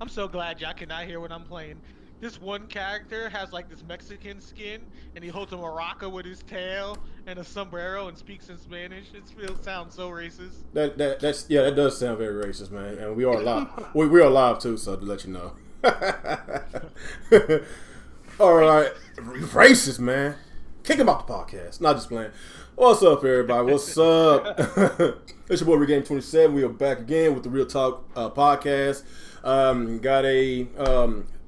I'm so glad y'all cannot hear what I'm playing. This one character has like this Mexican skin, and he holds a maraca with his tail and a sombrero and speaks in Spanish. It sounds so racist. That's yeah, that does sound very racist, man. And we are live. We are live too, so to let you know. All right, racist man. Kick him off the podcast. Not just playing. What's up, everybody? What's up? It's your boy Regame 27. We are back again with the Real Talk podcast. Got a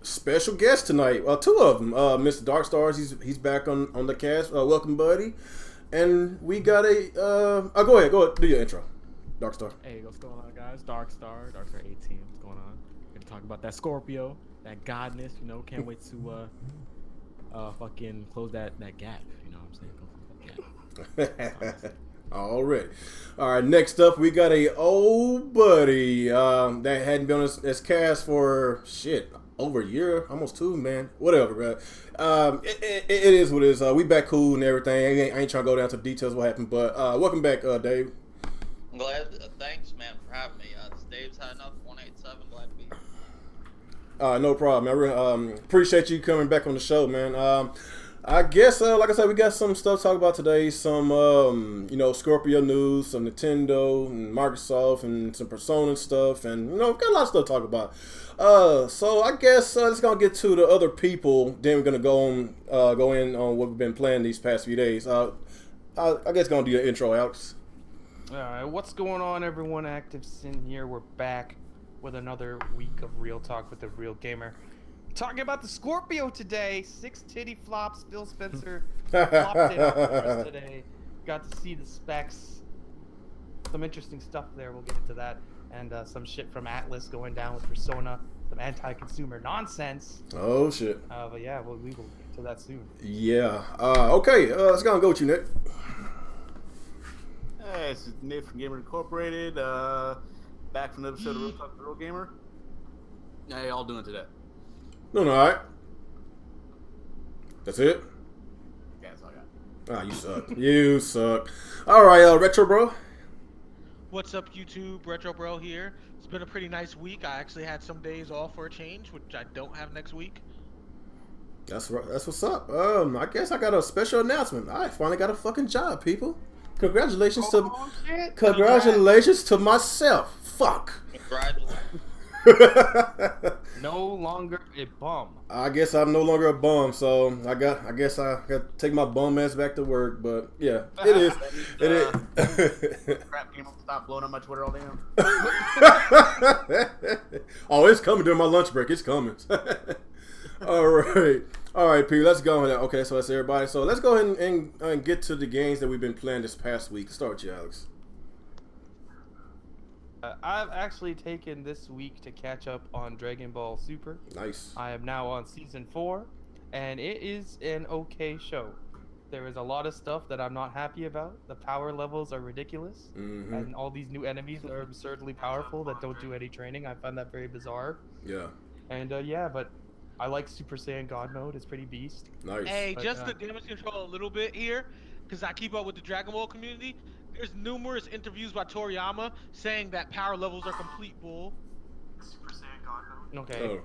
special guest tonight. Two of them. Mr. Dark Stars. He's back on the cast. Welcome, buddy. And we got a. Go ahead. Do your intro, Dark Star. Hey, what's going on, guys? Dark Star 18. What's going on? Gonna talk about that Scorpio, that godness. You know, can't wait to fucking close that gap. You know what I'm saying? Go close that gap. Already. All right. Next up, we got a old buddy that hadn't been on this cast for over a year, almost two, man. Whatever, bro. It is what it is. We back cool and everything. I ain't trying to go down to the details of what happened, but welcome back, Dave. I'm glad. Thanks, man, for having me. This Dave's had enough 187. Glad to be here. No problem. I really, appreciate you coming back on the show, man. I guess, like I said, we got some stuff to talk about today. Some, Scorpio news, some Nintendo and Microsoft, and some Persona stuff, and we've got a lot of stuff to talk about. So I guess let's gonna get to the other people. Then we're gonna go in on what we've been playing these past few days. I guess gonna do your intro, Alex. All right, what's going on, everyone? ActivesiNGaming here. We're back with another week of Real Talk with the Real Gamer. Talking about the Scorpio today. 6 titty flops. Phil Spencer flopped it out for us today. Got to see the specs. Some interesting stuff there. We'll get into that. And some shit from Atlas going down with Persona. Some anti-consumer nonsense. Oh, shit. But yeah, we will get to that soon. Yeah. Okay, let's go with you, Nick. Hey, this is Nick from Gamer Incorporated. Back from the episode of Real Talk with the Real Gamer. How y'all doing today? Doing all right. That's it? Yeah, that's all I got. You suck. You suck. All right, Retro Bro. What's up, YouTube? Retro Bro here. It's been a pretty nice week. I actually had some days off for a change, which I don't have next week. That's right. That's what's up. I guess I got a special announcement. I finally got a fucking job, people. Congratulations to myself. Fuck. Congratulations. No longer a bum. I guess I'm no longer a bum, so I guess I got to take my bum ass back to work. But yeah, it is. It is. Crap game won't stop blowing up my Twitter all day now. Oh, it's coming during my lunch break. It's coming. All right, P. Let's go. Okay, so that's everybody. So let's go ahead and get to the games that we've been playing this past week. Start with you, Alex. I've actually taken this week to catch up on Dragon Ball Super. Nice. I am now on season 4, and it is an okay show. There is a lot of stuff that I'm not happy about. The power levels are ridiculous, and all these new enemies are absurdly powerful that don't do any training. I find that very bizarre. Yeah. And but I like Super Saiyan God mode. It's pretty beast. Nice. Hey, just to damage control a little bit here, because I keep up with the Dragon Ball community. There's numerous interviews by Toriyama saying that power levels are complete bull. Super Saiyan God mode. Okay.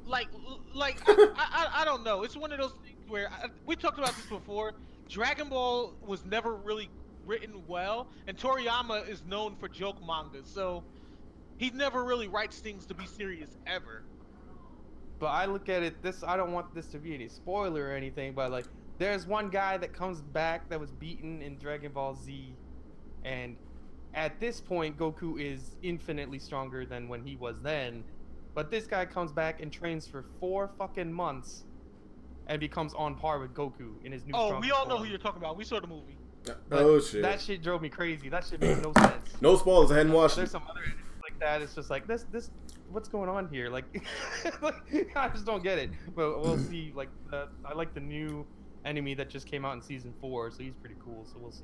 Oh. I don't know. It's one of those things where we talked about this before. Dragon Ball was never really written well, and Toriyama is known for joke mangas, so he never really writes things to be serious ever. But I look at it, I don't want this to be any spoiler or anything, but like, there's one guy that comes back that was beaten in Dragon Ball Z, and at this point, Goku is infinitely stronger than when he was then. But this guy comes back and trains for 4 fucking months, and becomes on par with Goku in his new. Oh, we all know who you're talking about. We saw the movie. Oh shit. That shit drove me crazy. That shit made no sense. No spoilers. I hadn't watched There's it. some other enemies like that. It's just like this. What's going on here? Like, I just don't get it. But we'll see. Like, I like the new enemy that just came out in season 4, so he's pretty cool. So we'll see.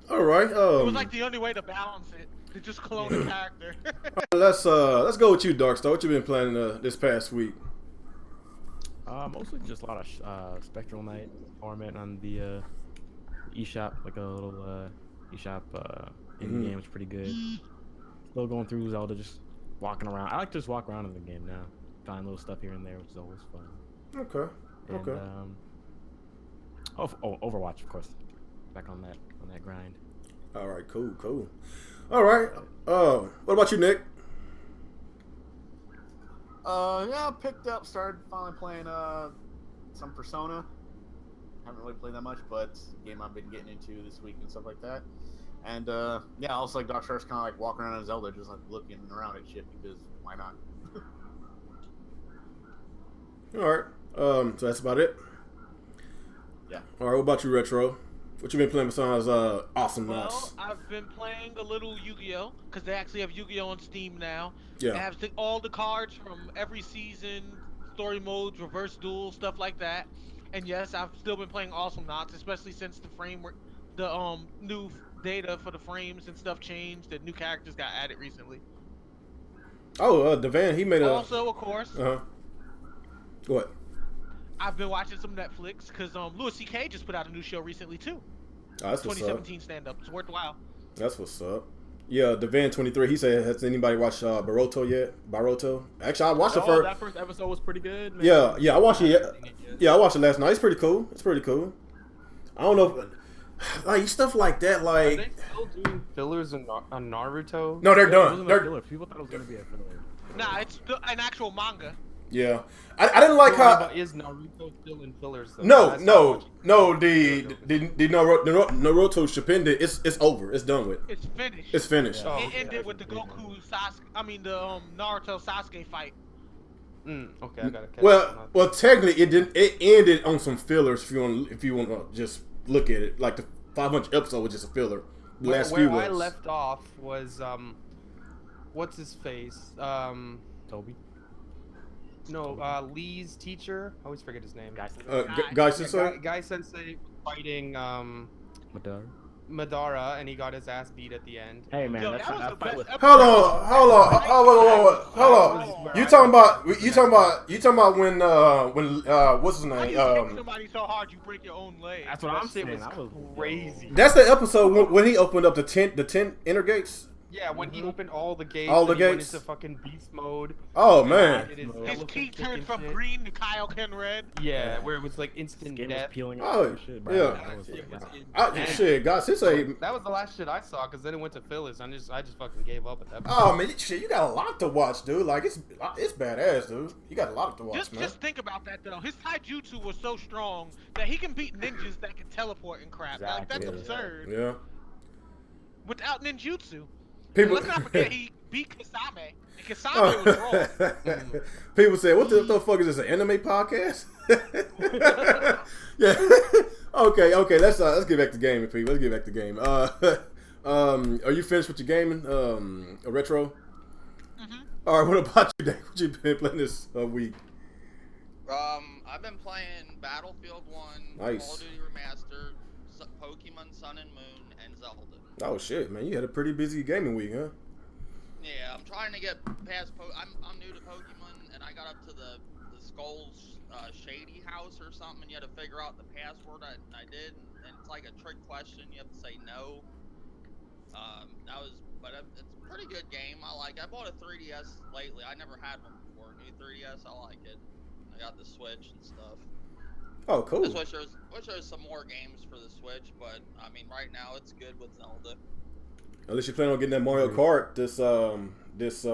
All right. It was like the only way to balance it, to just clone the character. Let's go with you, Darkstar. What you been playing this past week? Mostly just a lot of Spectral Knight Torment on the eShop, like a little eShop indie game. It's pretty good. Still going through Zelda, just walking around. I like to just walk around in the game now, find little stuff here and there, which is always fun. Okay. And, Okay. Overwatch, of course. Back on that grind. All right. Cool. All right. What about you, Nick? Yeah, I picked up, started finally playing some Persona. Haven't really played that much, but it's a game I've been getting into this week and stuff like that. And yeah, also like Dr. Star's kind of like walking around in Zelda, just like looking around at shit because why not? All right. So that's about it. Yeah. All right. What about you, Retro? What you been playing besides Awesome Well, Knots? I've been playing a little Yu-Gi-Oh! Because they actually have Yu-Gi-Oh! On Steam now. Yeah. They have all the cards from every season, story modes, reverse duel, stuff like that. And yes, I've still been playing Awesome Knots, especially since the new data for the frames and stuff changed. The new characters got added recently. Oh, Devan, he made a. Also, of course, What? I've been watching some Netflix because Louis C.K. just put out a new show recently too. Oh, that's what's up. 2017 stand-up. It's worthwhile. That's what's up. Yeah, Devan23. He said, "Has anybody watched Boruto yet?" Boruto. Actually, I watched the first. That first episode was pretty good, man. Yeah, I watched it. Yeah, I watched it last night. It's pretty cool. I don't know, like stuff like that. Are Like, they still doing fillers on Naruto? no, they're It done. wasn't a They're, filler. People thought it was gonna be a filler. Nah, it's an actual manga. yeah, I didn't like how. Is Naruto still in fillers though? No, I stopped no, watching no. The Naruto. Naruto Shippuden, it's over. It's done with. It's finished. It's finished. Oh, It okay, ended I with the see. Goku Sasuke. I mean the Naruto Sasuke fight. Okay, I gotta catch Well, up on that. well, technically, it didn't. It ended on some fillers. If you want to just look at it, like the 500 episode was just a filler. The last where few I was. left off was what's his face? Toby. No, Lee's teacher. I always forget his name. Guys. Guy Sensei. Guy Sensei fighting Madara. Madara, and he got his ass beat at the end. Hey man, Yo, that's that was that the fight best was. episode. Hold on. You talking about when what's his How name? you kick somebody so hard you break your own leg? That's what I'm That shit saying. was I was crazy. That's the episode when he opened up the 10 inner gates. Yeah, when he opened all the gates, All the and he went gates? into fucking beast mode. Oh man. It is His elephant key kick turned and from shit. green to Kaioken red. Yeah, where it was like instant Skin was death. peeling Oh, off and shit, bro. yeah. That was, It was wow. Shit, Guy Sensei. That was the last shit I saw, because then it went to fillers. I just fucking gave up at that point. Oh man, shit, you got a lot to watch, dude. Like it's badass, dude. You got a lot to watch, man. Just think about that though. His taijutsu was so strong that he can beat ninjas that can teleport and crap. Like that's Exactly. absurd. Yeah. Without ninjutsu. People. Let's not forget he beat Kasame. And Kasame was wrong. People say, "What the fuck is this? An anime podcast?" Yeah. Okay. Let's get back to gaming, people. Let's get back to gaming. Are you finished with your gaming? A retro. Mhm. All right. What about you, Dave? What you been playing this week? I've been playing Battlefield 1, Nice. Call of Duty Remastered, Pokemon Sun and Moon, and Zelda. Oh shit, man! You had a pretty busy gaming week, huh? Yeah, I'm trying to get past. I'm new to Pokemon, and I got up to the Skull's Shady House or something, and you had to figure out the password. I did, and it's like a trick question. You have to say no. It's a pretty good game. I bought a 3DS lately. I never had one before. New 3DS, I like it. I got the Switch and stuff. Oh, cool. I wish there was some more games for the Switch, but I mean, right now it's good with Zelda. Unless you plan on getting that Mario Kart this when it's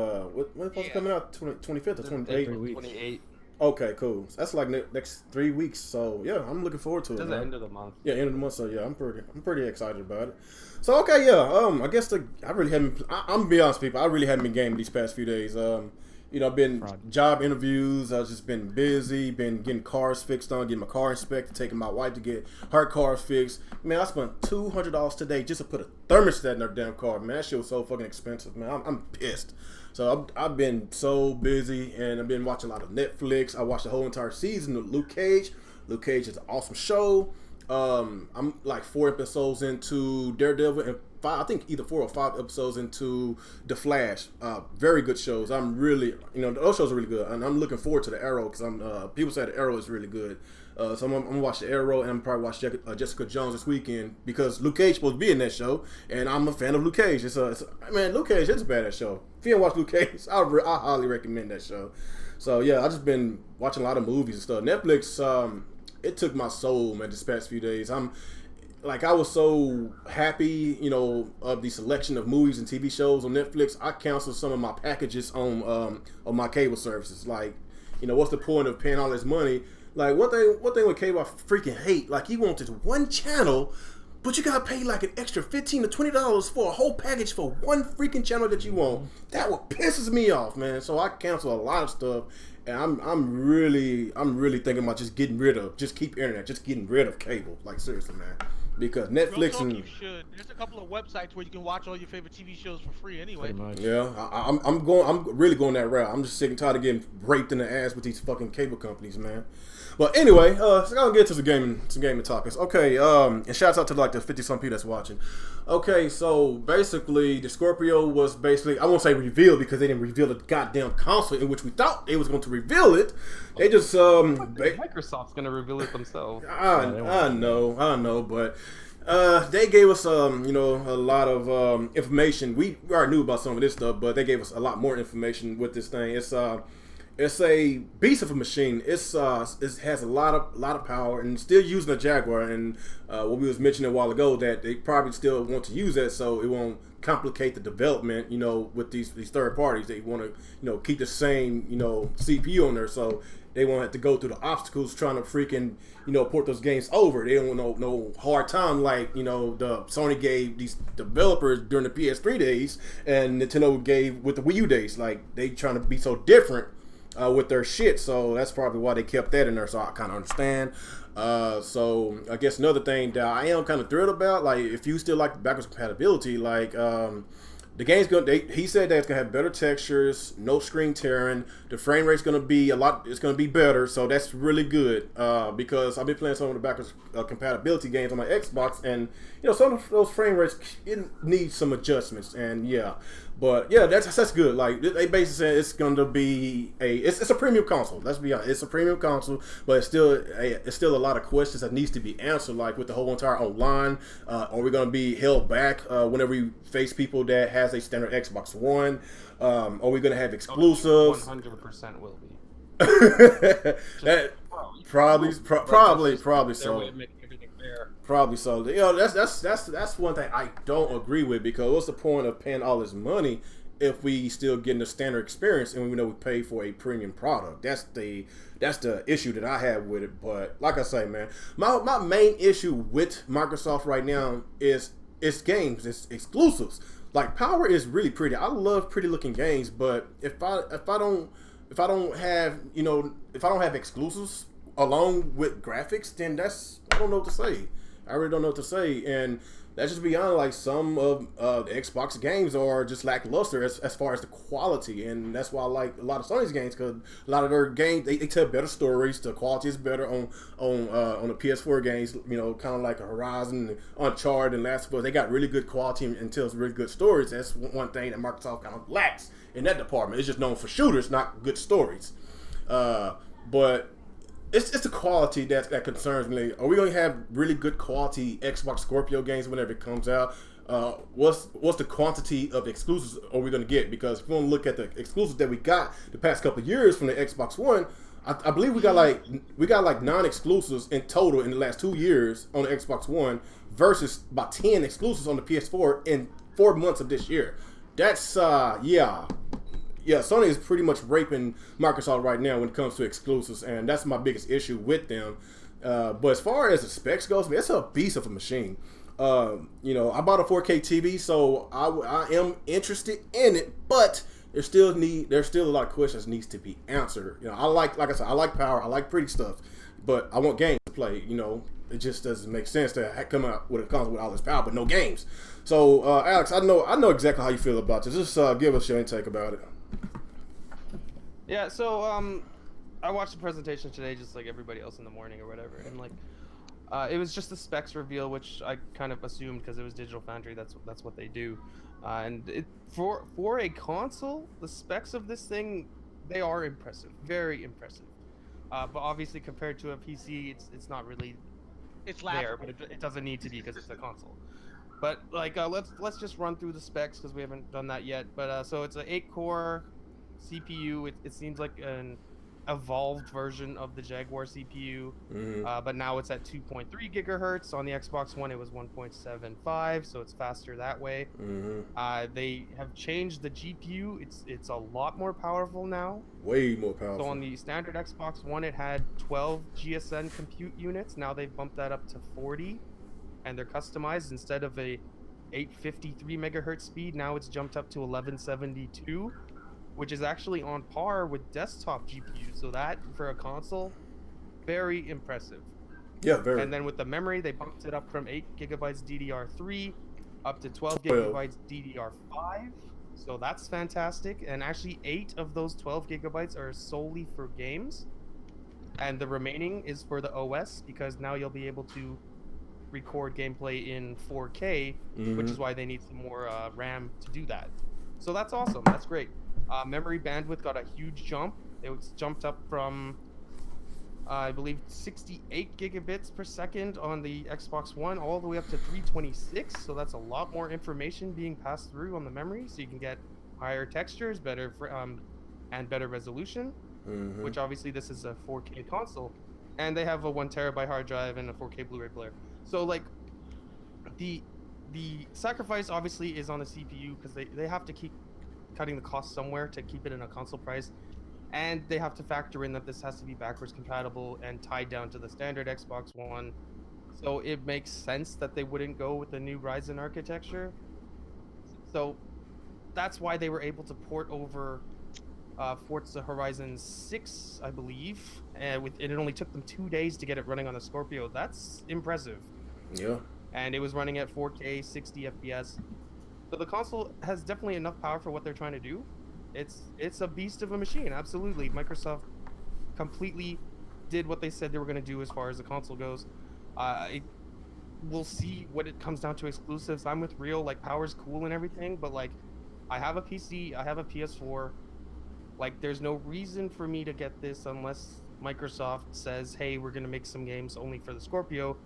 Yeah. coming out 25th or 3 28th. weeks. 28. Okay, cool. So that's like next 3 weeks. So yeah, I'm looking forward to it. It's the Man. end of the month. Yeah, end of the month. So yeah, I'm pretty excited about it. So okay, yeah. I guess I really haven't. I'm gonna be honest, people. I really haven't been gaming these past few days. I've been job interviews. I've just been busy. Been getting cars fixed on, getting my car inspected, taking my wife to get her car fixed. Man, I spent $200 today just to put a thermostat in her damn car. Man, that shit was so fucking expensive. Man, I'm pissed. So I've been so busy, and I've been watching a lot of Netflix. I watched the whole entire season of Luke Cage. Luke Cage is an awesome show. I'm like 4 episodes into Daredevil, and I think either 4 or 5 episodes into The Flash. Very good shows. I'm really, those shows are really good, and I'm looking forward to the Arrow because people say the Arrow is really good. So I'm gonna watch the Arrow, and I'm probably watch Jessica Jones this weekend because Luke Cage supposed to be in that show, and I'm a fan of Luke Cage. Man, Luke Cage is a badass show. If you haven't watched Luke Cage, I highly recommend that show. So yeah, I just been watching a lot of movies and stuff. Netflix, it took my soul, man, this past few days. I was so happy, of the selection of movies and TV shows on Netflix. I canceled some of my packages on my cable services. Like, what's the point of paying all this money? Like, one thing with cable I freaking hate, like, you want this one channel, but you gotta pay like an extra $15 to $20 for a whole package for one freaking channel that you want. That what pisses me off, man. So I cancel a lot of stuff, and I'm really thinking about just getting rid of cable. Like, seriously, man. Because Netflix and you should. There's a couple of websites where you can watch all your favorite TV shows for free anyway. Yeah, I'm really going that route. I'm just sick and tired of getting raped in the ass with these fucking cable companies, man. But anyway, so I'm gonna get to some gaming topics. Okay, and shouts out to like the 50-some people that's watching. Okay, so basically the Scorpio was basically, I won't say revealed because they didn't reveal the goddamn console in which we thought they was going to reveal it. They just Microsoft's gonna reveal it themselves. I know, but they gave us a lot of information. We already knew about some of this stuff, but they gave us a lot more information with this thing. It's a beast of a machine. It has a lot of power and still using a Jaguar. And what we was mentioning a while ago, that they probably still want to use that so it won't complicate the development. With these third parties, they want to keep the same CPU on there, so they won't have to go through the obstacles trying to freaking port those games over. They don't want no hard time like the Sony gave these developers during the PS3 days and Nintendo gave with the Wii U days. Like, they trying to be so different with their shit, so that's probably why they kept that in there. So I kind of understand. So I guess another thing that I am kind of thrilled about, like, if you still like the backwards compatibility, like the game's he said that it's gonna have better textures, no screen tearing, the frame rate's gonna be it's gonna be better, so that's really good. Because I've been playing some of the backwards compatibility games on my Xbox, and some of those frame rates, it needs some adjustments, and yeah. But yeah, that's good. Like, they basically said it's going to be it's a premium console. Let's be honest, it's a premium console, but it's still a lot of questions that needs to be answered. Like with the whole entire online, are we going to be held back whenever we face people that has a standard Xbox One? Are we going to have exclusives? 100% will be. That probably so. Probably so. That's one thing I don't agree with, because what's the point of paying all this money if we still getting the standard experience and we know we pay for a premium product? That's the issue that I have with it. But like I say, man, my main issue with Microsoft right now is it's games, it's exclusives. Like, Power is really pretty. I love pretty looking games, but if I don't have exclusives along with graphics, then I don't know what to say. I really don't know what to say, and let's just be honest. Like, some of the Xbox games are just lackluster as far as the quality, and that's why I like a lot of Sony's games, because a lot of their games they tell better stories. The quality is better on the PS4 games. Kind of like a Horizon, Uncharted, and Last of Us. They got really good quality and tells really good stories. That's one thing that Microsoft kind of lacks in that department. It's just known for shooters, not good stories. But it's the quality that concerns me. Are we going to have really good quality Xbox Scorpio games whenever it comes out? What's the quantity of exclusives are we going to get? Because if we want to look at the exclusives that we got the past couple of years from the Xbox One, I believe we got like 9 exclusives in total in the last 2 years on the Xbox One versus about 10 exclusives on the PS4 in 4 months of this year. That's Yeah, Sony is pretty much raping Microsoft right now when it comes to exclusives, and that's my biggest issue with them. But as far as the specs goes, man, it's a beast of a machine. I bought a 4K TV, so I am interested in it, but there's still a lot of questions that needs to be answered. Like I said, I like power, I like pretty stuff, but I want games to play. It just doesn't make sense to come out with a console with all this power but no games. So, Alex, I know exactly how you feel about this. Just give us your intake about it. Yeah, so I watched the presentation today, just like everybody else in the morning or whatever, and like It was just the specs reveal, which I kind of assumed because it was Digital Foundry. That's what they do. And for a console, the specs of this thing, they are impressive, very impressive. But obviously compared to a PC, it's not really It's there, laughable. but it doesn't need to be because it's a console. But like, let's just run through the specs because we haven't done that yet. But so it's an 8-core CPU. It seems like an evolved version of the Jaguar CPU, but now it's at 2.3 gigahertz. On the Xbox One, it was 1.75, so it's faster that way. They have changed the GPU. It's a lot more powerful now. Way more powerful. So on the standard Xbox One, it had 12 GSN compute units. Now they've bumped that up to 40, and they're customized. Instead of a 853 megahertz speed, now it's jumped up to 1172, which is actually on par with desktop GPU. So that, for a console, very impressive. Yeah, very. And then with the memory, they bumped it up from 8 gigabytes DDR3 up to 12 gigabytes DDR5. So that's fantastic. And actually, 8 of those 12 gigabytes are solely for games. And the remaining is for the OS, because now you'll be able to record gameplay in 4K, which is why they need some more RAM to do that. So that's awesome. That's great. Memory bandwidth got a huge jump. It was jumped up from, I believe, 68 gigabits per second on the Xbox One all the way up to 326. So that's a lot more information being passed through on the memory. So you can get higher textures, and better resolution, which obviously this is a 4K console. And they have a 1 terabyte hard drive and a 4K Blu-ray player. So like, the sacrifice obviously is on the CPU because they have to keep cutting the cost somewhere to keep it in a console price, and they have to factor in that this has to be backwards compatible and tied down to the standard Xbox One. So it makes sense that they wouldn't go with the new Ryzen architecture. So that's why they were able to port over Forza Horizon 6, I believe, and it only took them 2 days to get it running on the Scorpio. That's impressive. Yeah. And it was running at 4K 60 FPS. So the console has definitely enough power for what they're trying to do. It's a beast of a machine, absolutely. Microsoft completely did what they said they were going to do as far as the console goes. We'll see what it comes down to exclusives. I'm with Real, like, power's cool and everything, but like, I have a PC, I have a PS4. Like, there's no reason for me to get this unless Microsoft says, hey, we're going to make some games only for the Scorpio,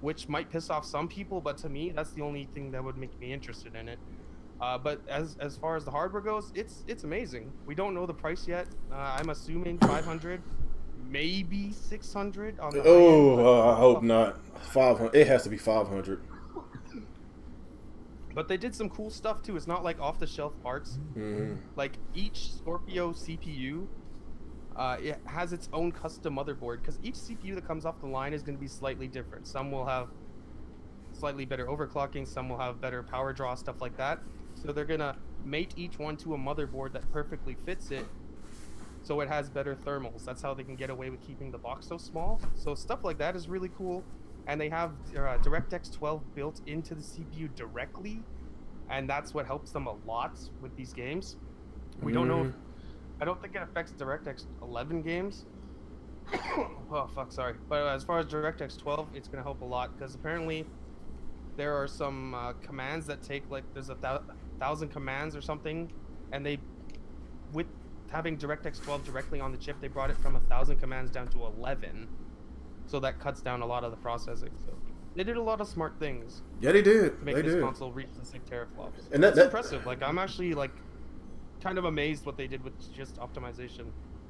which might piss off some people, but to me, that's the only thing that would make me interested in it. But as far as the hardware goes, it's amazing. We don't know the price yet. I'm assuming 500, maybe 600 on the high end, I hope not. 500. It has to be 500. But they did some cool stuff too. It's not like off-the-shelf parts. Like each Scorpio CPU, it has its own custom motherboard, because each CPU that comes off the line is going to be slightly different. Some will have slightly better overclocking, some will have better power draw, stuff like that. So they're going to mate each one to a motherboard that perfectly fits it, so it has better thermals. That's how they can get away with keeping the box so small. So stuff like that is really cool. And they have DirectX 12 built into the CPU directly, and that's what helps them a lot with these games. We don't know. I don't think it affects DirectX 11 games. Oh, fuck, sorry. But as far as DirectX 12, it's going to help a lot, because apparently there are some commands that take, like, there's 1,000 commands or something, and with having DirectX 12 directly on the chip, they brought it from 1,000 commands down to 11. So that cuts down a lot of the processing. So they did a lot of smart things. Yeah, they did. To make this console reach the 6 teraflops. And that's impressive. Like, I'm actually, like, kind of amazed what they did with just optimization.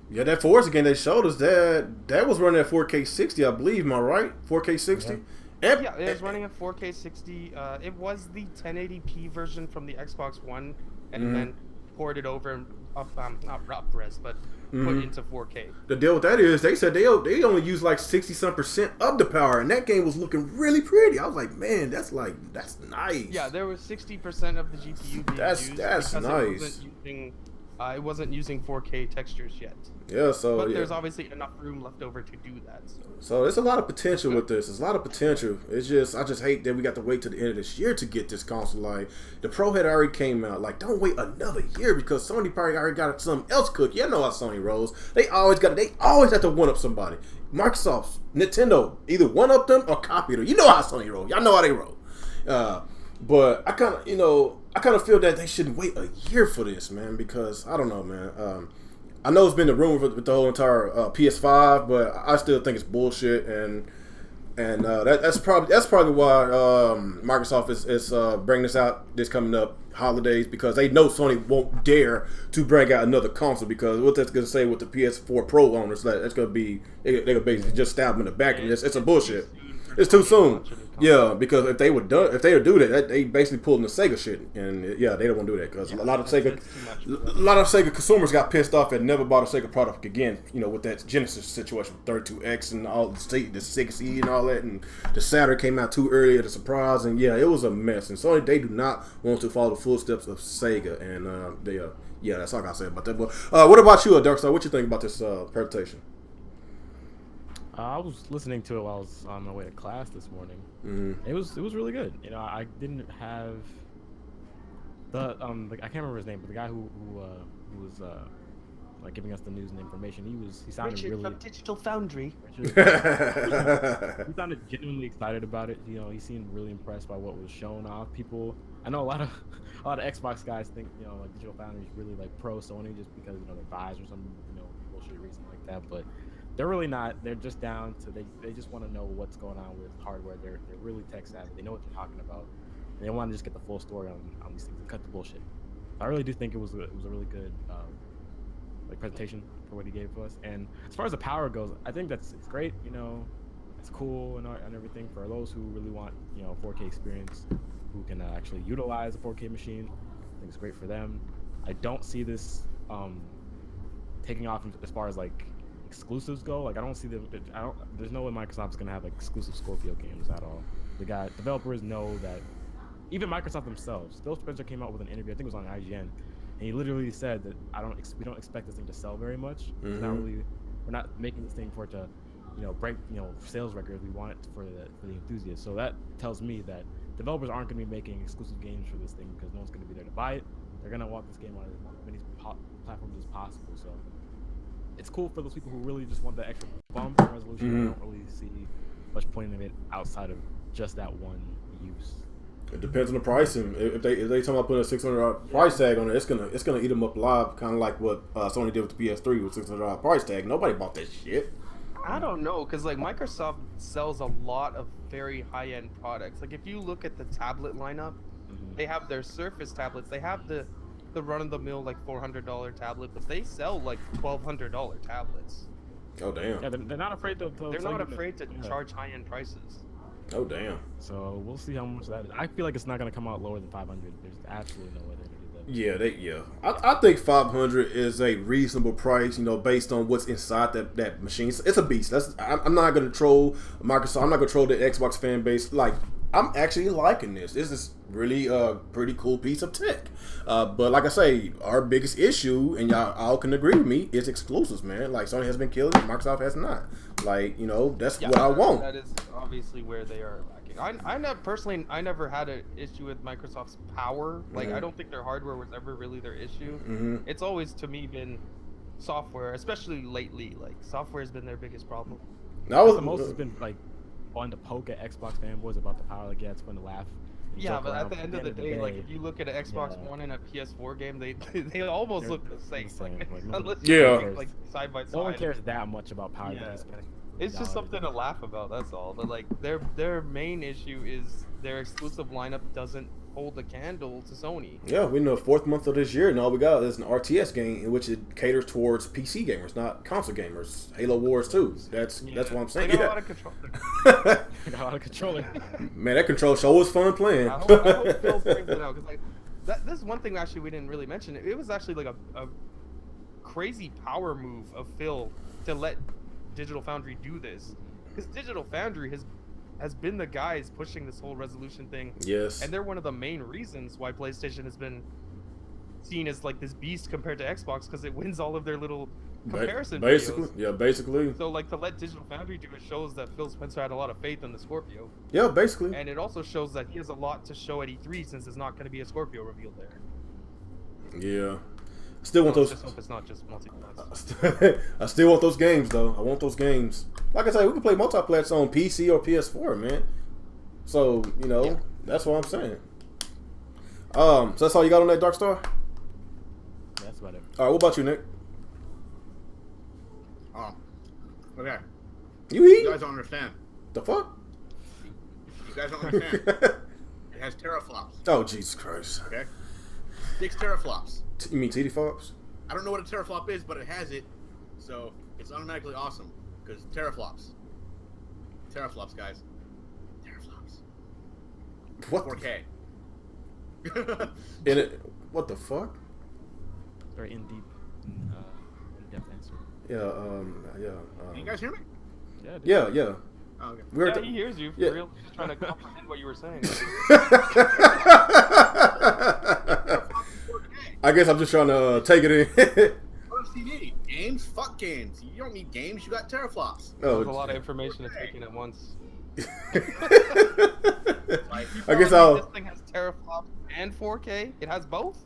Yeah, that Forza game they showed us, that was running at 4K 60, I believe. Am I right? 4K 60. Yeah, it was running at 4K 60. It was the 1080p version from the Xbox One, and then ported over and not res, but put into 4K. The deal with that is they said they only used like 60-some% of the power, and that game was looking really pretty. I was like, man, that's nice. Yeah, there was 60% of the GPU being used that's because nice. it wasn't using It wasn't using 4K textures yet. Yeah, so But yeah. there's obviously enough room left over to do that. So there's a lot of potential with this. There's a lot of potential. It's just I just hate that we got to wait to the end of this year to get this console. Like the Pro had already came out. Like don't wait another year because Sony probably already got something else cooked. You know how Sony rolls. They always have to one up somebody. Microsoft, Nintendo, either one up them or copy them. You know how Sony roll. Y'all know how they roll. But I kind of feel that they shouldn't wait a year for this, man. Because I don't know, man. I know it's been the rumor with the whole entire PS5, but I still think it's bullshit, and that's probably why Microsoft is bringing this out this coming up holidays because they know Sony won't dare to bring out another console because what that's gonna say with the PS4 Pro owners that's gonna be they're gonna basically just stab them in the back and it's a bullshit. It's too soon. Yeah, because if they would do that, they basically pulled in the Sega shit, and yeah, they don't want to do that because a lot of Sega consumers got pissed off and never bought a Sega product again. You know, with that Genesis situation, 32X and all the 6E and all that, and the Saturn came out too early at a surprise, and yeah, it was a mess. And so they do not want to follow the footsteps of Sega, and yeah, that's all I gotta say about that. But what about you, Darkstar? What you think about this presentation? I was listening to it while I was on my way to class this morning. Mm-hmm. It was really good. You know, I didn't have the I can't remember his name, but the guy who was like giving us the news and information. He sounded Richard really from Digital Foundry. he sounded genuinely excited about it. You know, he seemed really impressed by what was shown off. I know a lot of Xbox guys think like Digital Foundry is really like pro Sony just because they're biased or some bullshit reason like that, but. They're really not. They're just down to they just want to know what's going on with hardware. They're really tech savvy. They know what they're talking about. And they want to just get the full story on these things and cut the bullshit. I really do think it was a really good presentation for what he gave us. And as far as the power goes, I think it's great. It's cool and everything for those who really want 4K experience, who can actually utilize a 4K machine. I think it's great for them. I don't see this taking off as far as exclusives go. Like I don't see there's no way Microsoft's gonna have exclusive Scorpio games at all. Developers know that. Even Microsoft themselves. Phil Spencer came out with an interview, I think it was on IGN, and he literally said that we don't expect this thing to sell very much. Mm-hmm. We're not making this thing for it to break sales records. We want it for the enthusiasts. So that tells me that developers aren't going to be making exclusive games for this thing because no one's going to be there to buy it. They're going to want this game on as many platforms as possible. So it's cool for those people who really just want the extra bump in resolution. Mm-hmm. I don't really see much point in it outside of just that one use. It depends on the pricing. If they talking about putting a $600 price tag on it, it's gonna eat them up alive. Kind of like what Sony did with the PS3 with $600 price tag. Nobody bought that shit. I don't know, because Microsoft sells a lot of very high-end products. Like if you look at the tablet lineup, they have their Surface tablets. They have the run-of-the-mill $400 tablet, but they sell $1,200 tablets. Oh damn. Yeah, they're not afraid to they're not afraid to charge high-end prices. Oh damn. So we'll see how much that is. I feel like it's not gonna come out lower than 500. There's absolutely no way they're gonna do that. I think 500 is a reasonable price. Based on what's inside that machine. It's a beast. I'm not gonna troll Microsoft. I'm not gonna troll the Xbox fan base. I'm actually liking this. This is really a pretty cool piece of tech. But like I say, our biggest issue, and y'all all can agree with me, is exclusives, man. Sony has been killing it, Microsoft has not. That's what I want. That is obviously where they are lacking. I never had an issue with Microsoft's power. I don't think their hardware was ever really their issue. Mm-hmm. It's always, to me, been software, especially lately. Software has been their biggest problem. The most has been fun to poke at Xbox fanboys about the power. It's fun to laugh. Yeah, but at the end of the day, if you look at an Xbox One and a PS4 game, they almost look the same. Unless you side by side. No one cares that much about power. Yeah. It's just something to laugh about. That's all. But their main issue is their exclusive lineup doesn't hold a candle to Sony. Yeah, we know 4th month of this year, and all we got is an RTS game in which it caters towards PC gamers, not console gamers. Halo Wars 2. That's what I'm saying. They got a lot of control. They got a lot of controller. Man, that control show was fun playing. I hope Phil brings it out because this is one thing actually we didn't really mention. It was actually a crazy power move of Phil to let Digital Foundry do this, because Digital Foundry has been the guys pushing this whole resolution thing. Yes. And they're one of the main reasons why PlayStation has been seen as like this beast compared to Xbox because it wins all of their little comparison Basically, videos. yeah, basically. So like to let Digital Foundry do it shows that Phil Spencer had a lot of faith in the Scorpio, Yeah, basically. and it also shows that he has a lot to show at E3 since there's not going to be a Scorpio revealed there. Yeah. I still want So those. let's just hope it's not just multiplayer. I still want those games though. I want those games. Like I said, we can play multiplayer on PC or PS4, man. So that's what I'm saying. So that's all you got on that Dark Star? That's about it. All right, what about you, Nick? Okay. You You eat? guys don't understand. The fuck? You guys don't understand. It has teraflops. Oh, Jesus Christ. Okay. 6 teraflops. You mean TD Fops? I don't know what a teraflop is, but it has it, so it's automatically awesome because teraflops. Teraflops, guys. Teraflops. What? 4K. In it? What the fuck? Very in-depth answer. Yeah. Can you guys hear me? Yeah. Dude. Yeah. Oh, okay. We were Yeah, he hears you. For Yeah. real. He's just trying to comprehend what you were saying. I guess I'm just trying to take it in. What else do you need? Games? Fuck games. You don't need games. You got teraflops. There's a lot of information to take in at once. I guess This thing has teraflops and 4K. It has both.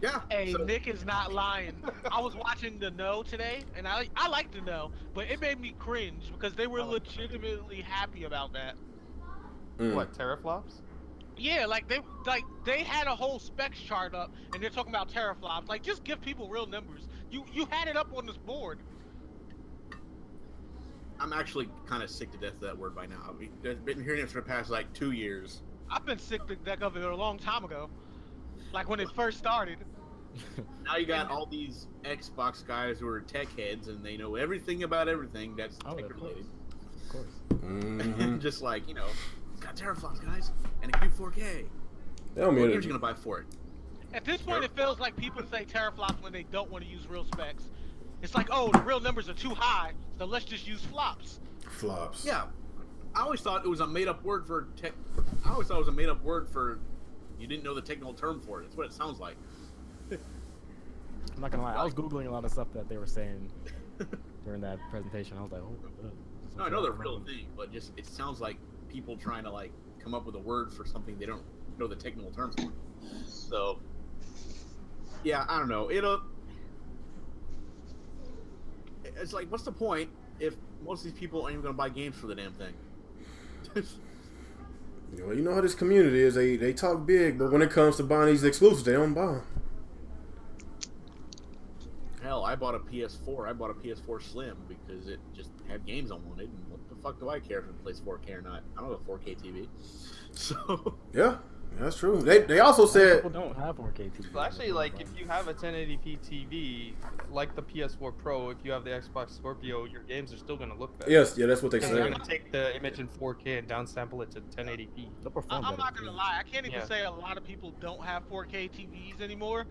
Yeah. Hey, so- Nick is not lying. I was watching The Know today, and I like The Know, but it made me cringe because they were legitimately happy about that. What, teraflops? Yeah, they had a whole specs chart up, and they're talking about teraflops. Like, just give people real numbers. You had it up on this board. I'm actually kind of sick to death of that word by now. I've been hearing it for the past 2 years. I've been sick to death of it a long time ago, like when it first started. Now you got all these Xbox guys who are tech heads and they know everything about everything that's tech related. Of course. And just it's got teraflops, guys, and it can do 4K. Tell me What it. games you gonna buy for it? At this point, it feels like people say teraflops when they don't want to use real specs. It's like, oh, the real numbers are too high, so let's just use flops. Flops. Yeah, I always thought it was a made-up word for tech. I always thought it was a made-up word for you didn't know the technical term for it. That's what it sounds like. I'm not gonna lie. I was googling a lot of stuff that they were saying during that presentation. I was like, oh. No, I know the real thing, but just it sounds like people trying to come up with a word for something they don't know the technical terms for. So, yeah, I don't know. It's like, what's the point if most of these people aren't even gonna buy games for the damn thing? You know how this community is. They talk big, but when it comes to buying these exclusives, they don't buy them. Hell, I bought a PS4. I bought a PS4 Slim because it just had games I wanted. And what the fuck do I care if it plays 4K or not? I don't have a 4K TV. So Yeah, that's true. They also said People don't have 4K TV. Well, actually, if you have a 1080p TV, like the PS4 Pro, if you have the Xbox Scorpio, your games are still gonna look better. yes, yeah, that's what they Because they're said. gonna take the image in 4K and downsample it to 1080p. They'll perform I'm better, not too. gonna lie, I can't even Yeah. say a lot of people don't have 4K TVs anymore,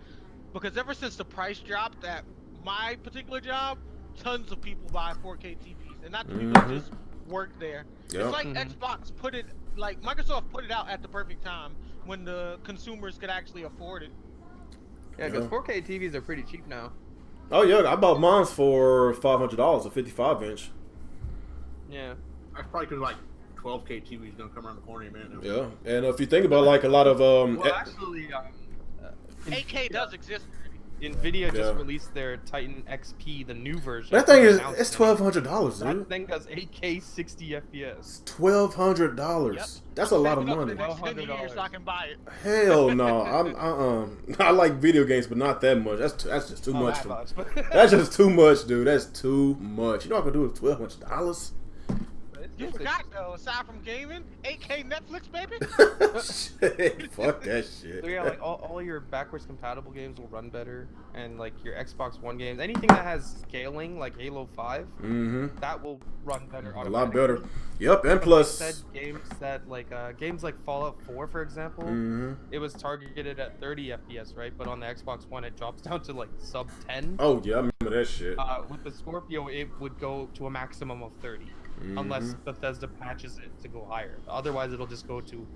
because ever since the price dropped at my particular job, tons of people buy 4K TVs, and not the people that just work there. Yep. It's like Mhm. Xbox put it, like Microsoft put it out at the perfect time when the consumers could actually afford it. Yeah, because Yeah. 4K TVs are pretty cheap now. Oh yeah, I bought mine for $500, a 55-inch. Yeah. that's probably because 12K TV is gonna come around the corner in a minute. Yeah, and if you think about a lot of Well, actually, 8K does exist. Nvidia Yeah. just released their Titan XP, the new version. that thing Announced it's it. $1,200, That dude. thing does 8K 60 FPS. $1,200. Yep. That's a lot of Saving up money. for the next 10 years $1,200. so I can buy it. Hell no, I like video games, but not that much. That's just too Not much. that For, much, but that's just too much, dude. That's too much. You know what I can do with $1,200? You forgot though, aside from gaming, 8K Netflix, baby. Shit, fuck that shit. So yeah, all your backwards compatible games will run better, and your Xbox One games, anything that has scaling like Halo 5, Mm-hmm. that will run better. A lot better. Yep, and plus. games like Fallout 4, for example, Mm-hmm. it was targeted at 30 FPS, right? But on the Xbox One, it drops down to sub 10. Oh yeah, I remember that shit. With the Scorpio, it would go to a maximum of 30, Mm-hmm. unless Bethesda patches it to go higher. Otherwise, it'll just go to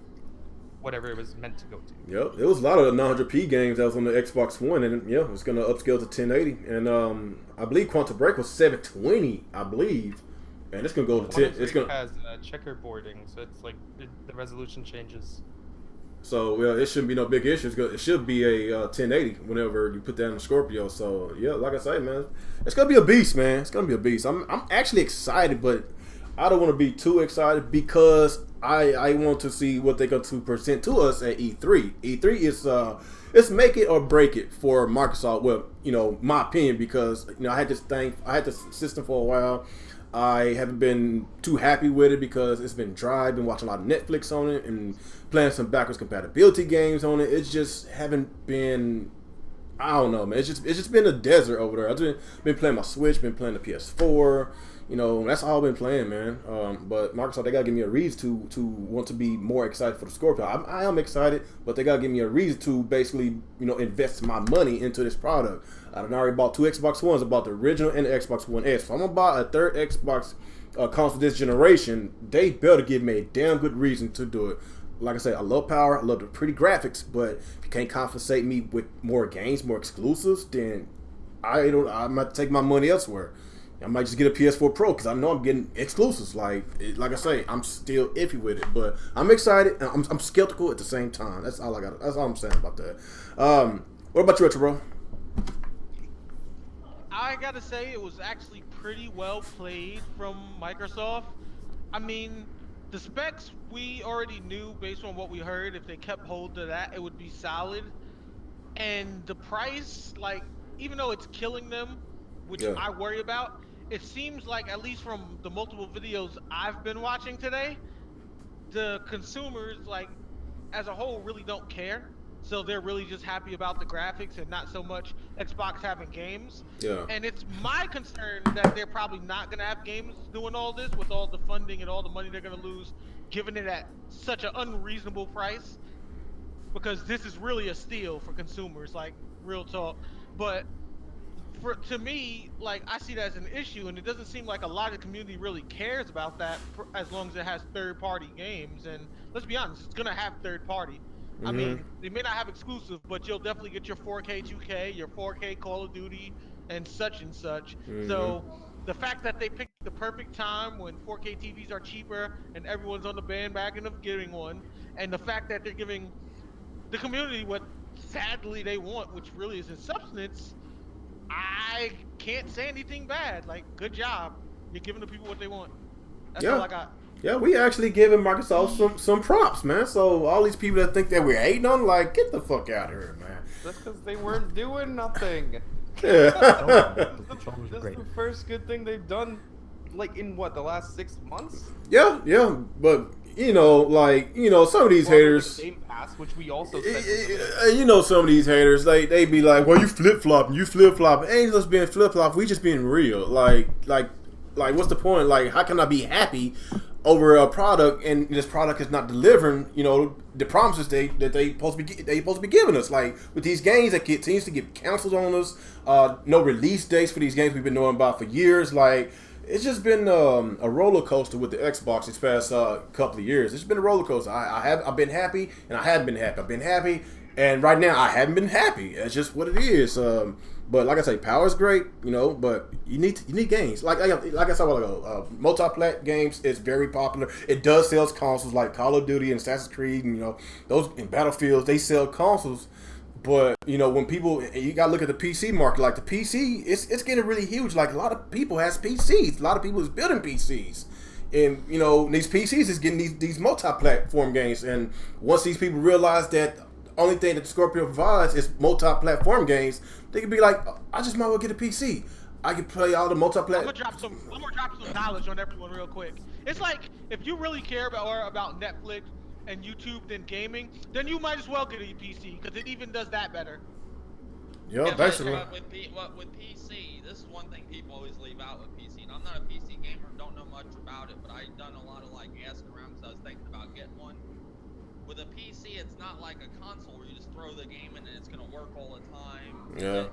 whatever it was meant to go to. Yep, it was a lot of 900p games that was on the Xbox One, and yeah, it's gonna upscale to 1080. And I believe Quantum Break was 720, I believe, and it's gonna go to 10. It's gonna has checkerboarding, so it's like the resolution changes. So well, it shouldn't be no big issue. It should be a 1080 whenever you put that in the Scorpio. So yeah, like I say, man, it's gonna be a beast, man. It's gonna be a beast. I'm actually excited, but I don't want to be too excited because I want to see what they're going to present to us at E3. E3 is it's make it or break it for Microsoft. Well, you know, my opinion, because you know I had this system for a while. I haven't been too happy with it because it's been dry. I've been watching a lot of Netflix on it and playing some backwards compatibility games on it. It's just haven't been. I don't know, man. It's just been a desert over there. I've been playing my Switch, been playing the PS4. You know, that's all I've been playing, man. But Microsoft, they gotta give me a reason to want to be more excited for the Scorpio. I am excited, but they gotta give me a reason to basically, you know, invest my money into this product. I've already bought 2 Xbox Ones. I bought the original and the Xbox One S. If I'm gonna buy a third Xbox console this generation, they better give me a damn good reason to do it. Like I said, I love power, I love the pretty graphics, but if you can't compensate me with more games, more exclusives, then I might take my money elsewhere. I might just get a PS4 Pro because I know I'm getting exclusives. Like I say, I'm still iffy with it, but I'm excited and I'm skeptical at the same time. That's all I got. That's all I'm saying about that. What about you, Retro Bro? I gotta say it was actually pretty well played from Microsoft. I mean, the specs we already knew based on what we heard. If they kept hold to that, it would be solid. And the price, like, even though it's killing them, which Yeah. I worry about, it seems like, at least from the multiple videos I've been watching today, the consumers, like, as a whole, really don't care. So they're really just happy about the graphics and not so much Xbox having games. Yeah. And it's my concern that they're probably not going to have games doing all this with all the funding and all the money they're going to lose, giving it at such an unreasonable price. Because this is really a steal for consumers, like, real talk. But to me, like, I see that as an issue, and it doesn't seem like a lot of the community really cares about that as long as it has third-party games. And let's be honest, it's gonna have third-party. I mean, they may not have exclusive, but you'll definitely get your 4K 2K, your 4K Call of Duty, and such and such. So the fact that they picked the perfect time when 4K TVs are cheaper and everyone's on the bandwagon of getting one, and the fact that they're giving the community what sadly they want, which really is in substance, I can't say anything bad. Like, good job. You're giving the people what they want. That's all I got. Yeah, we actually giving Microsoft some props, man. So all these people that think that we're hating on, like, get the fuck out of here, man. That's because they weren't doing nothing. Yeah. Controllers are This great. is the first good thing they've done, like, in what, the last 6 months? yeah, but you know, like, you know, some of these haters. Game Pass, which we also said. You know, some of these haters, they be like, "Well, you flip flopping. Ain't just being flip flop. We just being real. Like, what's the point? Like, how can I be happy over a product and this product is not delivering? You know, the promises they supposed to be giving us. Like with these games that continues to get canceled on us. No release dates for these games we've been knowing about for years. Like, it's just been a roller coaster with the Xbox these past couple of years. It's been a roller coaster. I've been happy and I haven't been happy. I've been happy and right now I haven't been happy. That's just what it is. But like I say, power is great, you know. But you need games. Like I said a while ago, multi-plat games is very popular. It does sell consoles like Call of Duty and Assassin's Creed, and you know those in Battlefields. They sell consoles. But you know, when people, you gotta look at the PC market. Like the PC, it's getting really huge. Like a lot of people has PCs. A lot of people is building PCs, and you know these PCs is getting these multi-platform games. And once these people realize that the only thing that Scorpio provides is multi-platform games, they can be like, I just might as well get a PC. I can play all the multi-platform. I'm gonna drop some knowledge on everyone real quick. It's like, if you really care about Netflix and YouTube than gaming, then you might as well get a PC because it even does that better. Yeah, basically. With PC, this is one thing people always leave out with PC. And I'm not a PC gamer, don't know much about it, but I've done a lot of like asking around because I was thinking about getting one. With a PC, it's not like a console where you just throw the game in and it's gonna work all the time. Yeah.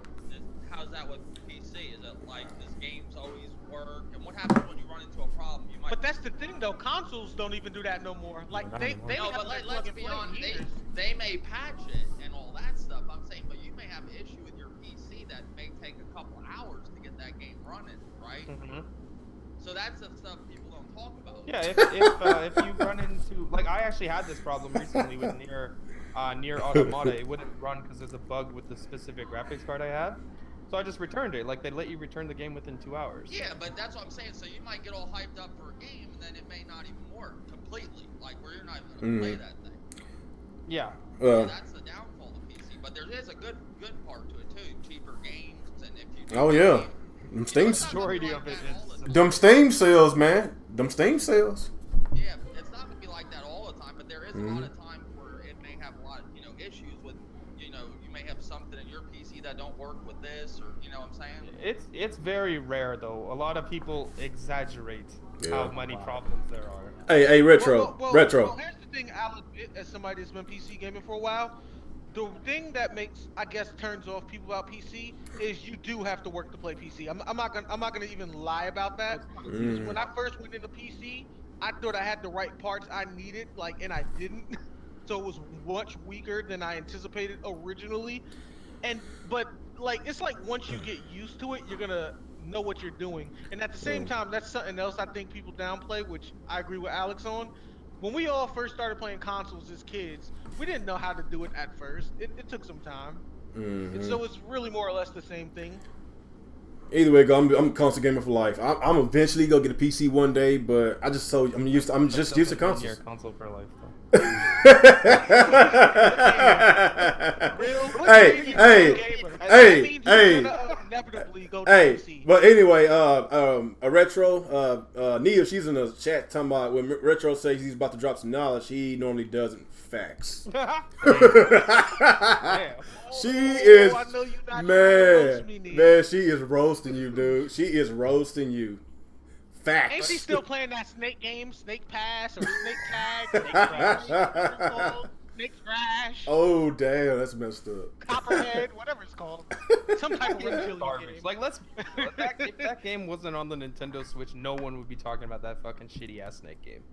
How's that with PC? Is it like, does games always work? And what happens when you run into a problem? You might But that's the thing though. Consoles don't even do that no more. Like not they anymore. they No, haven't but been let's plug and be play in honest. years. They may patch it and all that stuff. I'm saying, but you may have an issue with your PC that may take a couple hours to get that game running, right? Mhm. So that's the stuff people don't talk about. Yeah, if you run into like I actually had this problem recently with near Automata, it wouldn't run because there's a bug with the specific graphics card I have. So I just returned it. Like they let you return the game within 2 hours. Yeah, but that's what I'm saying. So you might get all hyped up for a game, and then it may not even work completely. Like where you're not even gonna play that thing. Yeah. So that's the downfall of PC. But there is a good part to it too. Cheaper games, and if you do Oh yeah, game, them Steam, Majority of it is them Steam sales, man. Them Steam sales. yeah, it's not gonna be like that all the time. But there is a lot of times where it may have a lot of issues with you may have something in your PC that don't work with this, or you know what I'm saying. It's very rare though. A lot of people exaggerate Yeah. how many problems there are. Hey, retro. Well, Here's here's the thing, I'll admit, as somebody that's been PC gaming for a while, the thing that makes, I guess, turns off people about PC is you do have to work to play PC. I'm not gonna even lie about that. Because when I first went into PC, I thought I had the right parts I needed, and I didn't. So it was much weaker than I anticipated originally. But it's like once you get used to it, you're gonna know what you're doing. And at the same time, that's something else I think people downplay, which I agree with Alex on. When we all first started playing consoles as kids, we didn't know how to do it at first. It took some time. And so it's really more or less the same thing. Either way, I'm a console gamer for life. I'm eventually gonna get a PC one day, but I'm just used to consoles. Your console for life. Hey. Inevitably go to Hey, PC. but anyway, a retro, Nia, she's in the chat talking about when retro says he's about to drop some knowledge. He normally doesn't. Facts. She is, I know you not trying to roast me, Nia. man. She is roasting you, dude. She is roasting you. Facts. Ain't she still playing that Snake game, Snake Pass, or Snake Tag, Snake Crash, Snake Crash, Oh damn, that's messed up. Copperhead, whatever it's called, some type of Garbage. reptilian game. Like if that game wasn't on the Nintendo Switch, no one would be talking about that fucking shitty ass Snake game.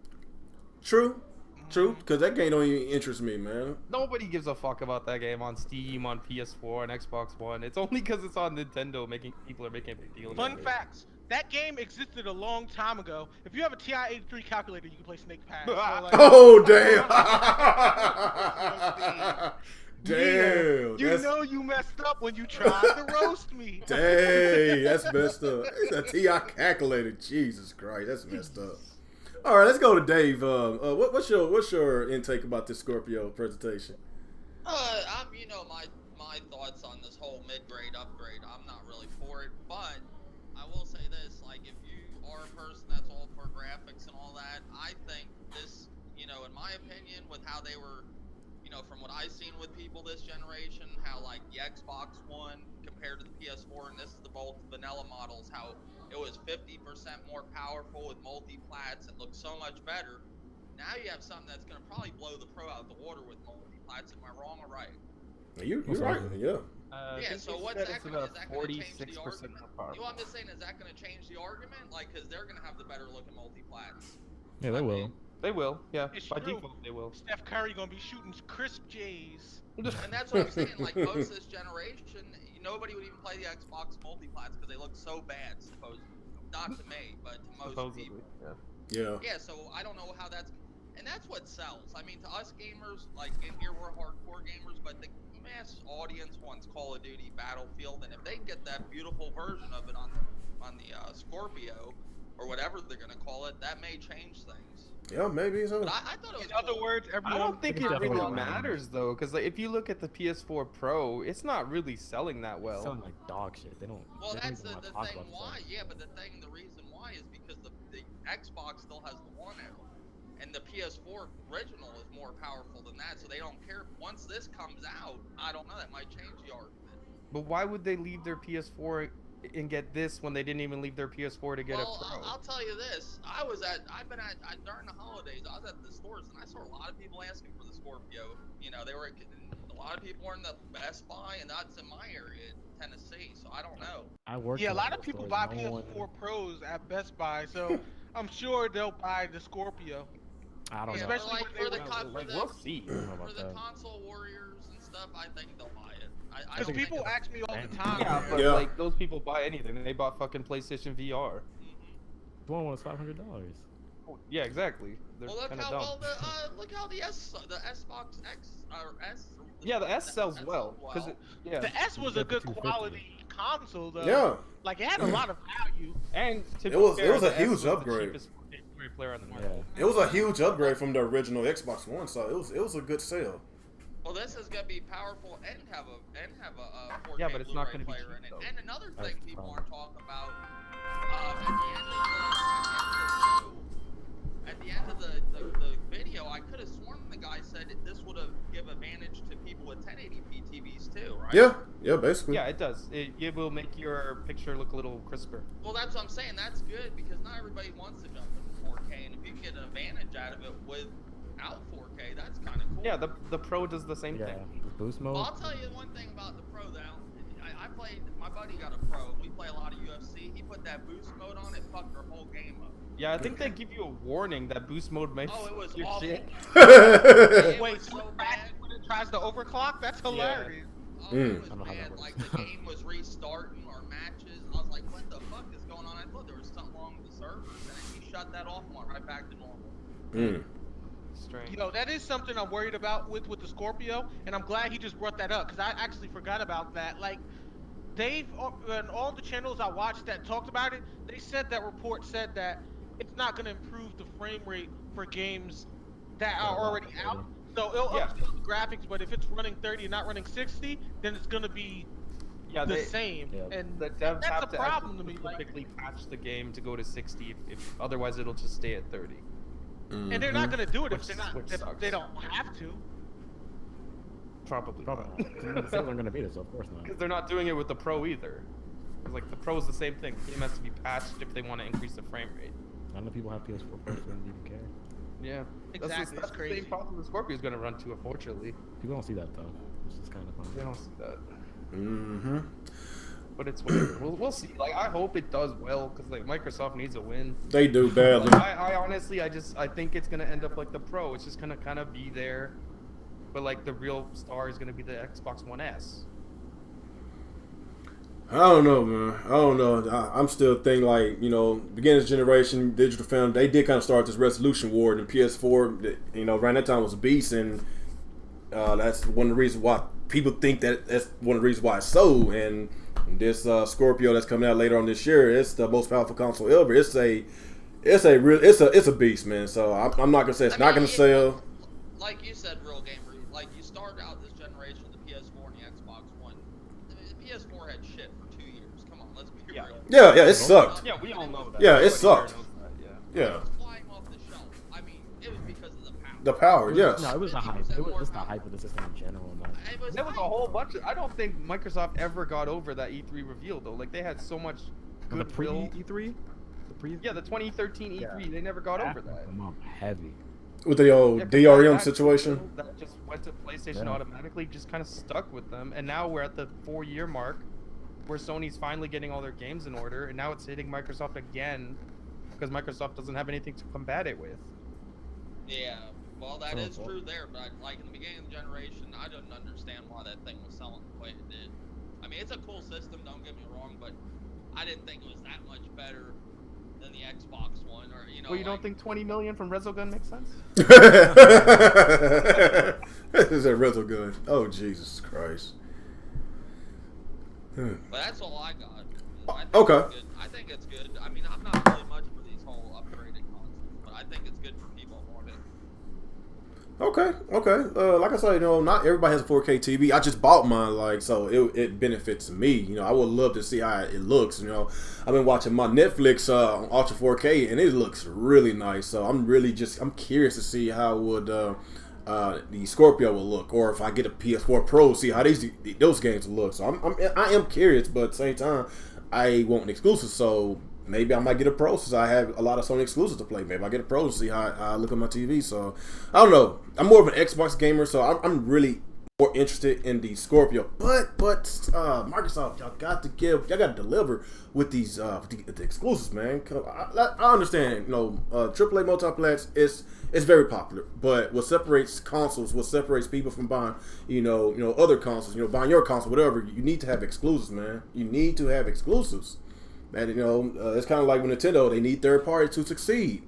True, because that game don't even interest me, man. Nobody gives a fuck about that game on Steam, on PS4, and Xbox One. It's only because it's on Nintendo people are making a big deal about Fun it. facts. That game existed a long time ago. If you have a TI-83 calculator, you can play Snake Pass. Oh damn! Damn! You know you messed up when you tried to roast me. Dang, that's messed up. It's a TI calculator. Jesus Christ, that's messed up. All right, let's go to Dave. What's your intake about this Scorpio presentation? I'm my thoughts on this whole mid-grade upgrade. I'm not really for it, but I will say this: like, if you are a person that's all for graphics and all that, I think this, in my opinion, with how they were, from what I've seen with people this generation, how like the Xbox One compared to the PS4, and this is the both vanilla models, how it was 50% more powerful with multi-plats and looks so much better. Now you have something that's going to probably blow the Pro out the water with multi-plats. Am I wrong or right? You're right. Yeah. Yeah. So what's that going to? Is that going to change the 46% argument? more powerful. I'm just saying, is that going to change the argument? Like, because they're going to have the better looking multi-plats. Yeah, they will. They will, yeah. It's By true. default, they will. Steph Curry gonna be shooting crisp J's. And that's what I'm saying. Like, most of this generation, nobody would even play the Xbox multi-plats because they look so bad. Supposedly, not to me, but to most Supposedly, people. Yeah. Yeah, so I don't know how that's, and that's what sells. I mean, to us gamers, like in here we're hardcore gamers, but the mass audience wants Call of Duty Battlefield, and if they can get that beautiful version of it on the Scorpio or whatever they're gonna call it, that may change things. Yeah, maybe so. But I thought it was. In other words, I everyone. don't think it definitely really wrong. matters though, because like, if you look at the PS4 Pro, it's not really selling that well. Sound like dog shit. They don't. Well, they don't that's even the wanna talk thing about why. stuff. Yeah, but the reason why is because the Xbox still has the One out, and the PS4 original is more powerful than that. So they don't care. Once this comes out, I don't know. That might change the argument. But why would they leave their PS4 and get this when they didn't even leave their PS4 to get Well, a Pro. I'll tell you this. During the holidays, I was at the stores and I saw a lot of people asking for the Scorpio. You know, a lot of people were in the Best Buy, and that's in my area, Tennessee. So I don't know. I work. Yeah, a in lot those of people stores, buy no one- PS4 Pros at Best Buy, so I'm sure they'll buy the Scorpio. I don't know. Especially like when they We'll see. I don't know for about the that. console warriors and stuff, I think they'll buy it. I Because don't people think ask me all the Yeah, time. Yeah, man. but Yeah. like those people buy anything. They bought fucking PlayStation VR. The one was $500. Yeah, exactly. They're Well, look kind of how dumb. well look how the Xbox X or S. Yeah, the S sells S well because yeah, The S was a Get the good 250. quality console, though. Yeah. Like, it had a lot of value. and to It be was- it fair, was a the S huge the upgrade. cheapest player on the Yeah. market. It was a huge upgrade from the original Xbox One, so it was a good sale. Well, this is gonna be powerful and have a 4K Yeah, but it's not Blu-ray gonna be player in cheap, it. though. And another That's thing the people problem. aren't talking about at the end of the video, I could have sworn the guy said that this would have give advantage to people with 1080p TVs too, right? Yeah, basically. Yeah, it does. It will make your picture look a little crisper. Well, that's what I'm saying. That's good because not everybody wants to jump into 4K, and if you can get an advantage out of it without 4K, that's kind of cool. Yeah, the Pro does the same Yeah, thing. the boost mode. Well, I'll tell you one thing about the Pro though. I played. My buddy got a Pro. We play a lot of UFC. He put that boost mode on it, fucked our whole game up. Yeah, I think they give you a warning that boost mode may Oh, it was fuck your awful. shit. It Wait, was so so bad bad. when it tries to overclock? That's hilarious. Oh, Mm. it was I don't know how that bad. works. Like the game was restarting our matches. I was like, "What the fuck is going on?" I thought there was something wrong with the servers, and then he shut that off and went right back to normal. Mm. Strange. You know, that is something I'm worried about with the Scorpio, and I'm glad he just brought that up, because I actually forgot about that. Like, they've, on all the channels I watched that talked about it, they said that report said that it's not going to improve the frame rate for games that are already out. So it'll Yeah. upscale the graphics, but if it's running 30 and not running 60, then it's going to be Yeah, the they, same. Yeah. And the devs that's have a to problem to actually me. Like, specifically patch the game to go to 60. If otherwise, it'll just stay at 30. and they're not going to do it if Which- they're not. which If sucks. they don't have to. Probably Probably not. not. The sales aren't gonna beat it, so of course not. Because they're not doing it with the Pro either. 'Cause, like the Pro is the same thing. The game has to be patched if they want to increase the frame rate. I know people have PS4 Pros and don't even care. Yeah. Exactly, That's it's the same crazy. problem the Scorpio is going to run to, unfortunately. People don't see that though, which is kind of funny. They don't see that. Mm-hmm. But it's whatever. We'll see. Like, I hope it does well, because like Microsoft needs a win. They do badly. Like, I honestly, I think it's gonna end up like the Pro. It's just gonna kind of be there, but like the real star is gonna be the Xbox One S. I don't know, man. I don't know. I'm still thinking like, beginning of this generation, digital film, they did kind of start this resolution war, and the PS4, around that time was a beast, and that's one of the reasons why people think that's one of the reasons why it's sold. And this Scorpio that's coming out later on this year, it's the most powerful console ever. It's a beast, man. So I'm not gonna say it's not gonna sell. Like you said, real gamer. Like you started out this generation with the PS4 and the Xbox One. The PS4 had shit for 2 years. Come on, let's be Yeah. real. Yeah, it sucked. Yeah, we all know that. Yeah, it Everybody sucked. here knows that, Yeah, It was flying off the shelf. I mean, it was because of the power. the power. Yes. No, it was the hype. It was just the hype of the system in general. Man. It was There was a hype. whole bunch of. I don't think Microsoft ever got over that E3 reveal though. Like they had so much The pre goodwill. E3, the pre. Yeah, the 2013 E3, they never got over that. Come on, heavy. With the old Yeah, 'cause DRM that situation. that just went to PlayStation Yeah. automatically, just kind of stuck with them, and now we're at the 4-year mark, where Sony's finally getting all their games in order, and now it's hitting Microsoft again, because Microsoft doesn't have anything to combat it with. Yeah, well, that Oh, is well. true there, but like in the beginning of the generation, I didn't understand why that thing was selling the way it did. I mean, it's a cool system, don't get me wrong, but I didn't think it was that much better than the Xbox One, or Well, you don't think 20 million from Resogun makes sense? Is that rental good? Oh Jesus Christ! But that's all I got. I think Okay. It's good. I think it's good. I mean, I'm not really much for these whole upgraded consoles, but I think it's good for people who want it. Okay. Like I said, not everybody has a 4K TV. I just bought mine, so it benefits me. I would love to see how it looks. I've been watching my Netflix on Ultra 4K, and it looks really nice. So I'm curious to see how would the Scorpio will look, or if I get a PS4 Pro, see how those games will look. So I am curious, but at the same time, I want an exclusive. So maybe I might get a Pro since I have a lot of Sony exclusives to play. Maybe I get a Pro to see how I look at my TV. So I don't know. I'm more of an Xbox gamer, so I'm really more interested in the Scorpio. But Microsoft, y'all got to deliver with these the exclusives, man. I understand, AAA multiplex is very popular, but what separates consoles, what separates people from buying, other consoles, buying your console, whatever, you need to have exclusives, man. You need to have exclusives. And it's kind of like with Nintendo, they need third parties to succeed.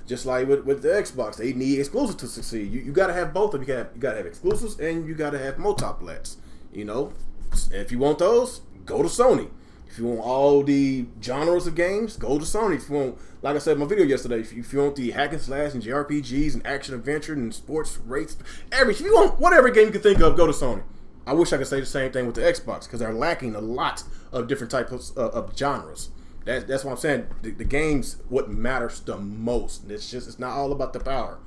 Just like with the Xbox, they need exclusives to succeed. You got to have both of them. You got to have exclusives and you got to have multiplex. If you want those, go to Sony. If you want all the genres of games, go to Sony. If you want, like I said in my video yesterday, if you want the hack and slash and JRPGs and action adventure and sports race, if you want whatever game you can think of, go to Sony. I wish I could say the same thing with the Xbox because they're lacking a lot of different types of genres. That's what I'm saying. The game's what matters the most. It's not all about the power.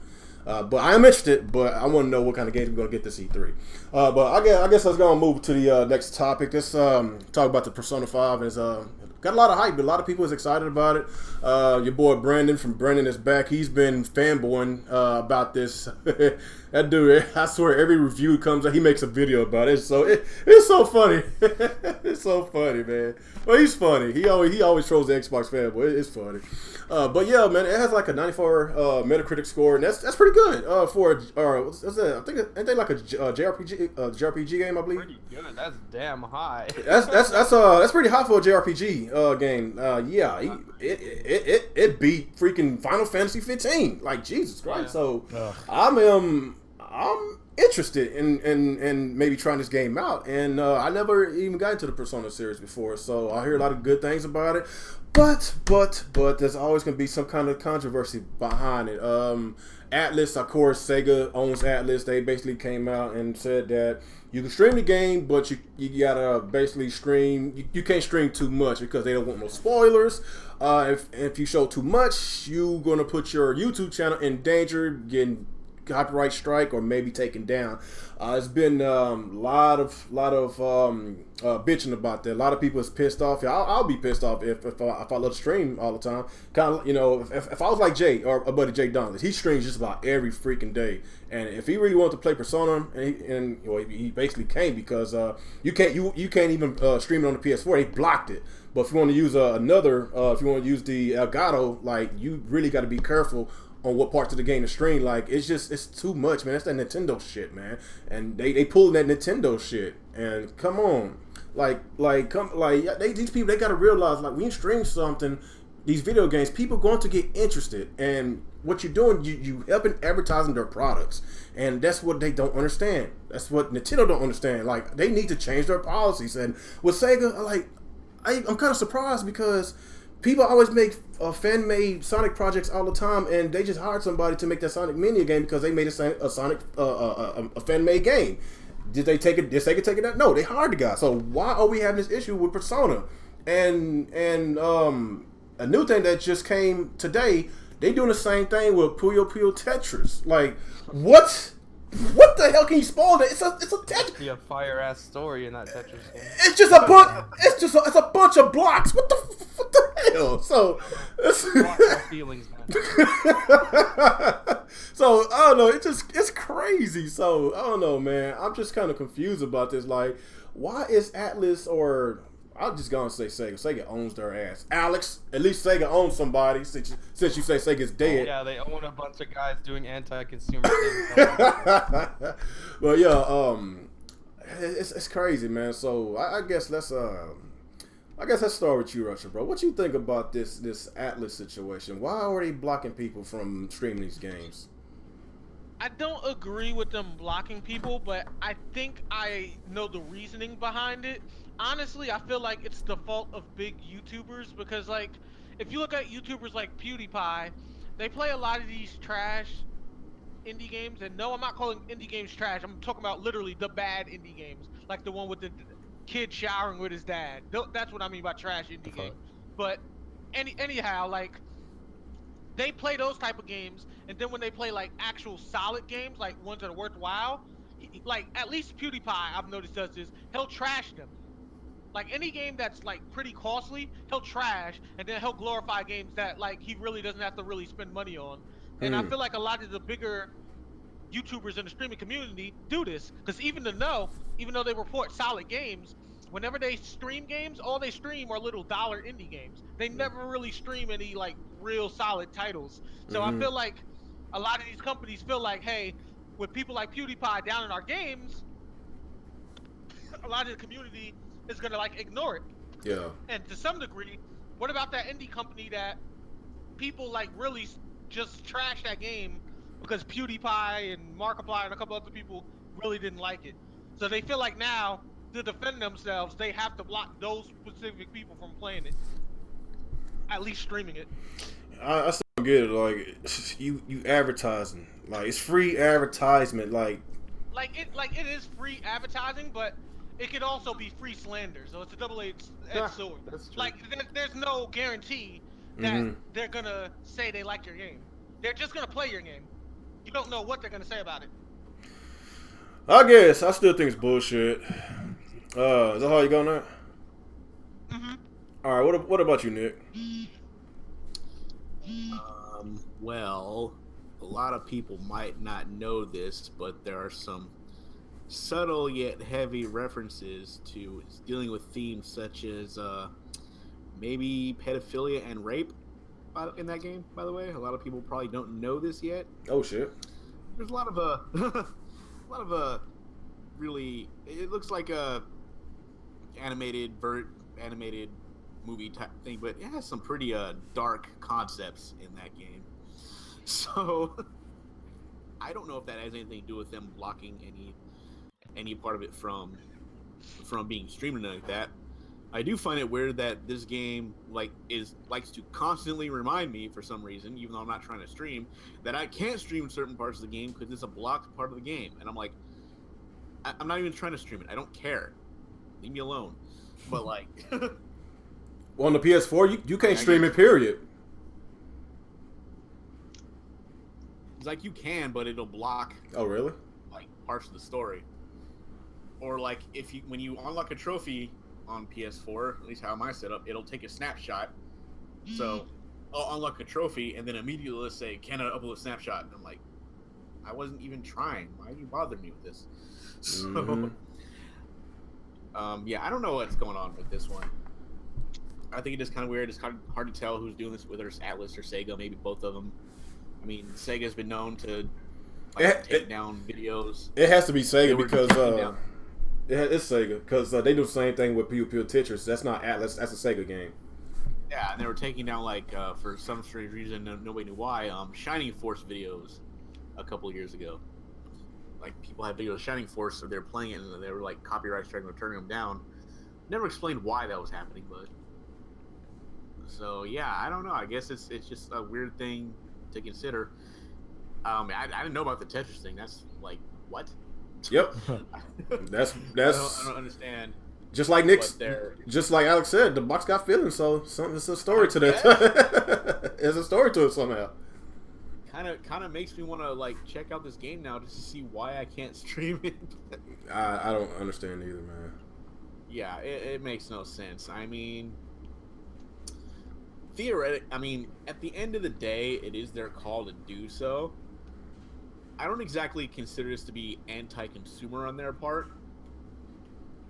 But I am interested. But I want to know what kind of games we're gonna get this E3. But I guess let's go and move to the next topic. Let's talk about the Persona 5. It's got a lot of hype. A lot of people is excited about it. Your boy Brandon from Brandon is back. He's been fanboying about this. That dude, I swear, every review comes out, he makes a video about it. So it's so funny. It's so funny, man. Well, he's funny. He always trolls the Xbox fanboy. It's funny. But yeah, man, it has like a 94 Metacritic score, and that's pretty good for what's that? I think ain't they like a JRPG game, I believe. Pretty good. That's damn high. That's pretty high for a JRPG game. Yeah, it beat freaking Final Fantasy 15. Like Jesus Christ. Yeah. So I'm interested in maybe trying this game out, and I never even got into the Persona series before, so I hear a lot of good things about it. But there's always gonna be some kind of controversy behind it. Atlas, of course, Sega owns Atlas. They basically came out and said that you can stream the game, but you gotta basically stream. You can't stream too much because they don't want no spoilers. If you show too much, you're gonna put your YouTube channel in danger, getting copyright strike or maybe taken down. It's been a lot of bitching about that. A lot of people is pissed off. I'll be pissed off if I let stream all the time. Kind of, if I was like Jay or a buddy JDauntless, he streams just about every freaking day. And if he really wanted to play Persona, he basically can't because you can't even stream it on the PS4. They blocked it. But if you want to use if you want to use the Elgato, like you really got to be careful on what parts of the game to stream. Like it's too much, man. That's that Nintendo shit, man. And they pulling that Nintendo shit. And come on, these people, they gotta realize, like, when you stream something, these video games, people going to get interested. And what you're doing, you helping advertising their products, and that's what they don't understand. That's what Nintendo don't understand. Like, they need to change their policies. And with Sega, I'm kind of surprised because people always make fan-made Sonic projects all the time, and they just hired somebody to make that Sonic Mania game because they made a Sonic a fan-made game. Did they take it? Did Sega take it out? No, they hired the guy. So why are we having this issue with Persona? And a new thing that just came today, they doing the same thing with Puyo Puyo Tetris. Like, what? What the hell can you spoil that? It's a Tetris. Be a fire ass story in that Tetris game. It's just a bunch. It's a bunch of blocks. What the hell? So it's feelings, man. So I don't know. It's crazy. So I don't know, man. I'm just kind of confused about this. Like, why is Atlas, or I'm just gonna say Sega. Sega owns their ass. Alex, at least Sega owns somebody. Since you say Sega's dead. Yeah, they own a bunch of guys doing anti-consumer things. Well, yeah, it's crazy, man. So I guess let's start with you, Russia, bro. What you think about this Atlas situation? Why are they blocking people from streaming these games? I don't agree with them blocking people, but I think I know the reasoning behind it. Honestly, I feel like it's the fault of big YouTubers because, like, if you look at YouTubers like PewDiePie, they play a lot of these trash indie games. And no, I'm not calling indie games trash. I'm talking about literally the bad indie games, like the one with the kid showering with his dad. That's what I mean by trash indie games. But anyhow, like, they play those type of games, and then when they play like actual solid games, like ones that are worthwhile, like at least PewDiePie, I've noticed, does this. He'll trash them. He'll be like, "Oh, this is trash. This is trash." And then when they play like solid games, like ones that are worthwhile, like at least PewDiePie, I've noticed, does this. He'll trash them. He'll be like, "Oh, this is trash. This is trash." And then when they play like actual solid games, like ones that are worthwhile, Like any game that's like pretty costly, he'll trash, and then he'll glorify games that like he really doesn't have to really spend money on. And I Hmm. feel like a lot of the bigger YouTubers in the streaming community do this because even though they report solid games, whenever they stream games, all they stream are little dollar indie games. They never really stream any like real solid titles. So I Hmm. feel like a lot of these companies feel like, hey, with people like PewDiePie down in our games, a lot of the community is gonna like ignore it. Yeah. And to some degree, what about that indie company that people like really just trash that game because PewDiePie and Markiplier and a couple other people really didn't like it. So they feel like now to defend themselves, they have to block those specific people from playing it, at least streaming it. I still don't get it. Like you advertising, like it's free advertisement. Like it is free advertising, but it could also be free slander. So it's a double-edged Yeah, sword. that's true. Like there's no guarantee that hmm they're gonna say they like your game. They're just gonna play your game. You don't know what they're gonna say about it. I guess I still think it's bullshit. Is that how you going now? Mm-hmm. All right. What about you, Nick? Well, a lot of people might not know this, but there are some subtle yet heavy references to dealing with themes such as maybe pedophilia and rape in that game. By the way, a lot of people probably don't know this yet. Oh shit. There's a lot of really. It looks like a animated movie type thing, but it has some pretty dark concepts in that game. So I don't know if that has anything to do with them blocking any part of it from being streamed or anything like that. I do find it weird that this game likes to constantly remind me for some reason, even though I'm not trying to stream, that I can't stream certain parts of the game because it's a blocked part of the game, and I'm like, I'm not even trying to stream it. I don't care. Leave me alone. But like, Well, on the PS4, you can't stream it. Period. it's like you can, but it'll block Oh really? like parts of the story. Or like when you unlock a trophy on PS4, at least how my setup, it'll take a snapshot. So I'll unlock a trophy and then immediately let's say, can I upload a snapshot? And I'm like, I wasn't even trying. Why are you bothering me with this? So, yeah, I don't know what's going on with this one. I think it is kind of weird. It's kind of hard to tell who's doing this, whether it's Atlas or Sega, maybe both of them. I mean, Sega's been known to take down videos. It has to be Sega because down. it's Sega because they do the same thing with Puyo Puyo Tetris. That's not Atlas. That's a Sega game. Yeah, and they were taking down for some strange reason, nobody knew why. Shining Force videos a couple of years ago. Like people had videos of Shining Force, so they were playing it, and they were like copyright striking or turning them down. Never explained why that was happening, but so yeah, I don't know. I guess it's just a weird thing to consider. I didn't know about the Tetris thing. That's like what? Yep. that's I don't understand. just like Nick's. Just like Alex said, the box got feelings, so it's a story to that. There's a story to it somehow. Kind of makes me want to like check out this game now just to see why I can't stream it. I don't understand either, man. Yeah, it makes no sense. I mean, at the end of the day, it is their call to do so. I don't exactly consider this to be anti-consumer on their part,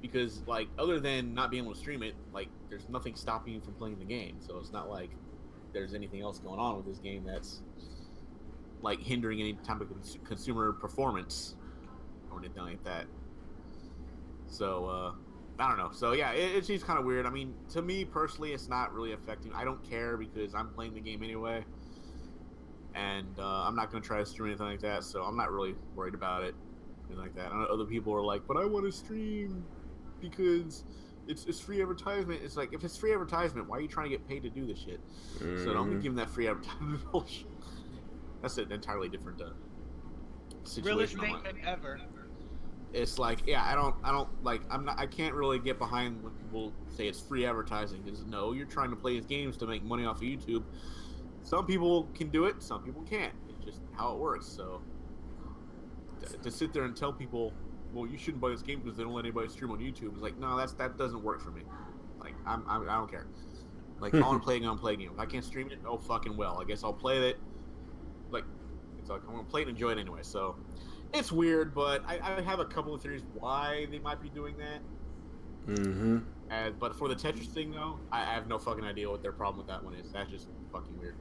because like other than not being able to stream it, like there's nothing stopping you from playing the game. So it's not like there's anything else going on with this game that's like hindering any type of consumer performance or anything like that. So I don't know. So yeah, it seems kind of weird. I mean, to me personally, it's not really affecting. I don't care because I'm playing the game anyway, and I'm not going to try to stream anything like that. So I'm not really worried about it, anything like that. I know other people are like, but I want to stream because it's free advertisement. It's like, if it's free advertisement, why are you trying to get paid to do this shit? So don't be giving that free advertisement bullshit. That's an entirely different situation. Realest statement ever. It's like, yeah, I don't like, I can't really get behind when people say it's free advertising, because no, you're trying to play these games to make money off of YouTube. Some people can do it, some people can't. It's just how it works. So to sit there and tell people well, you shouldn't buy this game because they don't let anybody stream on YouTube. It's like, no, that doesn't work for me. Like, I don't care. Like, I want to play a game, I'm playing it. If I can't stream it, oh fucking well. I guess I'll play it. Like, it's like I'm gonna play it and enjoy it anyway. So, it's weird, but I have a couple of theories why they might be doing that. Mm-hmm. But for the Tetris thing, though, I have no fucking idea what their problem with that one is. That's just fucking weird.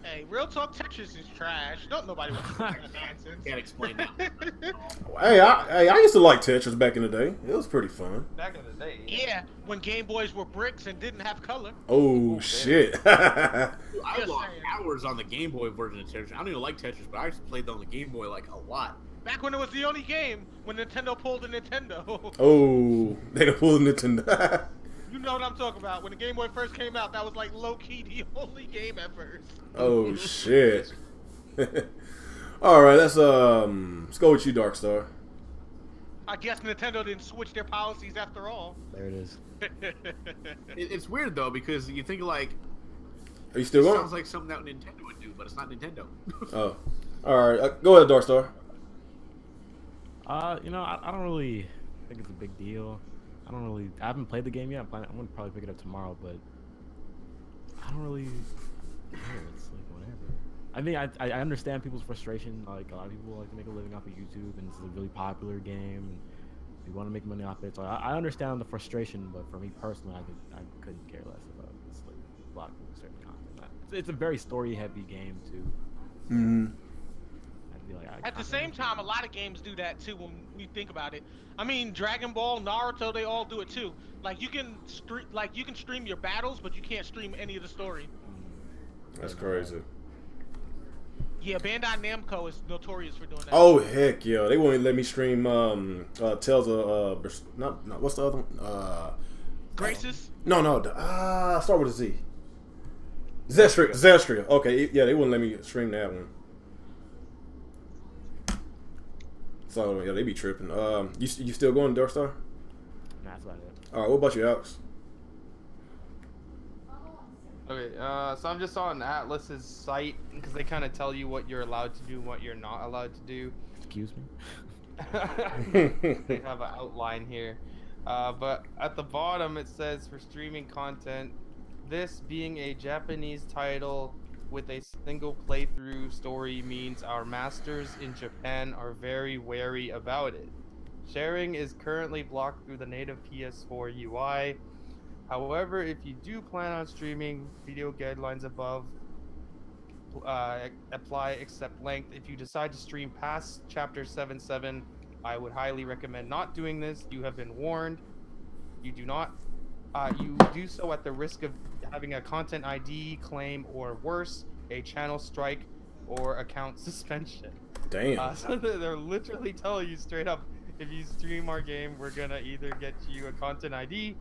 Hey, real talk, Tetris is trash. Don't nobody want to play that nonsense. Can't explain that. Hey, I used to like Tetris back in the day. It was pretty fun. Back in the day. Yeah, when Game Boys were bricks and didn't have color. Oh shit! I Just lost saying. hours on the Game Boy version of Tetris. I don't even like Tetris, but I just played on the Game Boy like a lot. Back when it was the only game, when Nintendo pulled the Nintendo. Oh, they done pulled Nintendo. You know what I'm talking about. When the Game Boy first came out, that was like low-key the only game at first. Oh shit! All right, let's go with you, Darkstar. I guess Nintendo didn't switch their policies after all. There it is. It's weird though because you think like Are you still it going? sounds like something that Nintendo would do, but it's not Nintendo. Oh, all right. Go ahead, Darkstar. You know, I don't really think it's a big deal. I haven't played the game yet. I'm gonna probably pick it up tomorrow, but I don't really care. It's like whatever. I mean, I understand people's frustration. Like a lot of people like to make a living off of YouTube, and it's a really popular game, and we want to make money off it. So I understand the frustration, but for me personally, I couldn't care less about this like blocking certain content. It's a very story-heavy game too. Mm-hmm. I feel like At the same time, a lot of games do that too when we think about it. I mean, Dragon Ball, Naruto, they all do it too. Like you can stream your battles, but you can't stream any of the story. That's crazy. Yeah, Bandai Namco is notorious for doing that. Oh heck yeah! They won't let me stream Tales of not what's the other one? Graces? No, start with a Z. Zestria. Okay, yeah, they wouldn't let me stream that one. So yeah, they be tripping. You still going, Darkstar? Nah, that's about it. All right, what about you, Alex? Okay, so I'm just on Atlas's site because they kind of tell you what you're allowed to do and what you're not allowed to do. Excuse me. They have an outline here. But at the bottom it says for streaming content, this being a Japanese title with a single playthrough story means our masters in Japan are very wary about it. Sharing is currently blocked through the native PS4 UI. However, if you do plan on streaming, video guidelines above apply except length. If you decide to stream past chapter 7.7, I would highly recommend not doing this. You have been warned. You do not. You do so at the risk of having a content ID claim or worse, a channel strike or account suspension. Damn. So they're literally telling you straight up, if you stream our game, we're gonna either get you a content ID,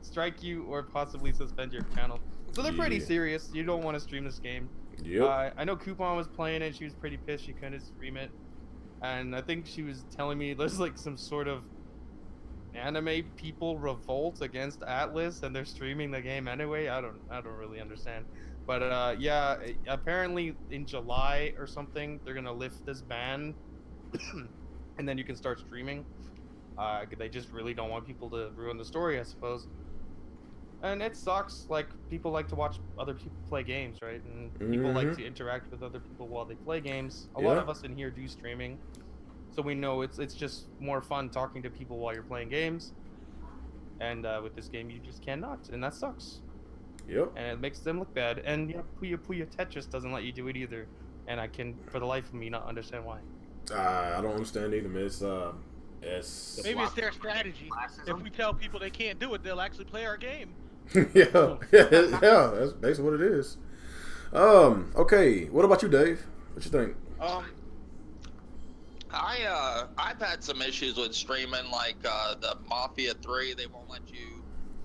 strike you, or possibly suspend your channel. So they're pretty serious. You don't want to stream this game. Yep. I know Coupon was playing it. She was pretty pissed she couldn't stream it, and I think she was telling me there's like some sort of anime people revolt against Atlas, and they're streaming the game anyway. I don't really understand. But yeah, apparently in July or something, they're gonna lift this ban, and then you can start streaming. They just really don't want people to ruin the story, I suppose. And it sucks. Like, people like to watch other people play games, right? And people like to interact with other people while they play games. A lot of us in here do streaming, so we know it's just more fun talking to people while you're playing games. And with this game, you just cannot, and that sucks. Yep. And it makes them look bad. And yeah, Puyo Tetris doesn't let you do it either. And I can, for the life of me, not understand why. I don't understand either, man. It's Maybe it's their strategy. If we tell people they can't do it, they'll actually play our game. yeah. That's basically what it is. Okay. What about you, Dave? What you think? I've had some issues with streaming, like the Mafia 3. They won't let you.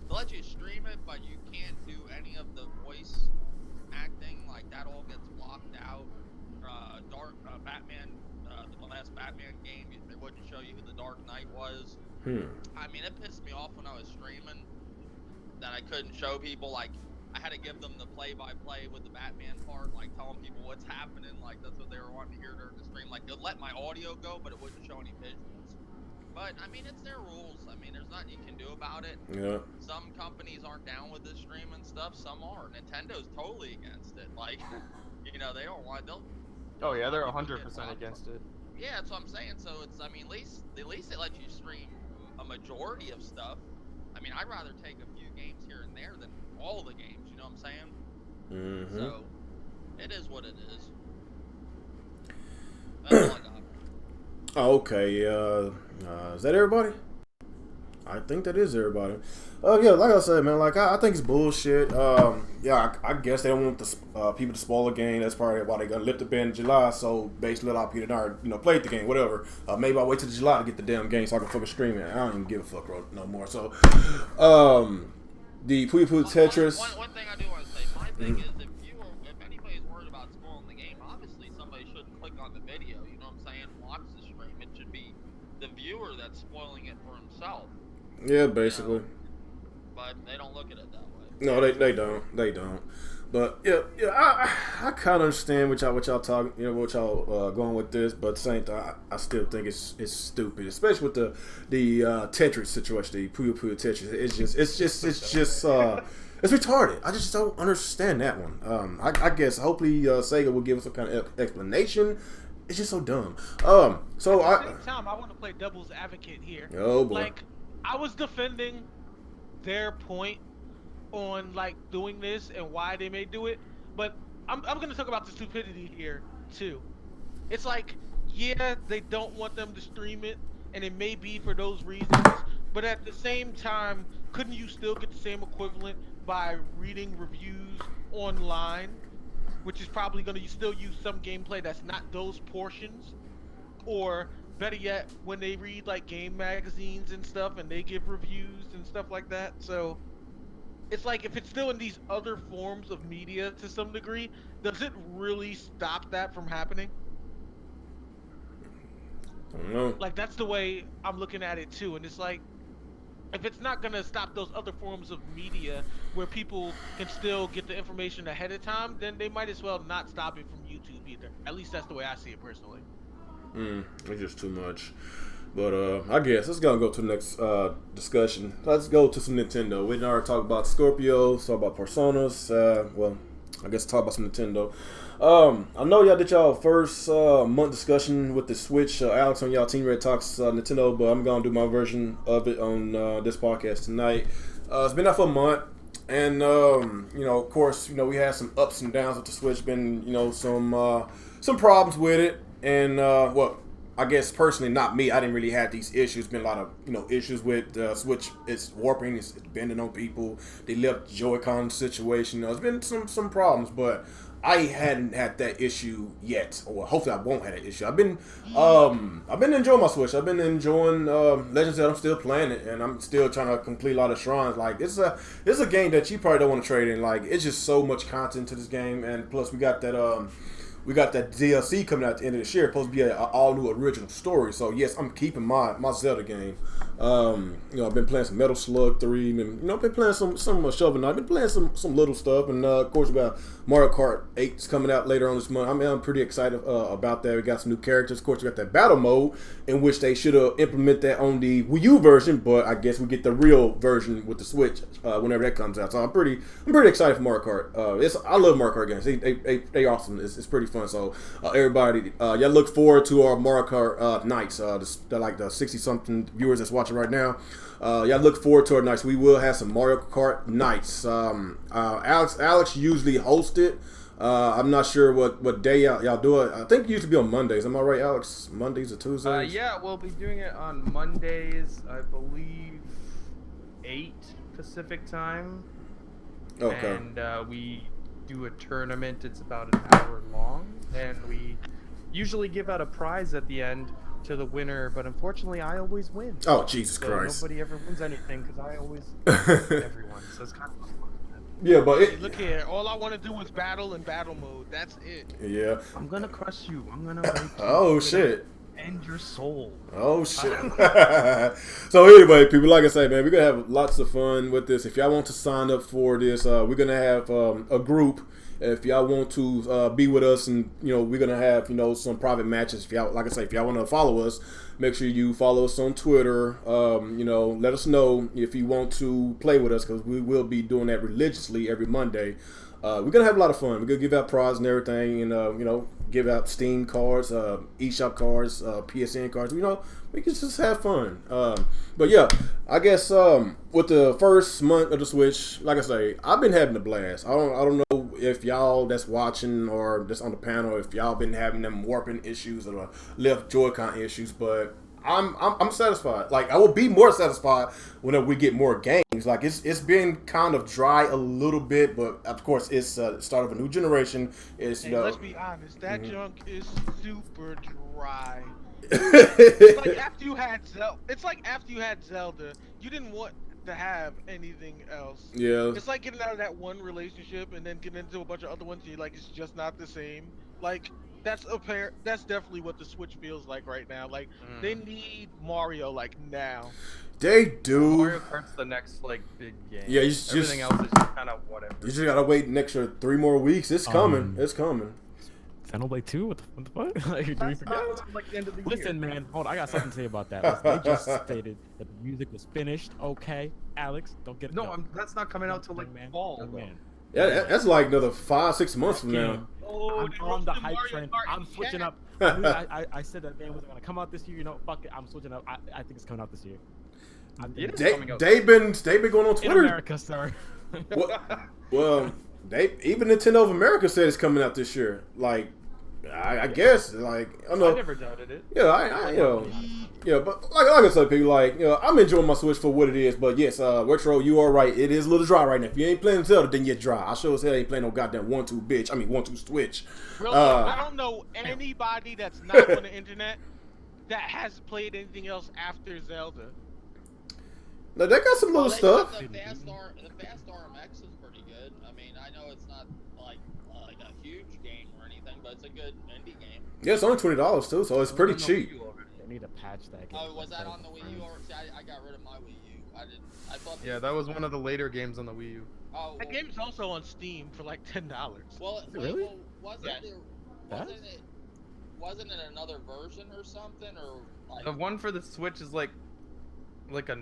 They'll let you stream it, but you can't do any of the voice acting. Like that all gets blocked out. Batman, the last Batman game, they wouldn't show you who the Dark Knight was. I mean, it pissed me off when I was streaming that I couldn't show people. Like I had to give them the play-by-play with the Batman part, like telling people what's happening. Like that's what they were wanting to hear during the stream. Like they'd let my audio go, but it wouldn't show any visuals. But I mean, it's their rules. I mean, there's nothing you can do about it. Yeah. Some companies aren't down with this stream and stuff. Some are. Nintendo's totally against it. Like, you know, they don't want. Oh yeah, they're want people 100% to get against it. Yeah, that's what I'm saying. So it's, I mean, at least they let you stream a majority of stuff. I mean, I'd rather take a few games here and there than all the games. You know what I'm saying? Mm-hmm. So it is what it is. That's all I got. Okay, is that everybody? I think that is everybody. Yeah, like I said, man, like I think it's bullshit. Yeah, I guess they don't want the people to spoil the game. That's probably why they gonna lift the ban in July. So basically, let out people that you know played the game, whatever. Maybe I'll wait till July to get the damn game so I can fucking stream it. I don't even give a fuck no more. So, the Puyo Puyo Tetris. One thing I do want to say, my thing is if anybody's worried about spoiling the game, obviously somebody shouldn't click on the video. You know what I'm saying? Watch the stream. It should be the viewer that's spoiling it for himself. Yeah, basically. You know? But they don't look at it that way. No, they don't. But yeah, I kind of understand what y'all talking, you know, what y'all going with this. But at the same time, I still think it's stupid, especially with the Tetris situation, the Puyo Puyo Tetris. It's just it's retarded. I just don't understand that one. I guess hopefully Sega will give us some kind of explanation. It's just so dumb. So at the same time, I want to play devil's advocate here. Oh boy. Like, I was defending their point on like doing this and why they may do it, but I'm gonna talk about the stupidity here too. It's like, yeah, they don't want them to stream it, and it may be for those reasons, but at the same time, couldn't you still get the same equivalent by reading reviews online, which is probably gonna still use some gameplay that's not those portions, or better yet, when they read like game magazines and stuff and they give reviews and stuff like that. So it's like, if it's still in these other forms of media to some degree, does it really stop that from happening? I don't know. Like, that's the way I'm looking at it too. And it's like, if it's not gonna stop those other forms of media where people can still get the information ahead of time, then they might as well not stop it from YouTube either. At least that's the way I see it personally. It's just too much. But I guess let's go to the next discussion. Let's go to some Nintendo. We already talked about Scorpio, talk about Personas. Well, I guess talk about some Nintendo. I know y'all did y'all first month discussion with the Switch. Alex on y'all Team Red talks Nintendo, but I'm gonna do my version of it on this podcast tonight. It's been out for a month. And you know, of course, you know, we had some ups and downs with the Switch. Been, you know, some problems with it. And well, I guess personally, not me. I didn't really have these issues. Been a lot of, you know, issues with Switch. It's warping. It's bending on people. They left Joy-Con situation. There's been some problems, but I hadn't had that issue yet. Or hopefully, I won't have that issue. I've been enjoying my Switch. I've been enjoying Legends that I'm still playing it, and I'm still trying to complete a lot of shrines. Like, it's a game that you probably don't want to trade in. Like, it's just so much content to this game, and plus we got that DLC coming out at the end of this year. It's supposed to be an all new original story. So yes, I'm keeping my Zelda game. You know, I've been playing some Metal Slug 3, and you know, I've been playing some Shovel Knight. I've been playing some little stuff, and of course we got Mario Kart 8 is coming out later on this month. I'm pretty excited about that. We got some new characters. Of course, we got that battle mode, in which they should have implemented that on the Wii U version, but I guess we get the real version with the Switch whenever that comes out. So I'm pretty excited for Mario Kart. I love Mario Kart games. They awesome. It's pretty fun. So everybody, y'all look forward to our Mario Kart nights. Like the 60-something viewers that's watching right now. Y'all look forward to our nights. We will have some Mario Kart nights. Alex usually hosts it. I'm not sure what day y'all do it. I think it used to be on Mondays. Am I right, Alex? Mondays or Tuesdays? Yeah, we'll be doing it on Mondays, I believe 8 Pacific time. Okay. And we do a tournament. It's about an hour long, and we usually give out a prize at the end to the winner, but unfortunately I always win. Oh, Jesus so Christ. Nobody ever wins anything because I always win everyone, so it's kind of fun. Yeah, but Hey, look here, all I want to do is battle in battle mode. That's it. Yeah. I'm gonna crush you. I'm gonna rape you. Oh shit. end your soul. Oh shit! So anyway, people, like I say, man, we're gonna have lots of fun with this. If y'all want to sign up for this, we're gonna have a group. If y'all want to be with us, and we're gonna have some private matches. If y'all, like I say, if y'all want to follow us, make sure you follow us on Twitter. Let us know if you want to play with us, because we will be doing that religiously every Monday. We're gonna have a lot of fun. We're gonna give out prizes and everything, and give out Steam cards, eShop cards, PSN cards. We can just have fun. But yeah, I guess with the first month of the Switch, like I say, I've been having a blast. I don't know if y'all that's watching or just on the panel, if y'all been having them warping issues or left Joy-Con issues, but I'm satisfied. Like, I will be more satisfied whenever we get more games. Like, it's been kind of dry a little bit, but of course it's the start of a new generation. It's let's be honest, that junk is super dry. it's like after you had Zelda, it's like after you had Zelda, you didn't want to have anything else. Yeah. It's like getting out of that one relationship and then getting into a bunch of other ones. And you're like, it's just not the same. Like that's definitely what the Switch feels like right now. Like they need Mario like now. They do. Mario Kart's the next big game. Yeah, everything else is just kind of whatever. You just gotta wait an extra 3 more weeks. It's coming. It's coming. Xenoblade 2? What the fuck? Like, do we forget? Like the end of the Listen, man, hold on. I got something to say about that. Listen, they just stated that the music was finished. Okay, Alex, don't get it. No, that's not coming out till fall. Young man. Yeah, that's like another 5-6 months from now. Oh, I'm on the hype train. I'm switching up. I said that game wasn't gonna come out this year. Fuck it. I'm switching up. I think it's coming out this year. They've been going on Twitter. In America, sir. Well, even Nintendo of America said it's coming out this year. Like, I guess, like, I don't know. I never doubted it. Yeah, yeah, but like I said, people, like, I'm enjoying my Switch for what it is. But yes, Retro, you are right. It is a little dry right now. If you ain't playing Zelda, then you're dry. I sure as hell ain't playing no goddamn 1-2 bitch. I mean 1-2 Switch. Really, I don't know anybody that's not on the internet that has played anything else after Zelda. Now they got some little stuff. The fast RMX is pretty good. I mean, I know it's not like a huge game or anything, but it's a good indie game. Yeah, it's only $20 too, so it's pretty cheap. They need to patch that game. Oh, was that on the Wii U? Or see, I got rid of my Wii U. I thought. Yeah, that was one of the later games on the Wii U. Oh, well, That game's also on Steam for like $10. Well, Really? Well, wasn't it another version or something, or like? The one for the Switch is like a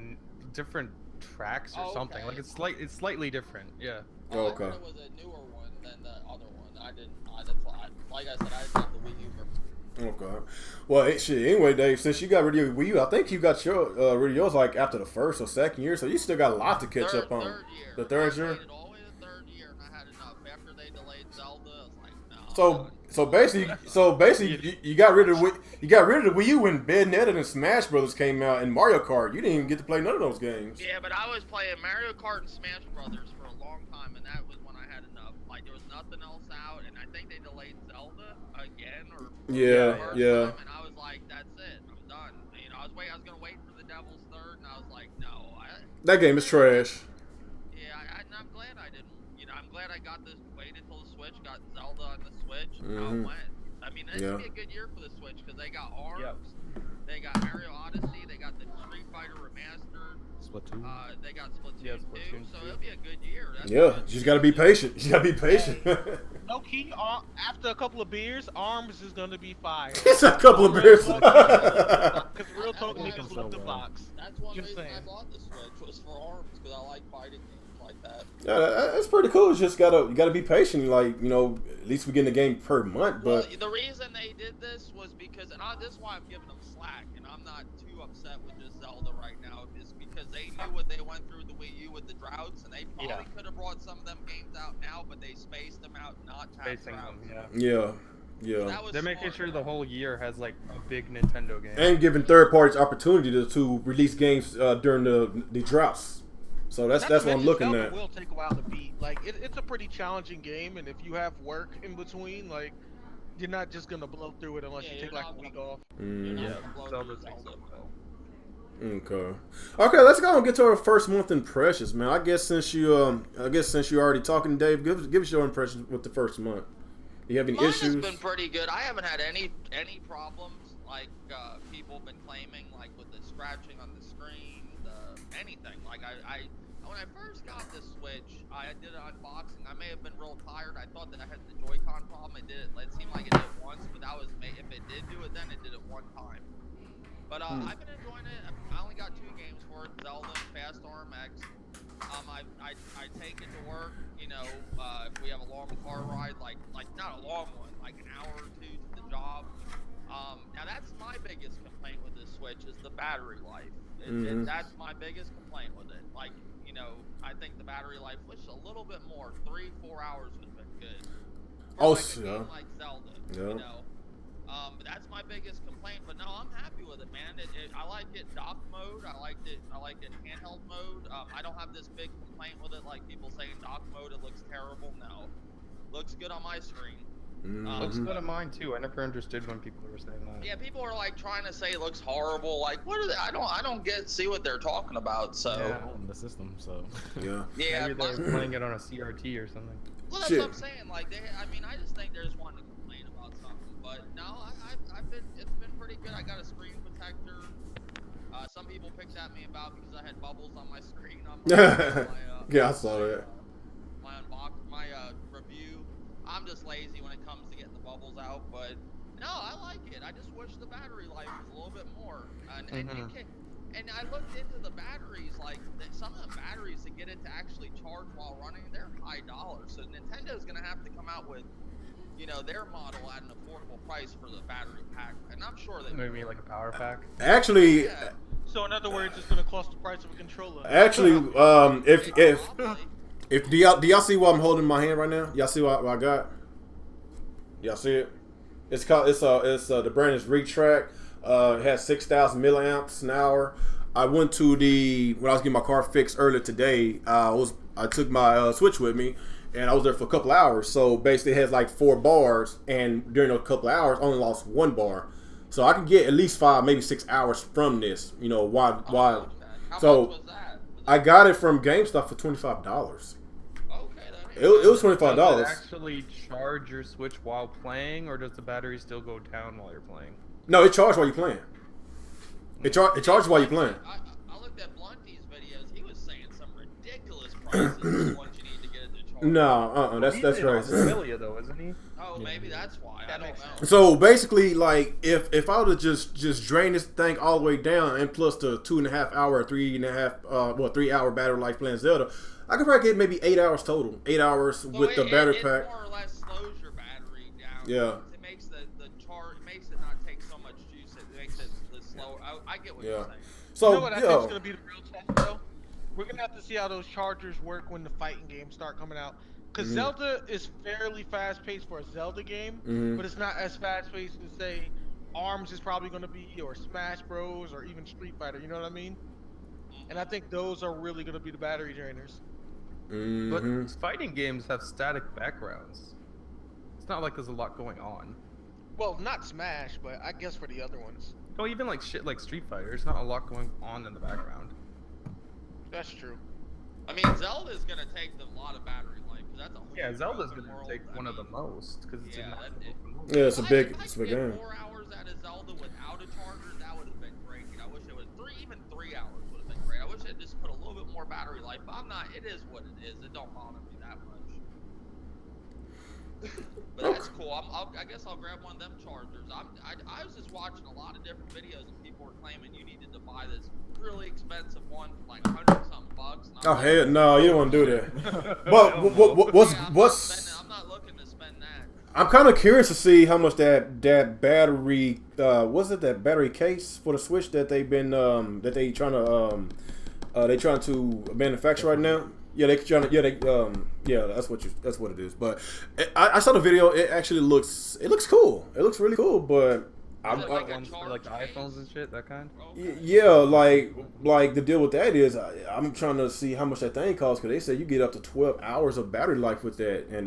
different tracks or something. Okay. Like it's slightly different. Yeah. Oh, I okay. thought it was a newer one than the other one. I didn't. That's why. Like I said, I didn't have the Wii U version. Okay. Well, shit. Anyway, Dave, since you got rid of your Wii U, I think you got your rid of yours like after the first or second year, so you still got a lot to catch up on. Third year. The third I year. played it all the way the third year, and I had enough. After they delayed Zelda, I was like, no. So basically, you got rid of the Wii U when Bayonetta and Smash Brothers came out, and Mario Kart. You didn't even get to play none of those games. Yeah, but I was playing Mario Kart and Smash Brothers for a long time, and that was when I had enough. Like there was nothing else out, and I think they delayed Zelda again, or Yeah. time, and I was like, that's it, I'm done. I was gonna wait for the Devil's Third, and I was like, no. That game is trash. Yeah, and I'm glad I didn't. I'm glad I got this. Waited till the Switch, got Zelda on the Switch, and I went. I mean, it's gonna be a good year for the Switch because they got ARMS, they got Mario Odyssey, they got the Street Fighter Remastered, Splatoon. they got Splatoon 2, Splatoon so 2. it'll be a good year. That's Yeah, good. you just gotta be patient. You gotta be patient. No key. After a couple of beers, ARMS is gonna be fire. It's a couple of beers. Because real talk, niggas love the box. That's one Just reason I saying. bought the Switch was for ARMS because I like fighting games like that. Yeah, that's pretty cool. It's just you gotta be patient. Like, at least we get in the game per month. But Well, the reason they did this was because, and this is why I'm giving them slack, and I'm not too upset with just Zelda right now, is because they knew what they went through the Wii U with the droughts, and they probably could have brought some of them games out now, but they spaced them out not to have Spacing them. droughts. Yeah. yeah. That was They're making smart. sure the whole year has like a big Nintendo game. And giving third parties opportunity to release games during the droughts. So that's what I'm looking Zelda at. will take a while to beat. Like it's a pretty challenging game, and if you have work in between, like you're not just gonna blow through it unless you take like a week off. You're not Yeah, gonna blow Zelda through takes Zelda. Okay. Okay, let's go and get to our first month impressions, man. I guess since you're already talking, Dave, give us your impressions with the first month. Do you have any Mine issues? has been pretty good. I haven't had any problems. like people have been claiming, like with the scratching on the screen, anything. Like when I first got the Switch, I did an unboxing. I may have been real tired. I thought that I had the Joy-Con problem. It seemed like it did it once, but that was if it did do it, then it did it one time. But I've been enjoying it. I only got 2 games for it: Zelda, Fast RMX. I take it to work. You know, if we have a long car ride, like not a long one, like an hour or 2 to the job. Now that's my biggest complaint with this Switch is the battery life. That's my biggest complaint with it. Like, you know, I think the battery life was a little bit more. 3-4 hours would have been good. For a game like Zelda, you know. But that's my biggest complaint. But no, I'm happy with it, man. I like it dock mode. I like it handheld mode. I don't have this big complaint with it, like people saying dock mode it looks terrible. No, looks good on my screen. Looks good on mine too. I never understood when people were saying that. Yeah, people are like trying to say it looks horrible. Like, what are they? I don't see what they're talking about. So on the system. So yeah. Maybe they're playing it on a CRT or something. Well, that's what I'm saying. Like, I just think there's one to complain about something. But no, it's been pretty good. I got a screen protector. Some people picked at me about because I had bubbles on my screen. Yeah, I saw that. My review. I'm just lazy when it comes to getting the bubbles out, but no, I like it. I just wish the battery life was a little bit more. And I looked into the batteries, like some of the batteries to get it to actually charge while running, they're high dollars. So Nintendo's gonna have to come out with, you know, their model at an affordable price for the battery pack, and I'm sure they maybe like a power pack. Actually. Yeah. So in other words, it's gonna cost the price of a controller. Actually, if do y'all see what I'm holding in my hand right now? Y'all see what I got? Y'all see it? It's the brand is Retract. It has 6,000 milliamps an hour. I went to when I was getting my car fixed earlier today. I took my Switch with me, and I was there for a couple hours. So basically, it has like 4 bars, and during those couple of hours, I only lost 1 bar. So I can get at least 5, maybe 6 hours from this. You know why? How So much was that? I got it from GameStop for $25. Okay, It was $25. Does it actually charge your Switch while playing, or does the battery still go down while you're playing? No, it charges while you're playing. It charges while you're playing. I looked at Blunty's videos. He was saying some ridiculous prices once you need to get it to charge. No, that's He's in right. Australia though, isn't he? Oh, maybe that's why. I don't know. So basically, like if I would have just drain this thing all the way down, and plus the 2.5 hour, 3 hour battery life playing Zelda, I could probably get maybe 8 hours total. 8 hours So with the battery pack. It more or less slows your battery down. Yeah. It makes the charge. It makes it not take so much juice. It makes it slower. I get what you're saying. So You know what I think is gonna be the real test though? We're gonna have to see how those chargers work when the fighting games start coming out. Because Zelda is fairly fast-paced for a Zelda game, but it's not as fast-paced as, say, ARMS is probably going to be, or Smash Bros, or even Street Fighter, you know what I mean? And I think those are really going to be the battery drainers. But fighting games have static backgrounds. It's not like there's a lot going on. Well, not Smash, but I guess for the other ones. No, even like shit like Street Fighter, there's not a lot going on in the background. That's true. I mean, Zelda's going to take a lot of battery life. That's a whole Zelda's other gonna world. take one of the most because it's it's a big If I game. get 4 hours out of Zelda without a charger, that would have been great. I wish it was 3 hours would have been great. I wish it just put a little bit more battery life. But I'm not. It is what it is. It don't bother me that much. But that's cool. I guess I'll grab one of them chargers. I was just watching a lot of different videos and people were claiming you needed to buy this really expensive one for like $100-something. Oh hell no, you don't want to do that. But what's I'm not looking to spend that. I'm kind of curious to see how much that battery that battery case for the Switch that they've been that they trying to manufacture right now. Yeah, that's what it is. But I saw the video. It actually looks cool. It looks really cool. But I'm like ones for like the iPhones and shit, that kind. Yeah, like the deal with that is I'm trying to see how much that thing costs because they say you get up to 12 hours of battery life with that, and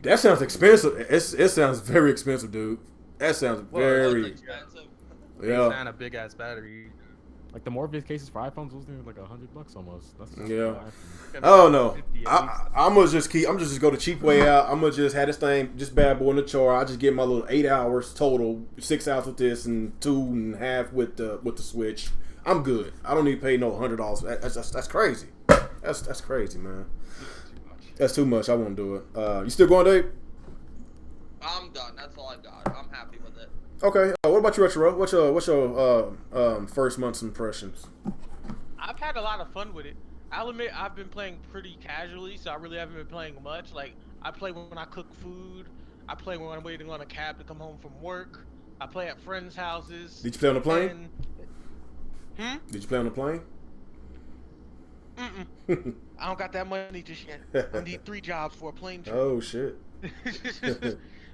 that sounds expensive. It sounds very expensive, dude. That sounds very expensive. And a big ass battery. Like the Morpheus cases for iPhones was like $100 almost. That's Yeah. iPhone. I don't know. 50 at least. I'm gonna just go the cheap way out. I'm gonna just have this thing, just bad boy in the char. I just get my little 8 hours total, 6 hours with this and 2.5 with the Switch. I'm good. I don't need to pay no $100. That's crazy. That's crazy, man. That's too much. I won't do it. You still going, Dave? I'm done. That's all I got. I'm happy with it. Okay. What about you, Retro? What's your first month's impressions? I've had a lot of fun with it. I'll admit I've been playing pretty casually, so I really haven't been playing much. Like I play when I cook food. I play when I'm waiting on a cab to come home from work. I play at friends' houses. Did you play on the plane? Did you play on the plane? I don't got that money just yet. I need 3 jobs for a plane trip. Oh shit.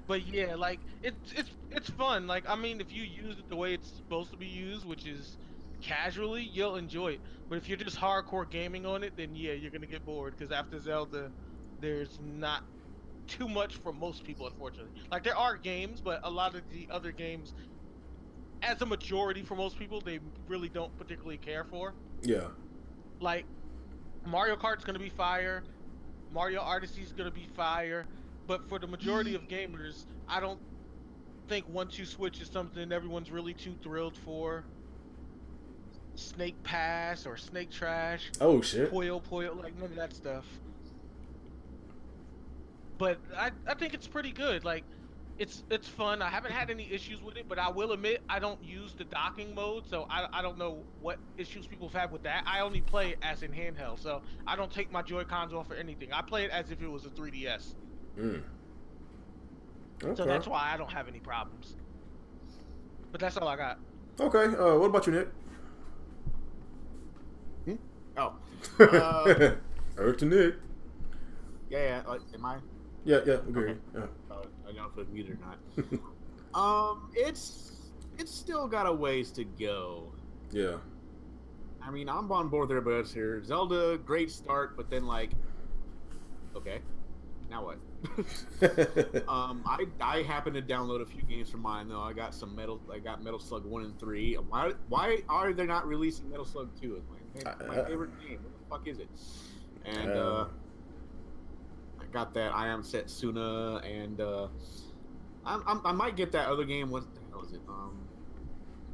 But yeah, like it's fun. Like I mean, if you use it the way it's supposed to be used, which is casually, you'll enjoy it. But if you're just hardcore gaming on it, then yeah, you're gonna get bored. Because after Zelda, there's not too much for most people, unfortunately. Like there are games, but a lot of the other games, as a majority for most people, they really don't particularly care for. Yeah. Like Mario Kart's gonna be fire, Mario Odyssey's gonna be fire, but for the majority of gamers, I don't think once you switch is something everyone's really too thrilled for. Snake Pass or Snake Trash. Oh shit. Puyo, like none of that stuff. But I think it's pretty good. Like it's fun. I haven't had any issues with it, but I will admit I don't use the docking mode, so I don't know what issues people have had with that. I only play it as in handheld, so I don't take my Joy-Cons off or anything. I play it as if it was a 3DS. Okay. So that's why I don't have any problems. But that's all I got. Okay. What about you, Nick? Oh. Eric to Nick. Yeah. Am I? Yeah. Agree. Okay. Yeah. I don't know if it's muted or not. It's still got a ways to go. Yeah. I mean, I'm on board with everybody else here. Zelda, great start, but then like, okay, now what? I happened to download a few games from mine though. I got Metal Slug 1 and 3. Why are they not releasing Metal Slug 2? It's my favorite game. What the fuck is it? And I got that I Am Setsuna, and I might get that other game. What the hell is it?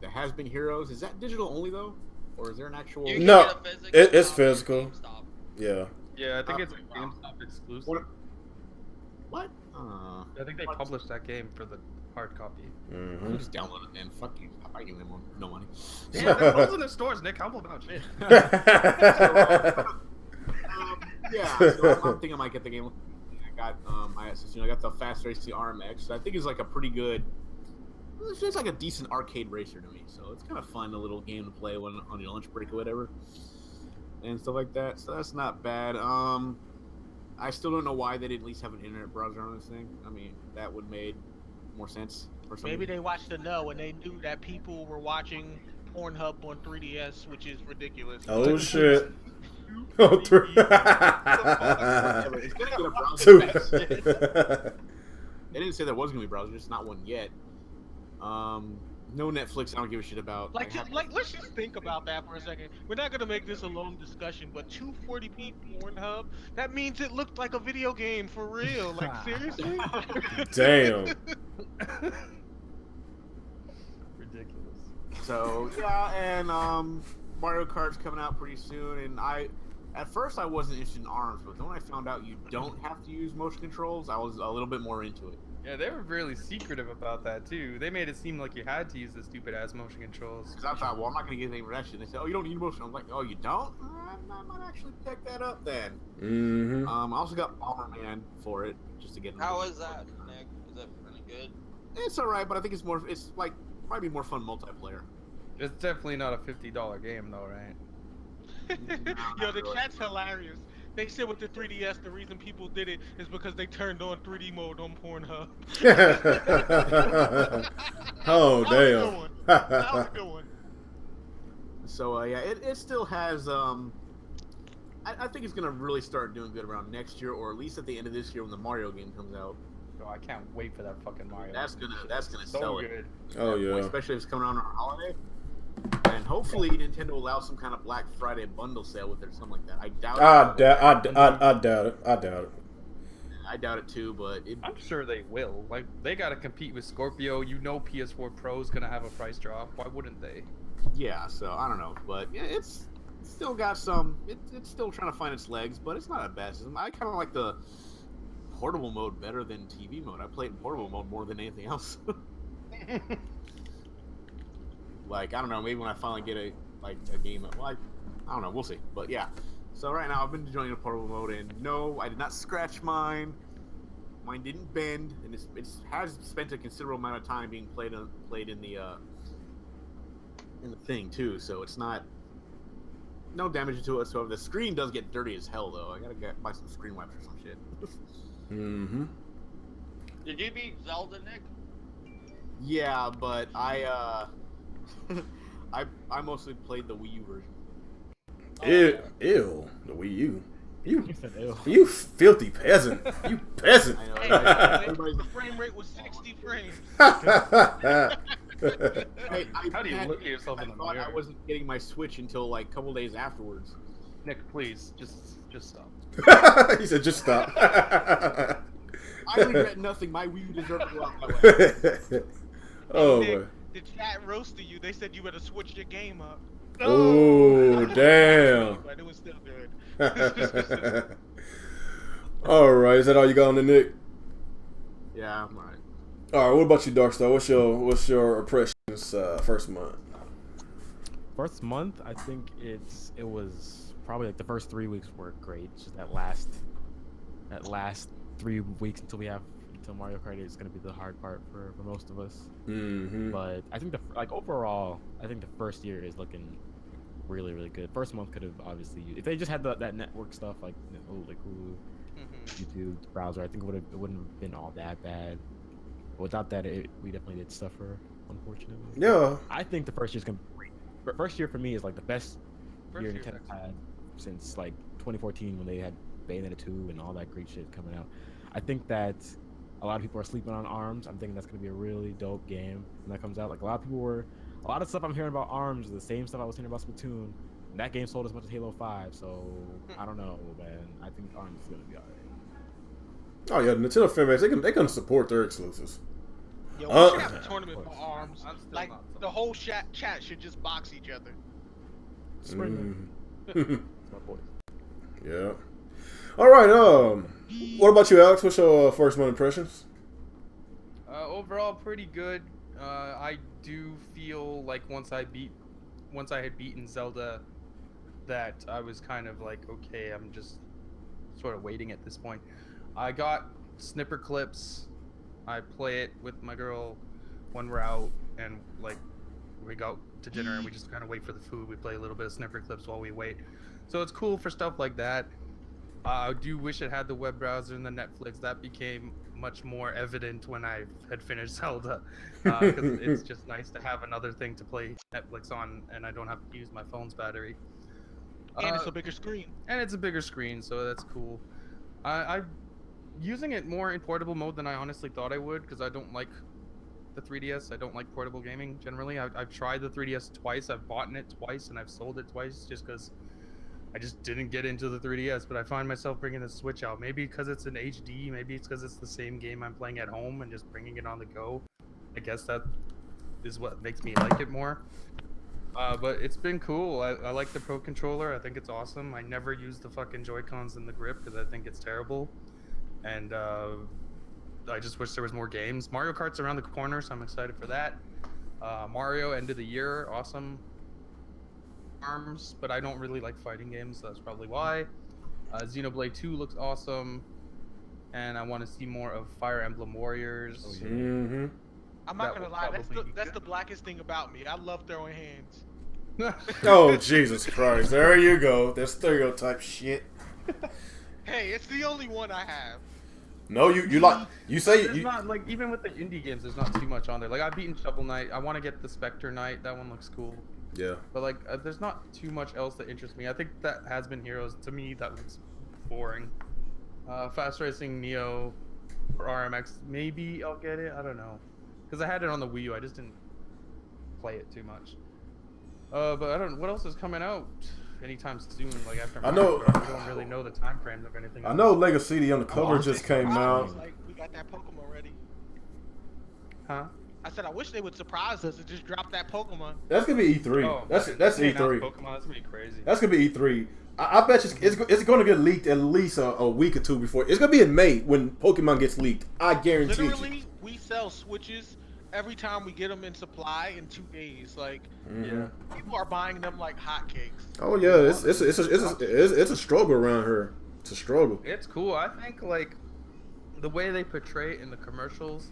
The Has Been Heroes. Is that digital only though, or is there an actual? You can No, get a physical it's copy at physical. GameStop. Yeah. Yeah, I think it's a GameStop exclusive. What? I think they published that game for the hard copy. Mm-hmm. Just download it then. Fuck you. I give them no money. Yeah, they're closing the stores, Nick. Humble about shit. Yeah, so I'm thinking I might get the game. I got the Fast Race to RMX. So I think it's like a pretty good. It's like a decent arcade racer to me. So it's kind of fun, a little game to play when on your lunch break or whatever, and stuff like that. So that's not bad. I still don't know why they didn't at least have an internet browser on this thing. I mean, that would made more sense. Maybe they watched the No and they knew that people were watching Pornhub on 3DS, which is ridiculous. Oh shit. Oh, It's gonna get a Two. browser. They didn't say there was gonna be a browser, just not one yet. No Netflix. I don't give a shit about. Like let's just think about that for a second. We're not gonna make this a long discussion, but 240p Pornhub, that means it looked like a video game for real. Like seriously? Damn. Ridiculous. So yeah, and Mario Kart's coming out pretty soon, and at first I wasn't interested in ARMS, but then when I found out you don't have to use motion controls, I was a little bit more into it. Yeah, they were really secretive about that too. They made it seem like you had to use the stupid ass motion controls. Because I thought, well, I'm not gonna get anything for that shit. They said, oh, you don't need motion. I'm like, oh, you don't? I might actually pick that up then. Mm-hmm. I also got Bomberman for it, just to get. How is that, Nick? Is that pretty good? It's alright, but I think it's more. It's like might be more fun multiplayer. It's definitely not a $50 game though, right? Yo, the chat's hilarious. They said with the 3DS, the reason people did it is because they turned on 3D mode on Pornhub. Oh That damn. was a good one. So yeah, it still has. I think it's gonna really start doing good around next year, or at least at the end of this year when the Mario game comes out. So I can't wait for that fucking Mario. That's gonna so sell good. it. Oh yeah. Especially if it's coming out on a holiday. And hopefully Nintendo allows some kind of Black Friday bundle sale with it or something like that. I doubt it. I doubt it. I doubt it. I doubt it too, but I'm sure they will. Like, they gotta compete with Scorpio. You know PS4 Pro's gonna have a price drop. Why wouldn't they? yeah. So I don't know, but yeah, it's still got some. It's still trying to find its legs, but it's not a bad system. I kind of like the portable mode better than TV mode. I played in portable mode more than anything else. Like, I don't know, maybe when I finally get a game, well, I don't know, we'll see. But yeah, so right now I've been enjoying the portable mode, and no, I did not scratch mine. Mine didn't bend, and it has spent a considerable amount of time being played in the thing too. So it's not no damage to it whatsoever. The screen does get dirty as hell though. I gotta buy some screen wipes or some shit. Mm-hmm. Did you beat Zelda, Nick? Yeah, but I mostly played the Wii U version. Ew, the Wii U. He said, ew. You filthy peasant. You peasant. I know. Hey, Everybody's- the frame rate was 60 frames. Hey, How do you look at yourself I in the thought I mirror? wasn't getting my Switch until like a couple days afterwards. Nick, please, just stop. He said, just stop. I regret nothing. My Wii U deserved to go out that way. Oh, Nick, boy. the chat roasted you. They said you better switch your game up. Oh, damn. But it was still good. All right, is that all you got on the Nick? Yeah, I'm alright. All right, what about you, Darkstar? What's your impressions first month? First month, I think it was probably like the first 3 weeks were great. Just that last 3 weeks until Mario Kart is gonna be the hard part for most of us. Mm-hmm. But I think overall, I think the first year is looking really, really good. First month could have obviously, if they just had that network stuff like Hulu, YouTube, browser, I think it wouldn't have been all that bad. But without that, we definitely did suffer, unfortunately. Yeah. I think the first year's gonna be great. But first year for me is like the best year year's Nintendo had since like 2014 when they had Bayonetta 2 and all that great shit coming out. I think that a lot of people are sleeping on ARMS. I'm thinking that's gonna be a really dope game when that comes out. Like a lot of stuff I'm hearing about ARMS is the same stuff I was hearing about Splatoon. And that game sold as much as Halo 5, so I don't know, man. I think ARMS is gonna be alright. Oh yeah, the Nintendo fan base, they can support their exclusives. Yo, we should have a tournament for Of ARMS. I'm still Like, not the whole chat should just box each other. Spring Mhm. my boy. Yeah. All right. What about you, Alex? What's your first month impressions? Overall, pretty good. I do feel like once I had beaten Zelda, that I was kind of like, okay, I'm just sort of waiting at this point. I got snipper clips. I play it with my girl when we're out, and like we go to dinner and we just kind of wait for the food. We play a little bit of snipper clips while we wait. So it's cool for stuff like that. I do wish it had the web browser and the Netflix. That became much more evident when I had finished Zelda, because it's just nice to have another thing to play Netflix on, and I don't have to use my phone's battery. And it's a bigger screen. And it's a bigger screen, so that's cool. I'm using it more in portable mode than I honestly thought I would, because I don't like the 3DS. I don't like portable gaming generally. I've tried the 3DS twice. I've bought it twice, and I've sold it twice just because I just didn't get into the 3DS. But I find myself bringing the Switch out. Maybe because it's in HD. Maybe it's because it's the same game I'm playing at home and just bringing it on the go. I guess that is what makes me like it more. But it's been cool. I like the Pro Controller. I think it's awesome. I never use the fucking Joy-Cons in the grip because I think it's terrible. And I just wish there was more games. Mario Kart's around the corner, so I'm excited for that. Mario, end of the year, awesome. ARMS, but I don't really like fighting games, so that's probably why. Xenoblade 2 looks awesome. And I want to see more of Fire Emblem Warriors. Oh, yeah. Mm-hmm. I'm not That gonna will lie, probably that's be the blackest thing about me. I love throwing hands. Oh Jesus Christ! There you go. That stereotype shit. Hey, it's the only one I have. No, you say There's you. not, like, even with the indie games, there's not too much on there. Like, I've beaten Shovel Knight. I want to get the Spectre Knight. That one looks cool. Yeah. But, like, there's not too much else that interests me. I think that Has Been Heroes, to me, that looks boring. Fast Racing Neo or RMX, maybe I'll get it. I don't know. Because I had it on the Wii U. I just didn't play it too much. But I don't. What else is coming out anytime soon? Like after. I know- I don't really know the time frames of anything. I know Lego City on the cover wish just they came surprised out. us, like we got that Pokemon ready. Huh? I said I wish they would surprise us and just drop that Pokemon. That's gonna be E3. Oh, that's they announced E3. Pokemon. That's gonna be crazy. That's gonna be E3. I bet you it's going to get leaked at least a week or two before. It's gonna be in May when Pokemon gets leaked. I guarantee you. Literally, we sell Switches every time we get them in supply in 2 days. Like Mhm. people are buying them like hotcakes. Oh yeah, it's a struggle around here. It's a struggle. It's cool. I think like the way they portray it in the commercials,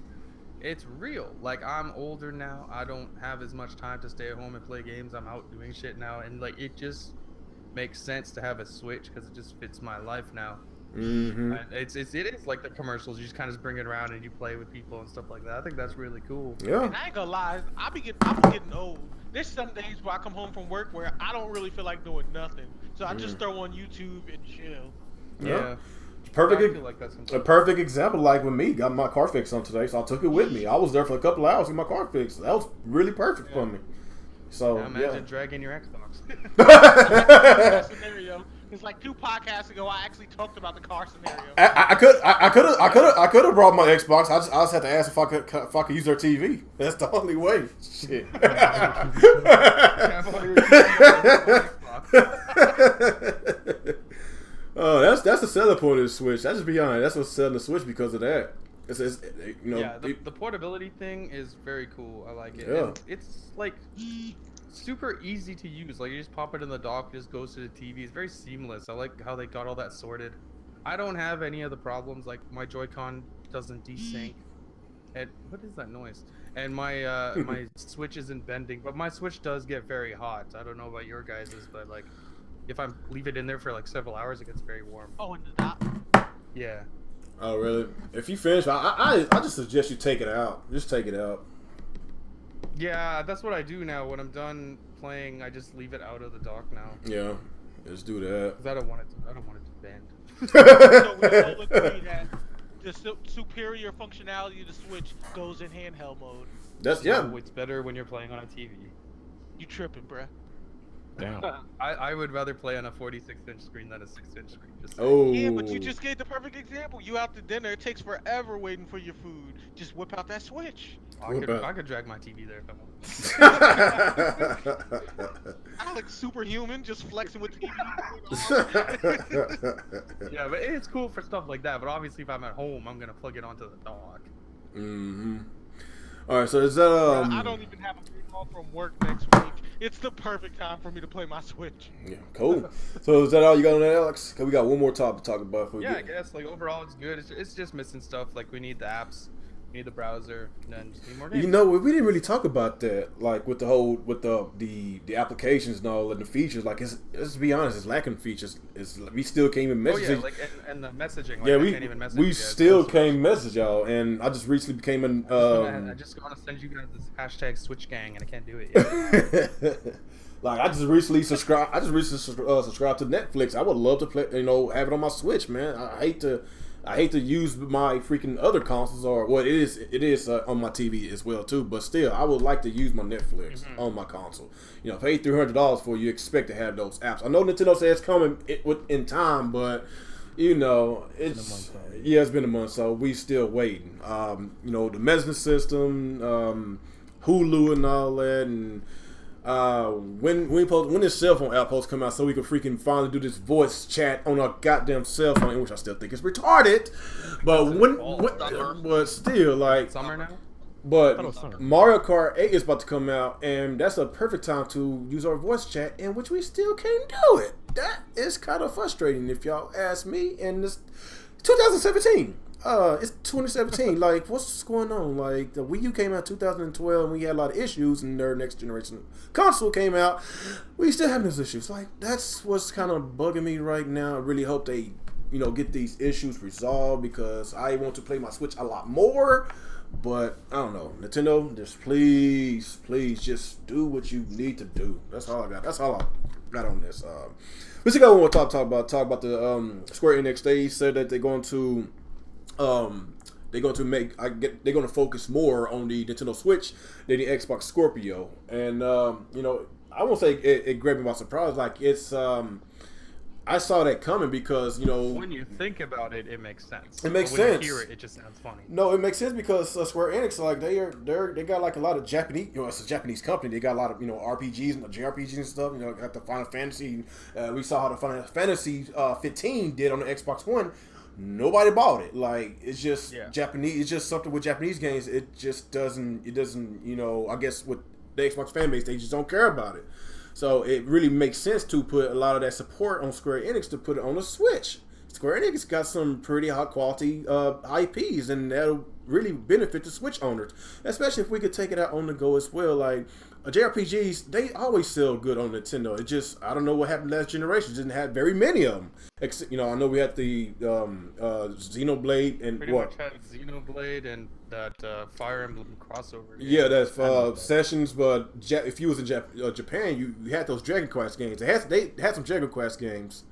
it's real. Like I'm older now. I don't have as much time to stay at home and play games. I'm out doing shit now, and like it just makes sense to have a Switch because it just fits my life now. Mm-hmm. And it is like the commercials. You just kind of bring it around and you play with people and stuff like that. I think that's really cool. Yeah. And I ain't gonna lie, I'm getting old. There's some days where I come home from work where I don't really feel like doing nothing, so I just throw on YouTube and chill. Yeah. I Perfect. feel like that's A something. perfect example, like with me, got my car fixed on today, so I took it with me. I was there for a couple hours with my car fixed. That was really perfect for me. So Now imagine dragging your Xbox. yeah. Scenario. It's like 2 podcasts ago. I actually talked about the car scenario. I could have brought my Xbox. I just had to ask if I could use their TV. That's the only way. Shit. Oh, that's the selling point of the Switch. I just be honest. That's what's selling the Switch because of that. It's you know. Yeah, the portability thing is very cool. I like it. Yeah. And it's like super easy to use. Like you just pop it in the dock, it just goes to the TV. It's very seamless. I like how they got all that sorted. I don't have any of the problems. Like my Joy-Con doesn't desync. And what is that noise? And my my Switch isn't bending, but my Switch does get very hot. I don't know about your guys's, but like if I leave it in there for like several hours, it gets very warm. Oh, in the dock. Yeah. Oh really? If you finish, I just suggest you take it out. Just take it out. Yeah, that's what I do now. When I'm done playing, I just leave it out of the dock now. Yeah, just do that. Cause I don't want it to bend. So we all agree that the superior functionality of the Switch goes in handheld mode. That's yeah. So it's better when you're playing on a TV. You tripping, bruh? Damn. I would rather play on a 46-inch screen than a 6-inch screen. Just saying. Oh. Yeah, but you just gave the perfect example. You out to dinner, it takes forever waiting for your food. Just whip out that Switch. I could drag my TV there if I want. I look superhuman, just flexing with the TV. Yeah, but it's cool for stuff like that. But obviously, if I'm at home, I'm gonna plug it onto the dock. Mm-hmm. All right, so is that I don't even have a day off from work next week. It's the perfect time for me to play my Switch. Yeah, cool. So is that all you got on that, Alex? Cause we got one more topic to talk about. Before we Yeah, I get... guess like overall it's good. It's just missing stuff. Like we need the apps, we need the browser, and then just need more games. You know, we didn't really talk about that, like with the whole the applications and all and the features. Like, let's be honest, it's lacking features. We still can't even message. Oh yeah, like and the messaging. Like, yeah, I can't even message you we guys. still can't message y'all, and I just recently became an. I just want to send you guys this hashtag Switch Gang, and I can't do it yet. Like I just recently subscribed. Subscribed to Netflix. I would love to play. Have it on my Switch, man. I hate to use my freaking other consoles it is on my TV as well too. But still, I would like to use my Netflix on my console. Pay $300 for it, you expect to have those apps. I know Nintendo says it's coming in time, but it's been a month, so we still waiting. The messaging system, Hulu, and all that, and. When this cell phone app post come out, so we can freaking finally do this voice chat on our goddamn cell phone, which I still think is retarded. But but still, like Summer now. But Mario Kart 8 is about to come out, and that's a perfect time to use our voice chat, in which we still can't do it. That is kind of frustrating, if y'all ask me. And this 2017. It's 2017. Like, what's going on? Like, the Wii U came out 2012, and we had a lot of issues, and their next generation console came out. We still have those issues. Like, that's what's kind of bugging me right now. I really hope they, get these issues resolved, because I want to play my Switch a lot more. But I don't know, Nintendo, just please, just do what you need to do. That's all I got. That's all I got on this. We still got one more talk about the Square Enix. They said that they're going to. They're going to focus more on the Nintendo Switch than the Xbox Scorpio, and I won't say it grabbed me by surprise. Like it's I saw that coming because When you think about it, it makes sense. It makes but when sense. you hear it, it just sounds funny. No, it makes sense because Square Enix, like they got like a lot of Japanese, it's a Japanese company. They got a lot of RPGs and JRPGs and stuff. Got the Final Fantasy. We saw how the Final Fantasy 15 did on the Xbox One. Nobody bought it. Like it's just Japanese. It's just something with Japanese games. It just doesn't. It doesn't. I guess with the Xbox fan base, they just don't care about it. So it really makes sense to put a lot of that support on Square Enix to put it on the Switch. Square Enix got some pretty high quality IPs, and that'll really benefit the Switch owners, especially if we could take it out on the go as well. Like JRPGs, they always sell good on Nintendo. It just I don't know what happened last generation. Didn't have very many of them. I know we had the Xenoblade and Pretty what? much had Xenoblade and that Fire Emblem crossover game. Yeah, that's Sessions. But if you was in Japan, you had those Dragon Quest games. They had some Dragon Quest games.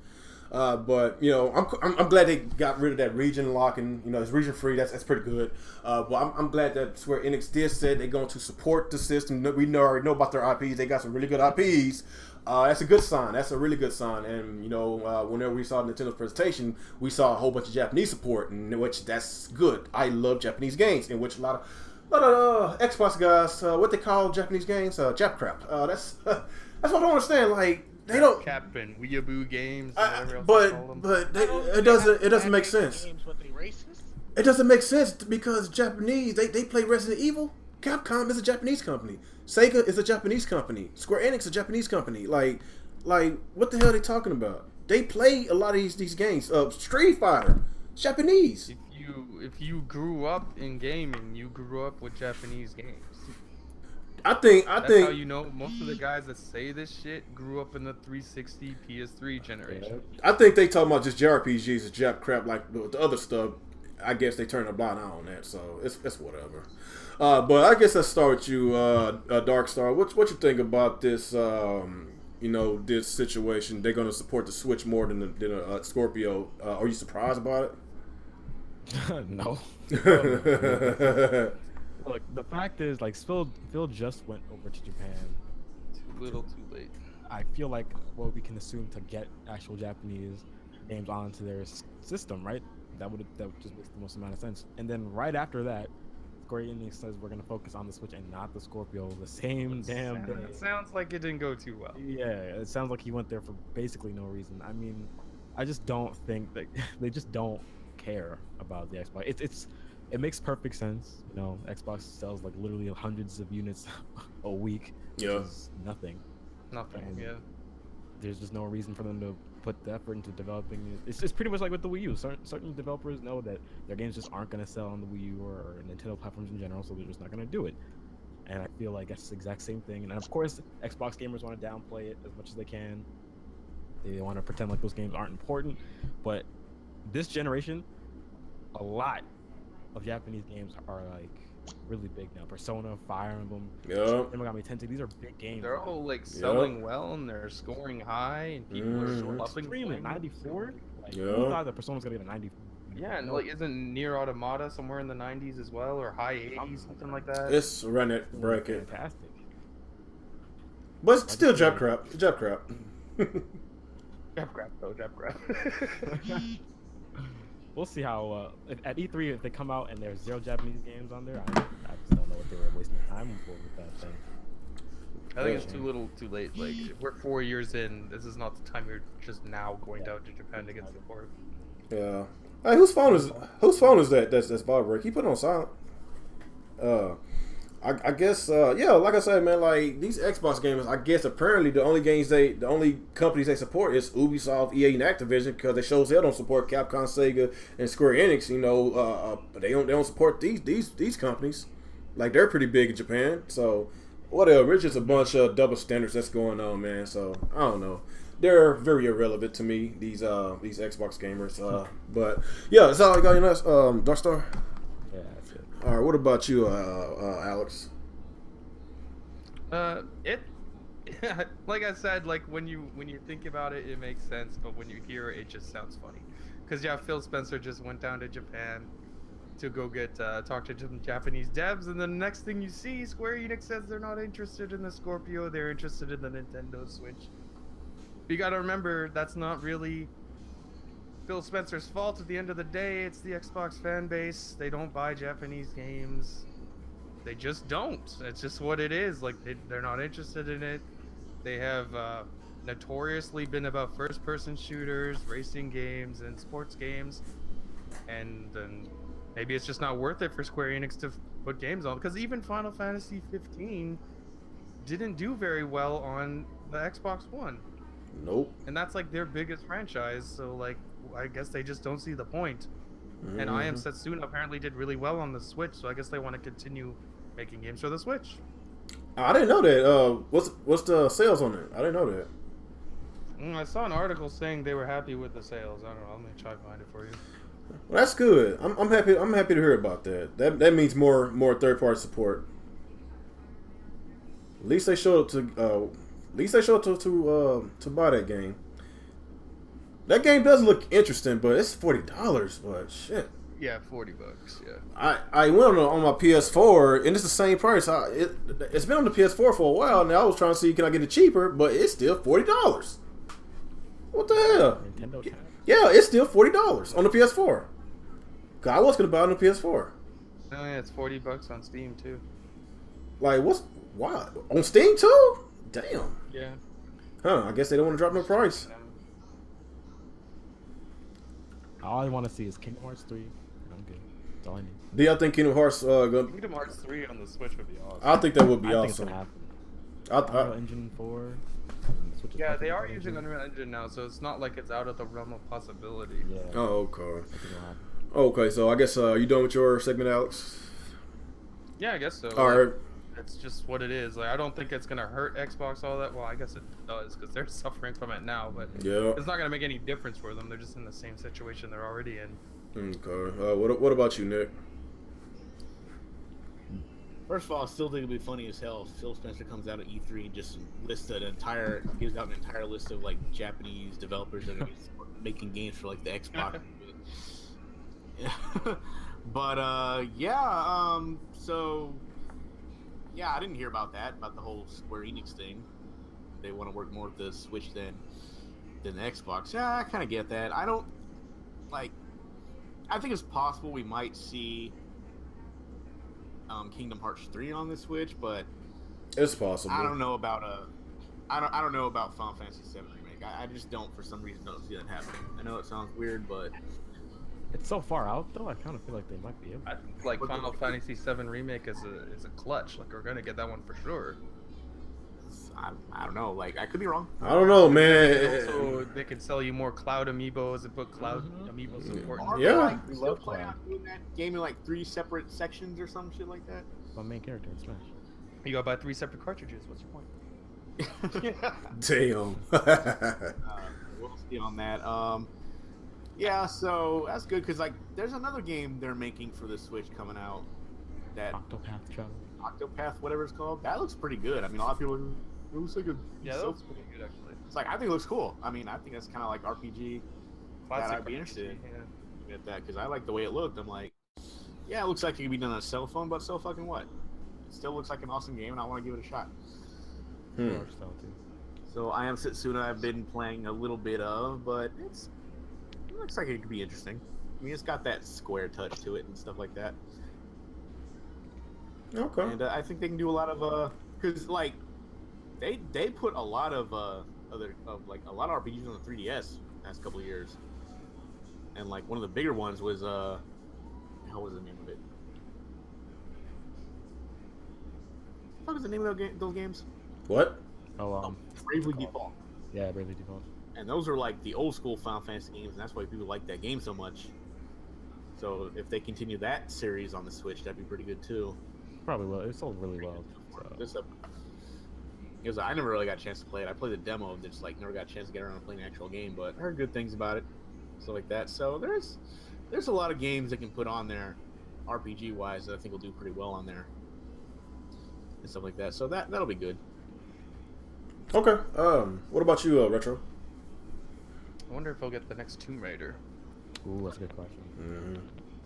But I'm glad they got rid of that region locking. It's region free. That's pretty good. But I'm glad that Square Enix did say they're going to support the system. We already know about their IPs. They got some really good IPs. That's a good sign. That's a really good sign. And whenever we saw Nintendo's presentation, we saw a whole bunch of Japanese support, in which that's good. I love Japanese games, in which a lot of Xbox guys, what they call Japanese games, Jap crap. That's what I don't understand. Like. They don't Captain Weeaboo games. It doesn't make sense. Games, but they racist? It doesn't make sense because Japanese they play Resident Evil. Capcom is a Japanese company. Sega is a Japanese company. Square Enix is a Japanese company. Like what the hell are they talking about? They play a lot of these games. Street Fighter, Japanese. If you grew up in gaming, you grew up with Japanese games. I think That's how most of the guys that say this shit grew up in the 360 PS3 generation. I think they talking about just JRPGs is Jap crap. Like the other stuff, I guess they turn a blind eye on that. So it's whatever. But I guess let's start with you, Dark Star. What you think about this? This situation. They're gonna support the Switch more than Scorpio. Are you surprised about it? No. Look, the fact is, like, Phil just went over to Japan. Too little, too late. I feel like what we can assume to get actual Japanese games onto their system, right? That just makes the most amount of sense. And then right after that, Square Enix says we're gonna focus on the Switch and not the Scorpio the same damn day. It sounds like it didn't go too well. Yeah, it sounds like he went there for basically no reason. I mean, I just don't think that they just don't care about the Xbox. It makes perfect sense. Xbox sells like literally hundreds of units a week. Which is nothing. Nothing. And there's just no reason for them to put the effort into developing it. It's pretty much like with the Wii U. Certain developers know that their games just aren't going to sell on the Wii U or Nintendo platforms in general, so they're just not going to do it. And I feel like that's the exact same thing. And of course, Xbox gamers want to downplay it as much as they can. They want to pretend like those games aren't important. But this generation, a lot of Japanese games are like really big now. Persona, Fire Emblem, Shin Megami Tensei. These are big games. They're all like selling well and they're scoring high and people are loving them. 94. Like, who thought that Persona's gonna get a 90? Yeah, and like isn't Nier Automata somewhere in the 90s as well or high 80s, something like that? It's run it bracket. Fantastic. But it's still Jap crap. Jap crap. Jap crap though. Jap crap. We'll see how at E3 if they come out and there's 0 Japanese games on there. I just don't know what they were wasting time for with that thing. I think it's too little, too late. Like we're 4 years in. This is not the time you're just now going down to Japan to get support. Yeah. Hey, whose phone is that? That's Bob Rick. He put it on silent. I guess like I said, man, like these Xbox gamers, I guess apparently the only companies they support is Ubisoft, EA, and Activision because they show they don't support Capcom, Sega, and Square Enix. They don't support these companies. Like they're pretty big in Japan. So whatever, it's just a bunch of double standards that's going on, man. So I don't know. They're very irrelevant to me. These Xbox gamers. But yeah, that's all I got. Dark Star. Yeah, that's it. All right, what about you, Alex? Like I said, like when you think about it, it makes sense, but when you hear it, it just sounds funny. Because Phil Spencer just went down to Japan, to go get talk to some Japanese devs, and then the next thing you see, Square Enix says they're not interested in the Scorpio, they're interested in the Nintendo Switch. But you gotta remember, that's not really Phil Spencer's fault. At the end of the day, it's the Xbox fan base. They don't buy Japanese games. They just don't. It's just what it is. Like, they're not interested in it. They have notoriously been about first-person shooters, racing games, and sports games. And then maybe it's just not worth it for Square Enix to put games on. Because even Final Fantasy 15 didn't do very well on the Xbox One. Nope. And that's like their biggest franchise. So, like, I guess they just don't see the point. And I Am Setsuna apparently did really well on the Switch, so I guess they want to continue making games for the Switch. I didn't know that. What's the sales on it? I didn't know that. I saw an article saying they were happy with the sales. I don't know. Let me try to find it for you. Well, that's good. I'm happy. I'm happy to hear about that. That means more third party support. At least they showed up to buy that game. That game does look interesting, but it's $40. But shit. Yeah, $40. Yeah. I went on my PS4 and it's the same price. It's been on the PS4 for a while now. I was trying to see can I get it cheaper, but it's still $40. What the hell? Nintendo tab. Yeah, it's still $40 on the PS4. Cause I was gonna buy it on the PS4. Oh yeah, it's $40 on Steam too. Like why on Steam too? Damn. Yeah. Huh? I guess they don't want to drop no price. All I want to see is Kingdom Hearts 3. I'm good. That's all I need. Do y'all think Kingdom Hearts? Kingdom Hearts 3 on the Switch would be awesome. I think that would be I think it's awesome. gonna happen. Unreal Engine 4. Switch is Yeah, fucking they are Unreal using Engine. Unreal Engine now, so it's not like it's out of the realm of possibility. Yeah. Oh, okay. I think it'll happen. Okay, so I guess you done with your segment, Alex? Yeah, I guess so. All Like, right. it's just what it is. Like, I don't think it's gonna hurt Xbox all that. Well, I guess it does because they're suffering from it now, but Yeah. it's not gonna make any difference for them. They're just in the same situation they're already in. Okay. What about you, Nick? First of all, I still think it'd be funny as hell if Phil Spencer comes out at E3 and just gives out an entire list of like Japanese developers that are making games for like the Xbox. But so yeah, I didn't hear about the whole Square Enix thing. They want to work more with the Switch than the Xbox. Yeah, I kind of get that. I think it's possible we might see Kingdom Hearts 3 on the Switch, but It's possible. I don't know about I don't know about Final Fantasy 7 remake. I just don't, for some reason, don't see that happening. I know it sounds weird, but It's so far out though. I kind of feel like they might be able. I think like Final Fantasy 7 remake is a clutch. Like we're gonna get that one for sure. I don't know. Like, I could be wrong. I don't know, And man. also, they can sell you more cloud amiibos and put cloud amiibo support. Aren't Yeah. they, like, We still love planning Cloud. on doing that game in like 3 separate sections or some shit like that? My main character in Smash. You gotta buy 3 separate cartridges. What's your point? Damn. We'll see on that. Yeah, so that's good because like there's another game they're making for the Switch coming out. That Octopath Traveler. Octopath, whatever it's called. That looks pretty good. I mean, a lot of people. It looks like a. Yeah, that so, looks pretty good actually. it's like I think it looks cool. I mean, I think that's kind of like RPG. Classic I'd be interested in. yeah. Get that because I like the way it looked. I'm like, yeah, it looks like it could be done on a cell phone, but so fucking what? It still looks like an awesome game, and I want to give it a shot. Art style too. So I Am Setsuna I've been playing a little bit of, but it looks like it could be interesting. I mean, it's got that Square touch to it and stuff like that. Okay. And I think they can do a lot of because like they put a lot of a lot of RPGs on the 3DS last couple of years, and like one of the bigger ones was how was the name of it? What was the name of those games? What? Oh, Bravely Default. yeah, Bravely Default. And those are like the old school Final Fantasy games, and that's why people like that game so much. So if they continue that series on the Switch, that'd be pretty good too. Probably will. It sold really well. So. I never really got a chance to play it. I played the demo and just like never got a chance to get around to playing the actual game, but I heard good things about it, stuff like that. So there's a lot of games they can put on there, RPG wise, that I think will do pretty well on there, and stuff like that. So that'll be good. Okay. What about you, Retro? I wonder if I'll get the next Tomb Raider. Ooh, that's a good question.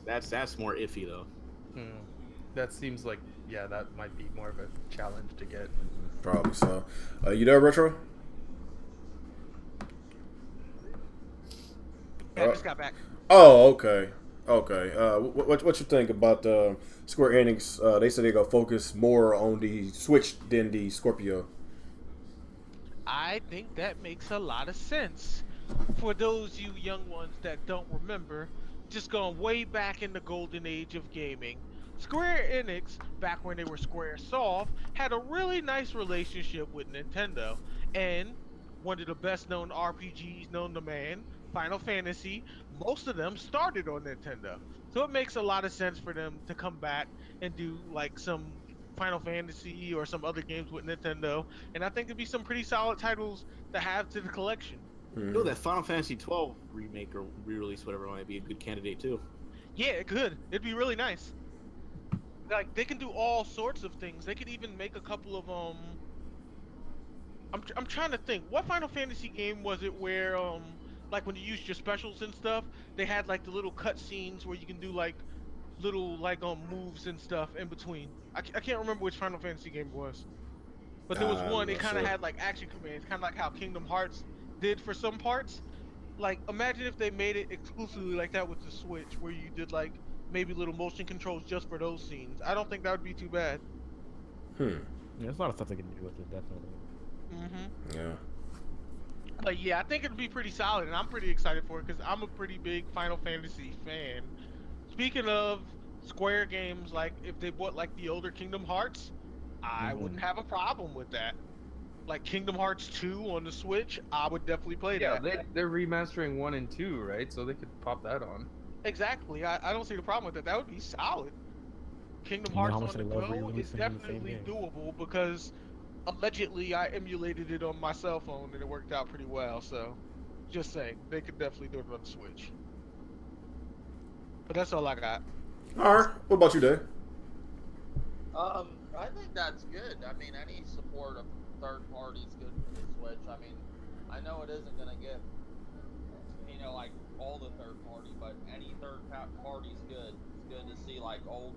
That's more iffy though. That seems like, yeah, that might be more of a challenge to get. Probably so. You there, Retro? Yeah, I just got back. Oh, okay. Okay. What you think about Square Enix? They said they're gonna focus more on the Switch than the Scorpio. I think that makes a lot of sense. For those you young ones that don't remember, just going way back in the golden age of gaming, Square Enix, back when they were Squaresoft, had a really nice relationship with Nintendo. And one of the best known RPGs known to man, Final Fantasy, most of them started on Nintendo. So it makes a lot of sense for them to come back and do like some Final Fantasy or some other games with Nintendo, and I think it'd be some pretty solid titles to have to the collection. Oh, that Final Fantasy 12 remake or re-release, whatever, might be a good candidate too. Yeah, it could. It'd be really nice. Like they can do all sorts of things. They could even make a couple of I'm trying to think. What Final Fantasy game was it where like when you used your specials and stuff, they had like the little cut scenes where you can do like little like moves and stuff in between. I can't remember which Final Fantasy game it was. But there was I'm one, it not kind of sure. had like action commands, kind of like how Kingdom Hearts did for some parts. Like, imagine if they made it exclusively like that with the Switch, where you did like maybe little motion controls just for those scenes. I don't think that would be too bad. Hmm. Yeah, there's a lot of stuff they can do with it, definitely. Yeah. But yeah, I think it'd be pretty solid, and I'm pretty excited for it because I'm a pretty big Final Fantasy fan. Speaking of Square games, like if they bought like the older Kingdom Hearts, I wouldn't have a problem with that. Like Kingdom Hearts 2 on the Switch, I would definitely play Yeah, that. they're remastering 1 and 2, right? So they could pop that on. Exactly. I don't see the problem with that. That would be solid. Kingdom You know how Hearts much on the they love go is re-releasing the same definitely game. doable because allegedly I emulated it on my cell phone and it worked out pretty well. So, just saying, they could definitely do it on the Switch. But that's all I got. All right. What about you, Dave? I think that's good. I mean, any support of third parties good for the Switch. I mean, I know it isn't gonna get, like all the third party, but any third party's good. It's good to see like old,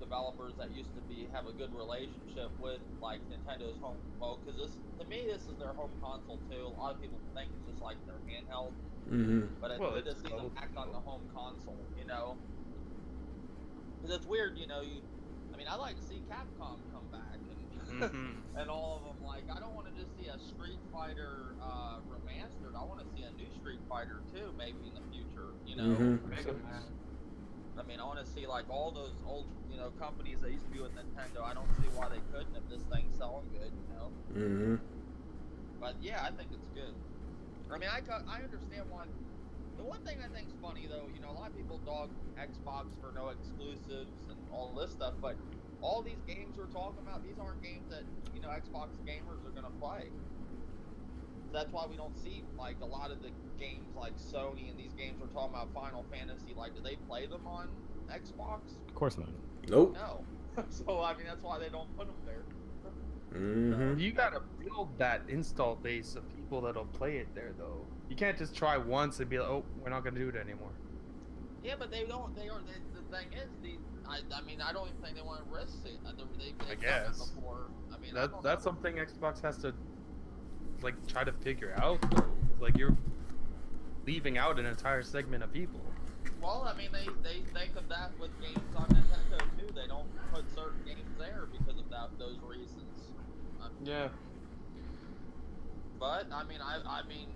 developers that used to have a good relationship with like Nintendo's home remote. Because to me, this is their home console too. A lot of people think it's just like their handheld, but it's good to see them act on the home console. Because it's weird, I mean, I like to see Capcom come back and all of them. Like, I don't want to just see a Street Fighter remastered. I want to see a new Street Fighter too, maybe in the future. I mean, I want to see like all those old, companies that used to be with Nintendo. I don't see why they couldn't if this thing's selling good. But yeah, I think it's good. I mean, I understand why. The one thing I think's funny though, a lot of people dog Xbox for no exclusives and all this stuff, but all these games we're talking about, these aren't games that Xbox gamers are gonna play. That's why we don't see like a lot of the games like Sony and these games we're talking about, Final Fantasy. Like, do they play them on Xbox? Of course not. Nope. No. So I mean, that's why they don't put them there. You gotta build that install base of people that'll play it there, though. You can't just try once and be like, "Oh, we're not gonna do it anymore." Yeah, but they don't. The thing is, I mean, I don't even think they want to risk it. They've I done guess. it before. I mean, That's something Xbox has to like try to figure out. Though. Like, you're leaving out an entire segment of people. Well, I mean, they think of that with games on Nintendo too. They don't put certain games there because of those reasons. Yeah. But I mean, I mean,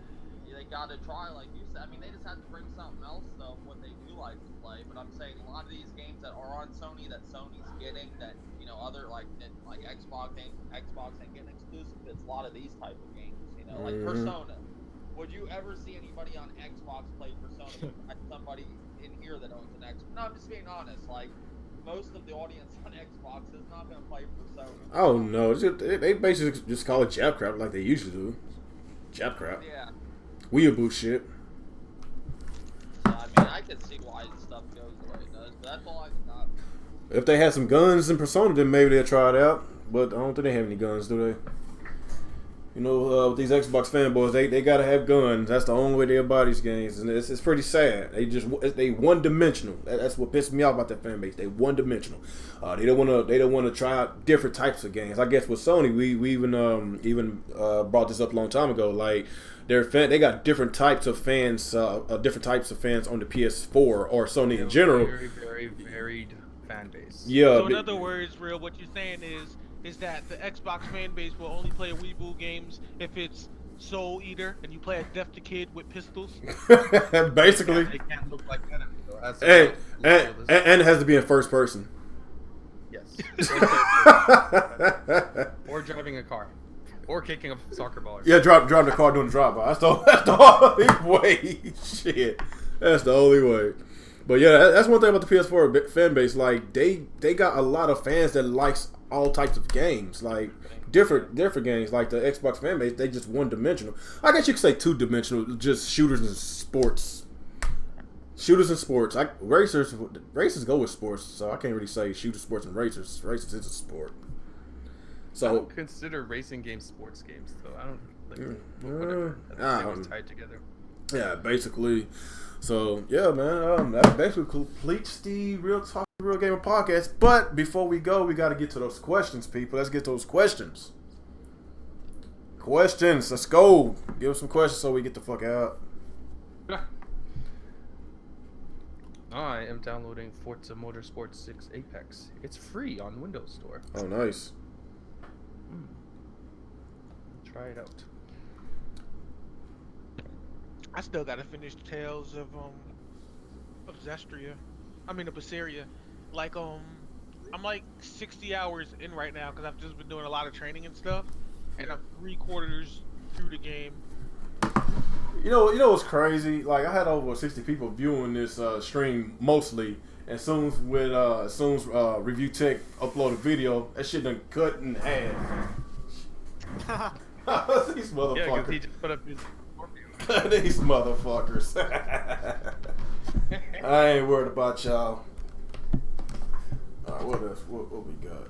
they got to try, like you said. I mean, they just have to bring something else though, what they do like to play. But I'm saying a lot of these games that are on Sony, that Sony's getting, that other like Xbox ain't getting exclusive. It's a lot of these type of games, like Persona. Would you ever see anybody on Xbox play Persona? Somebody in here that owns an Xbox? No, I'm just being honest. Like, most of the audience on Xbox is not going to play Persona. Oh no, they basically just call it Jap crap like they usually do. Jap crap. Yeah. Weeaboo shit. So, I mean, I can see why stuff goes the way it does, but that's all I got. If they had some guns in Persona, then maybe they'll try it out. But I don't think they have any guns, do they? You know, with these Xbox fanboys, they gotta have guns. That's the only way they'll buy these games, and it's pretty sad. They one dimensional. That's what pisses me off about that fan base. They one dimensional. They don't wanna try out different types of games. I guess with Sony, we even brought this up a long time ago. Like they got different types of fans, on the PS4 or Sony in general. Very, very varied fan base. Yeah. So in other words, real, what you're saying is that the Xbox fan base will only play Weeble games if it's Soul Eater and you play a Death to Kid with pistols. Basically. They can't look like enemy though. And it has to be in first person. Yes. Or driving a car. Or kicking a soccer ball. Yeah, driving the car doing the drive by. That's the only way. Shit. That's the only way. But yeah, that's one thing about the PS4 fan base. Like they got a lot of fans that likes all types of games, like different games. Like the Xbox fan base, they just one dimensional. I guess you could say two dimensional, just shooters and sports. Shooters and sports. Racers go with sports, so I can't really say shooters, sports, and racers. Racers is a sport. So I don't consider racing games sports games, though. I don't like. Whatever. Tied together. Yeah, basically. So yeah, man, that basically completes the Real Talk Real Gamer podcast. But before we go, we got to get to those questions, people. Let's get to those questions. Let's go. Give us some questions so we get the fuck out. I am downloading Forza Motorsport 6 Apex. It's free on Windows Store. Oh, nice. Try it out. I still gotta finish Tales of Zestria. I mean of Berseria. Like I'm like 60 hours in right now because I've just been doing a lot of training and stuff, and I'm 3/4 through the game. You know what's crazy? Like I had over 60 people viewing this stream mostly, and soon as Review Tech upload a video, that shit done cut in half. These motherfuckers. Yeah, because he just put up his Scorpio. These motherfuckers. I ain't worried about y'all. Alright, what else? What we got?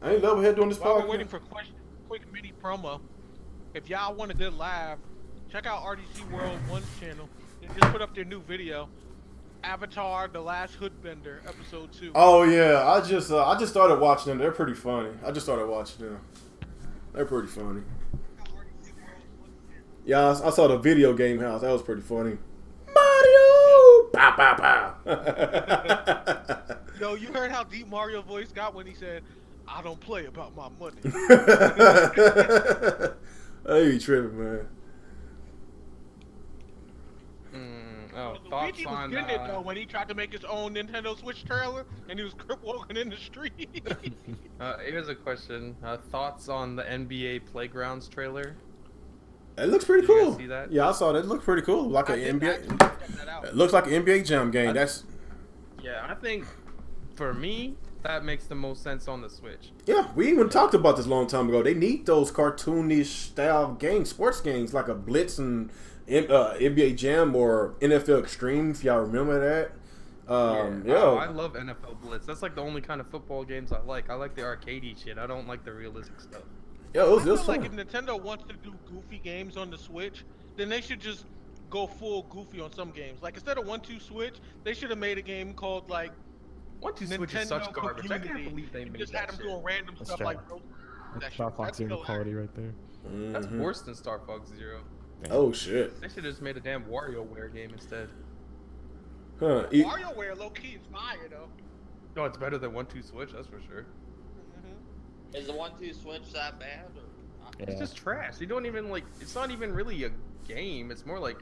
I ain't level head doing this While podcast. we're waiting for quick mini promo, if y'all want a good live, check out RDC World 1's channel. They just put up their new video. Avatar: The Last Hoodbender, episode 2. Oh yeah, I just started watching them. They're pretty funny. I just started watching them. They're pretty funny. Yeah, I saw the video game house. That was pretty funny. Mario! Pow pow pow. Yo, you heard how deep Mario voice got when he said, "I don't play about my money." Hey, you tripping, man. Thoughts Luigi was on getting it though when he tried to make his own Nintendo Switch trailer and he was crip walking in the street. here's a question. Thoughts on the NBA Playgrounds trailer? It looks pretty Did you cool. guys see that? Yeah, I saw that. It looked pretty cool. Like an NBA. Check that out. It looks like an NBA Jam game. That's Yeah, I think for me that makes the most sense on the Switch. yeah. We even talked about this a long time ago. They need those cartoonish style games, sports games like a Blitz and NBA Jam or NFL Extreme. If y'all remember that. Yeah. Oh, I love NFL Blitz. That's like the only kind of football games I like. I like the arcadey shit. I don't like the realistic stuff. Yeah, it was I feel fun. like if Nintendo wants to do goofy games on the Switch, then they should just go full goofy on some games. Like instead of 1-2 Switch, they should have made a game called like 1-2 Switch is such garbage. I can't believe they made just that had them shit. doing random That's stuff trash. like That's Star Fox Zero quality right there. That's Mhm. worse than Star Fox Zero. Oh shit. They should have just made a damn WarioWare game instead. Huh. WarioWare low key is fire though. No, it's better than 1-2 Switch, that's for sure. Is the 1-2 Switch that bad? Or not? Yeah. It's just trash. You don't even like. It's not even really a game. It's more like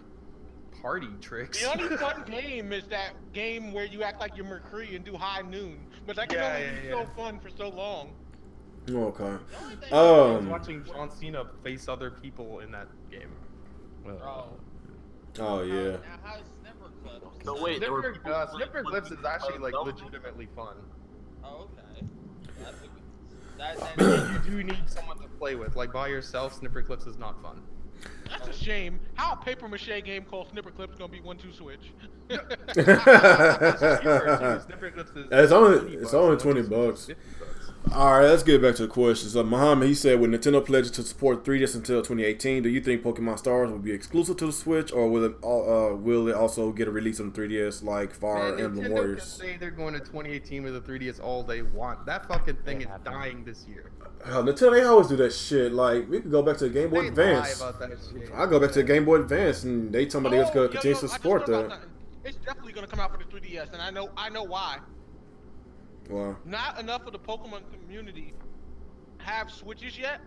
party tricks. The only fun game is that game where you act like you're McCree and do high noon. But that can only be so fun for so long. Okay. The only thing I was Um. watching John Cena face other people in that game. Well, Oh yeah. Now, how's Snipperclips? So wait, there were Snipper Clips is actually like legitimately fun. Oh, okay. That's a good. That, You do need someone to play with. Like by yourself, Snipper Clips is not fun. That's a shame. How a paper mache game called Snipper Clips gonna be 1-2 Switch? It's only $20. All right, let's get back to the questions. Muhammad, he said, with Nintendo pledging to support 3DS until 2018, do you think Pokemon Stars will be exclusive to the Switch, or will it also get a release on the 3DS like Fire Emblem Warriors? Nintendo can say they're going to 2018 with the 3DS all they want. That fucking thing is dying this year. Nintendo, they always do that shit. Like, we could go back to the Game Boy They Advance. lie about that shit. I go back to the Game Boy Advance, and they told me they was going to continue to support that. It's definitely going to come out for the 3DS, and I know why. Wow. Not enough of the Pokemon community have Switches yet,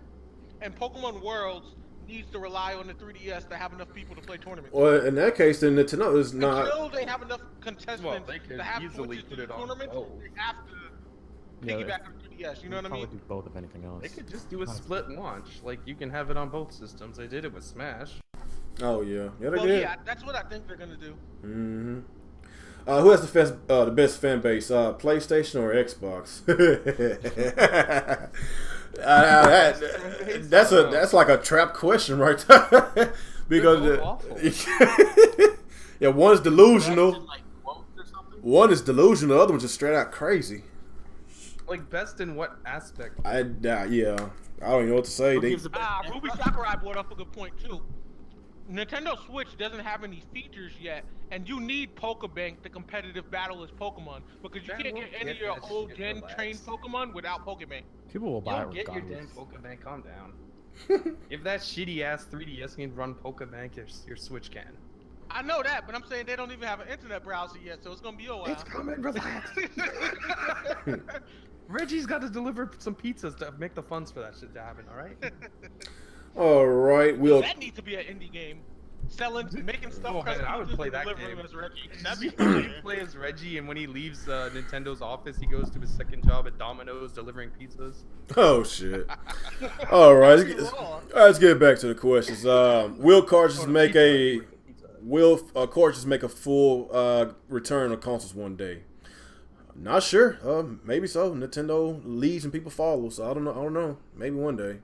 and Pokemon Worlds needs to rely on the 3DS to have enough people to play tournaments. Well, in that case, then Nintendo is not. Until they have enough contestants they could to have easily Switches put to it on tournaments, both. they have to piggyback on the 3DS. You know what I Probably mean? do both if anything else. They could just do a split launch. Like, you can have it on both systems. They did it with Smash. Oh yeah, yeah, they Well, did. yeah, that's what I think they're gonna do. Mm-hmm. Who has the best fan base? PlayStation or Xbox? That's like a trap question right there. Because yeah, one's delusional. One is delusional. The other one's just straight out crazy. Like, best in what aspect? Yeah, I don't even know what to say. Ruby Sakurai brought up a good point too. Nintendo Switch doesn't have any features yet, and you need Pokebank to competitive battle as Pokemon, because you can't get any of your old gen trained Pokemon without Pokebank. People will buy it Get your regardless. damn Pokebank, calm down. If that shitty ass 3DS can run Pokebank, your Switch can. I know that, but I'm saying they don't even have an internet browser yet, so it's gonna be a while. It's coming, relax. Reggie's got to deliver some pizzas to make the funds for that shit to happen, alright? All right, That needs to be an indie game. Making stuff. I would play that game. As Reggie. That'd be You fun. play as Reggie, and when he leaves Nintendo's office, he goes to his second job at Domino's delivering pizzas. Oh shit! All right, let's get back to the questions. Will cartridges make a full return on consoles one day? Not sure. Maybe so. Nintendo leads and people follow, so I don't know. Maybe one day.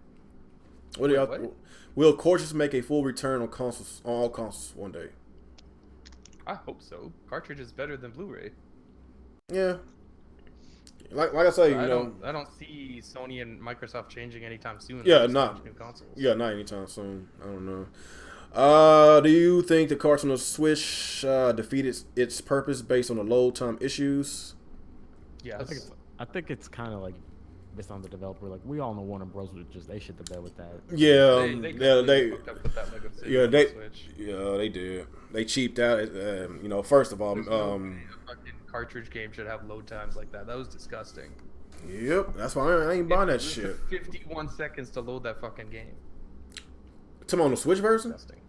What do y'all? Will cartridges make a full return on consoles, on all consoles one day? I hope so. Cartridge is better than Blu-ray. Yeah. Like I say, I don't see Sony and Microsoft changing anytime soon. Yeah, not new consoles. Yeah, not anytime soon. I don't know. Do you think the cartridge on the Switch defeated its purpose based on the load time issues? Yes. I think it's kind of like based on the developer. Like, we all know Warner Bros. They shit the bed with that. Yeah, they fucked up with that Lego City yeah, on the Switch. they did. They cheaped out. First of all, A fucking cartridge game should have load times like that. That was disgusting. Yep, that's why I ain't buying that shit. 51 seconds to load that fucking game. Come on, the Switch version? Disgusting.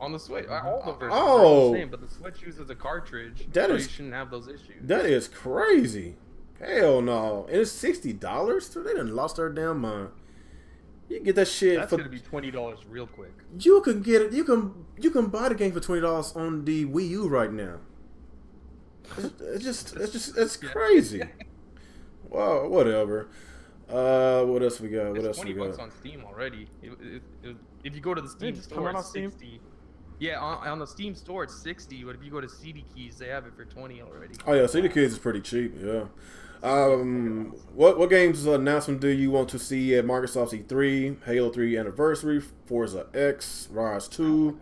On the Switch, all the versions Oh. are the same, but the Switch uses a cartridge, That so is- you shouldn't have those issues. That is crazy. Hell no. And it's $60? They done lost their damn mind. You can get that shit That's for gonna be $20 real quick. you can get it. You can buy the game for $20 on the Wii U right now. It's crazy. Well, whatever. What else we got? What It's else we $20 got? on Steam already. If you go to the Steam It's store, coming it's on Steam? 60. Yeah, on the Steam store it's 60, but if you go to CD Keys, they have it for 20 already. Oh yeah, CD Kids is pretty cheap. Yeah. What games announcement do you want to see at Microsoft's E3? Halo 3 Anniversary, Forza X, Rise 2.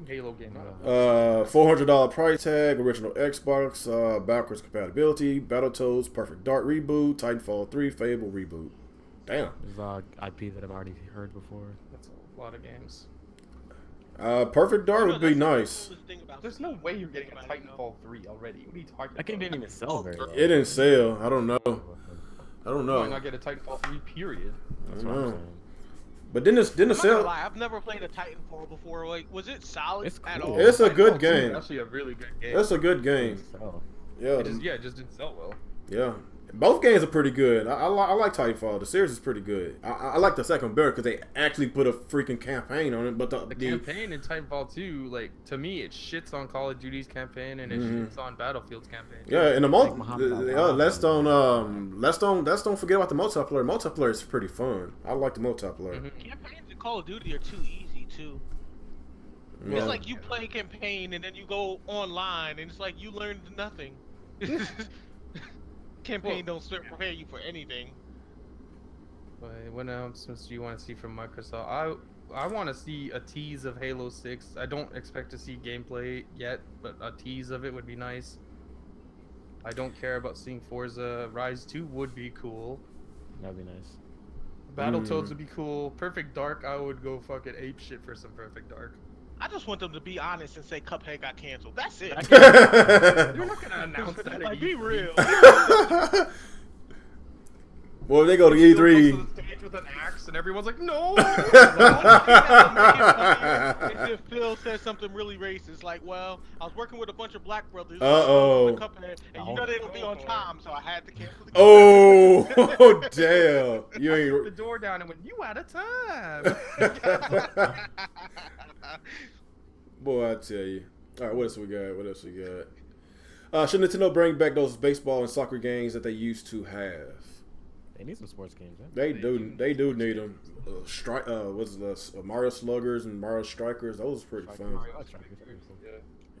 Halo game. $400 price tag, original Xbox, backwards compatibility, Battletoads, Perfect Dark reboot, Titanfall 3, Fable reboot. Damn. There's IP that I've already heard before. That's a lot of games. Perfect Dark would be nice. There's no way you're getting a Titanfall 3 already. What are you talking about? That game didn't even sell very well. It didn't sell. I don't know. Why not get a Titanfall 3 period? That's what I'm saying. But didn't I'm not gonna sell? lie, I've never played a Titanfall before. Like, was it solid It's at cool. all? It's a good Titanfall 2 is game. actually a really good game. That's a good game. So, Yeah. It just didn't sell well. Yeah. Both games are pretty good. I like Titanfall. The series is pretty good. I like the second better because they actually put a freaking campaign on it. But The campaign in Titanfall 2, like, to me, it shits on Call of Duty's campaign and it shits on Battlefield's campaign. yeah, and Muhammad let's don't forget about the multiplayer. Multiplayer is pretty fun. I like the multiplayer. Mhm. Campaigns in Call of Duty are too easy too. Yeah. It's like you play campaign and then you go online and it's like you learned nothing. Campaign don't prepare you for anything. But what announcements do you want to see from Microsoft? I want to see a tease of Halo 6. I don't expect to see gameplay yet, but a tease of it would be nice. I don't care about seeing Forza. Rise 2 would be cool. That'd be nice. Battletoads would be cool. Perfect Dark, I would go fucking ape shit for some Perfect Dark. I just want them to be honest and say Cuphead got canceled. That's it. They're not gonna announce that. Like, be real. Well, if they go to Still goes E3. to the stage with an axe, and everyone's like, "No!" If Phil says something really racist, like, well, I was working with a bunch of black brothers. Uh-oh. Cuphead, and you know they don't be on time, so I had to cancel the game. Oh, damn! You the ain't. door down and went, "You out of time." Boy, I tell you. All right, what else we got? What else we got? Should Nintendo bring back those baseball and soccer games that they used to have? They need some sports games, right? They do. They do need them. What's the Mario Sluggers and Mario Strikers? Those are pretty fun.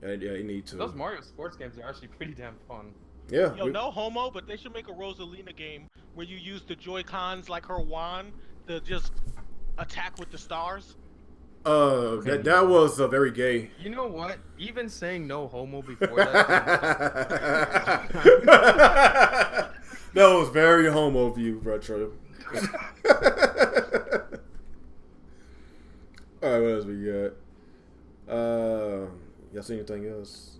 Yeah, you need to. Those Mario sports games are actually pretty damn fun. Yeah. Yo, no homo, but they should make a Rosalina game where you use the Joy-Cons like her wand to just attack with the stars. That was very gay. You know what? Even saying no homo before that. That was very homo of you, Retro. All right, what else we got? Y'all see anything else?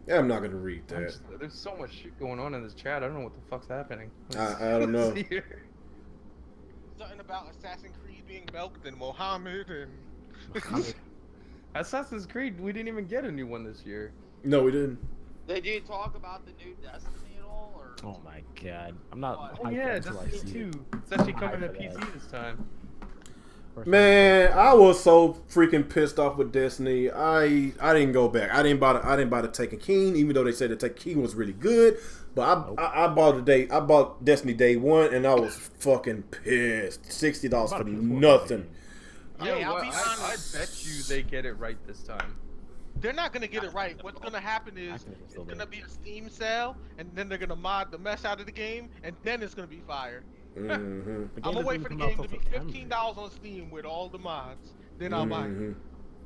Yeah, I'm not gonna read that. There's so much shit going on in this chat. I don't know what the fuck's happening. I don't know. Something about Assassin's Creed being milked and Mohammed and. Assassin's Creed, we didn't even get a new one this year. No, we didn't. Did you talk about the new Destiny at all? Or? Oh my god. I'm not. Oh hyped yeah, until I Destiny see 2. it. It's actually I'm coming hyped to for that. PC this time. Man, I was so freaking pissed off with Destiny. I didn't go back. I didn't buy the Taken King, even though they said the Taken King was really good. But I bought Destiny day one, and I was fucking pissed. $60 for nothing. Hey, I'll be I honest. bet you they get it right this time. They're not gonna get it right. What's gonna happen is it's gonna be a Steam sale, and then they're gonna mod the mess out of the game, and then it's gonna be fire. Mm-hmm. I'm gonna wait for the game to be $15 on Steam with all the mods. Then I'll buy it. It